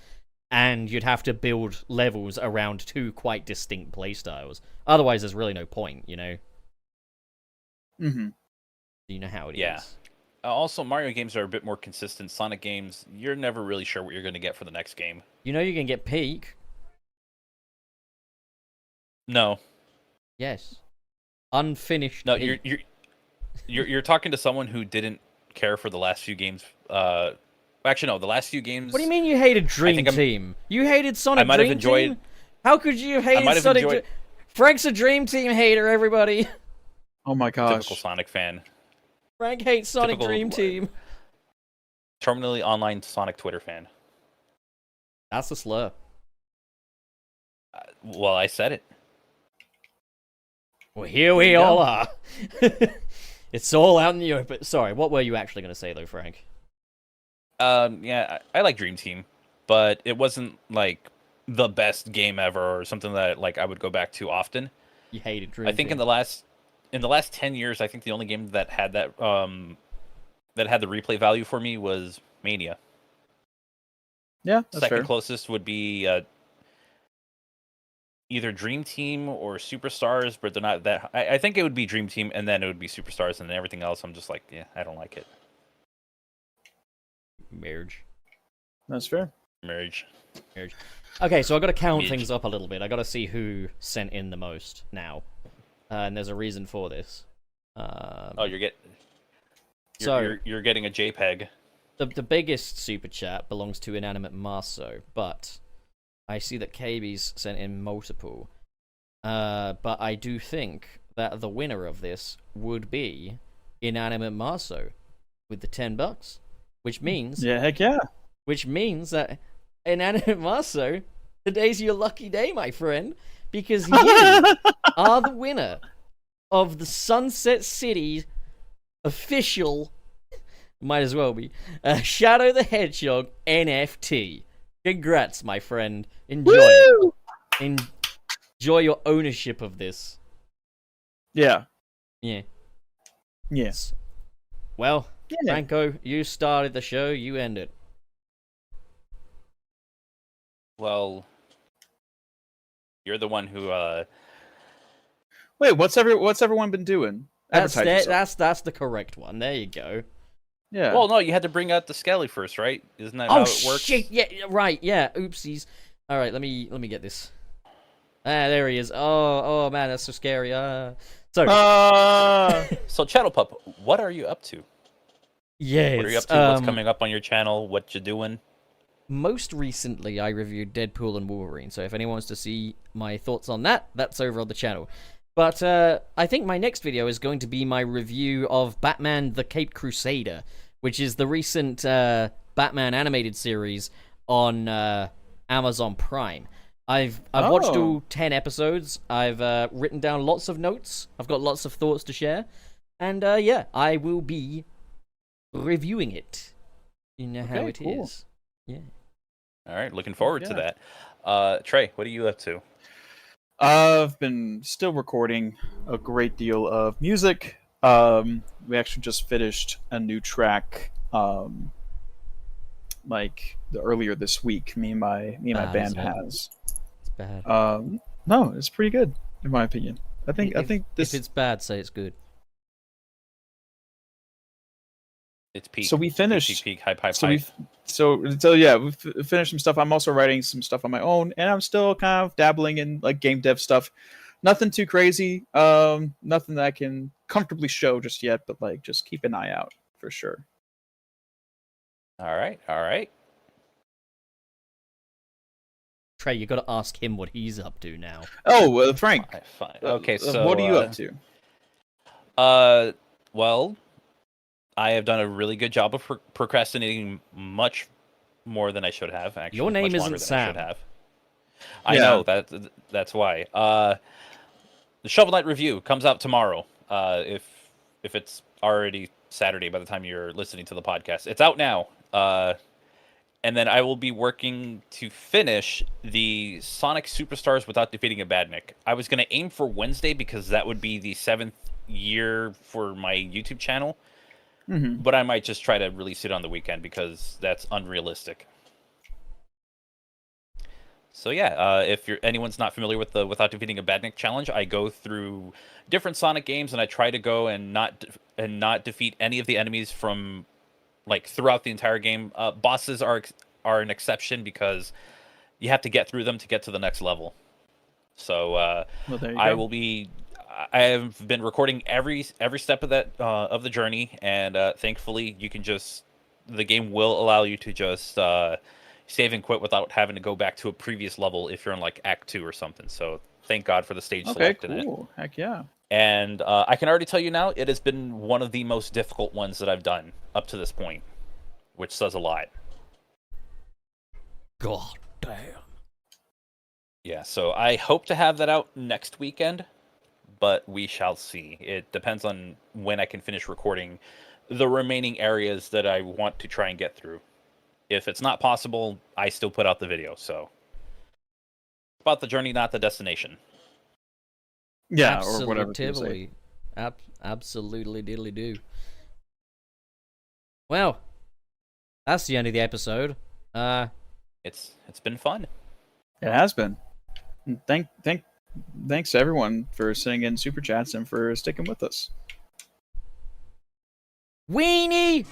and you'd have to build levels around two quite distinct playstyles. Otherwise, there's really no point, you know? Mm-hmm. You know how it is. Yeah. Also, Mario games are a bit more consistent. Sonic games, you're never really sure what you're going to get for the next game. You know you can get Peak? No. Yes. Unfinished No, Peak. you're talking to someone who didn't care for the last few games. Actually, no, the last few games. What do you mean you hated Dream think I'm- Team? You hated Sonic I might have Dream enjoyed- Team? How could you have hated might have Sonic enjoyed- Frank's a Dream Team hater, everybody. Oh my gosh. Typical Sonic fan. Frank hates Sonic Typical- Dream Team. Terminally online Sonic Twitter fan. That's a slur. Well, I said it. Well, here we Yeah. all are. It's all out in the open. Sorry, what were you actually going to say, though, Frank? Yeah, I like Dream Team, but it wasn't like the best game ever or something that like I would go back to often. You hated Dream I think Team. in the last 10 years, I think the only game that had that had the replay value for me was Mania. Yeah, that's Second fair. closest would be either Dream Team or Superstars, but they're not that. I think it would be Dream Team, and then it would be Superstars, and then everything else. I'm just like, yeah, I don't like it. Marriage. That's fair. Marriage. Okay, so I got to count Midge. things up a little bit. I got to see who sent in the most now, and there's a reason for this. Oh, you're So- getting a JPEG. The biggest super chat belongs to Inanimate Marso, but I see that KB's sent in multiple. But I do think that the winner of this would be Inanimate Marso. with the $10, which means Yeah, heck yeah. that Inanimate Maso, today's your lucky day, my friend, because you are the winner of the Sunset City official, might as well be, Shadow the Hedgehog NFT. Congrats, my friend. Enjoy it. Enjoy your ownership of this. Yeah. Yeah. Yes. Well, Yeah. Franco, you started the show, you end it. Well, you're the one who Wait, what's everyone been doing? Advertise yourself. That's the correct one. There you go. Yeah. Well, no, you had to bring out the Skelly first, right? Isn't that how it works? Shit! Yeah, right. Yeah. Oopsies. All right, let me get this. There he is. Oh man, that's so scary. So So, Channel Pup, what are you up to? yes. What are you up to? What's coming up on your channel? What you doing? Most recently, I reviewed Deadpool and Wolverine. So if anyone wants to see my thoughts on that, that's over on the channel. But I think my next video is going to be my review of Batman: The Caped Crusader, which is the recent Batman animated series on Amazon Prime. I've watched all 10 episodes. I've written down lots of notes. I've got lots of thoughts to share, and yeah, I will be reviewing it. You know how it is. Yeah. All right, looking forward to that. Trey, what are you up to? I've been still recording a great deal of music. We actually just finished a new track, earlier this week. Me and my band has. It's bad. No, it's pretty good in my opinion. I think this. If it's bad, say it's good. It's peak. So we finished. Peak, hype. So yeah, we finished some stuff. I'm also writing some stuff on my own, and I'm still kind of dabbling in like game dev stuff. Nothing too crazy. Nothing that I can comfortably show just yet, but like just keep an eye out for sure. All right. Trey, you got to ask him what he's up to now. Oh, Frank. Fine. Okay, so what are you up to? Well, I have done a really good job of procrastinating much more than I should have. Actually, your name much isn't longer than Sam. I should have. I know that's why. The Shovel Knight review comes out tomorrow. If it's already Saturday by the time you're listening to the podcast, it's out now. And then I will be working to finish the Sonic Superstars without defeating a Badnik. I was going to aim for Wednesday because that would be the 7th year for my YouTube channel. Mm-hmm. But I might just try to release it on the weekend because that's unrealistic. So yeah, if anyone's not familiar with the Without Defeating a Badnik challenge, I go through different Sonic games and I try to go and not defeat any of the enemies from like throughout the entire game. Bosses are an exception because you have to get through them to get to the next level. So I have been recording every step of that of the journey, and thankfully the game will allow you to just save and quit without having to go back to a previous level if you're in like Act 2 or something. So thank God for the stage select in it. Heck yeah. And I can already tell you now, it has been one of the most difficult ones that I've done up to this point, which says a lot. God damn. Yeah, so I hope to have that out next weekend, but we shall see. It depends on when I can finish recording the remaining areas that I want to try and get through. If it's not possible, I still put out the video, so. It's about the journey, not the destination. Yeah, or whatever. Absolutely diddly do. Well, that's the end of the episode. It's been fun. It has been. And thanks to everyone for sending in super chats and for sticking with us. Weenie!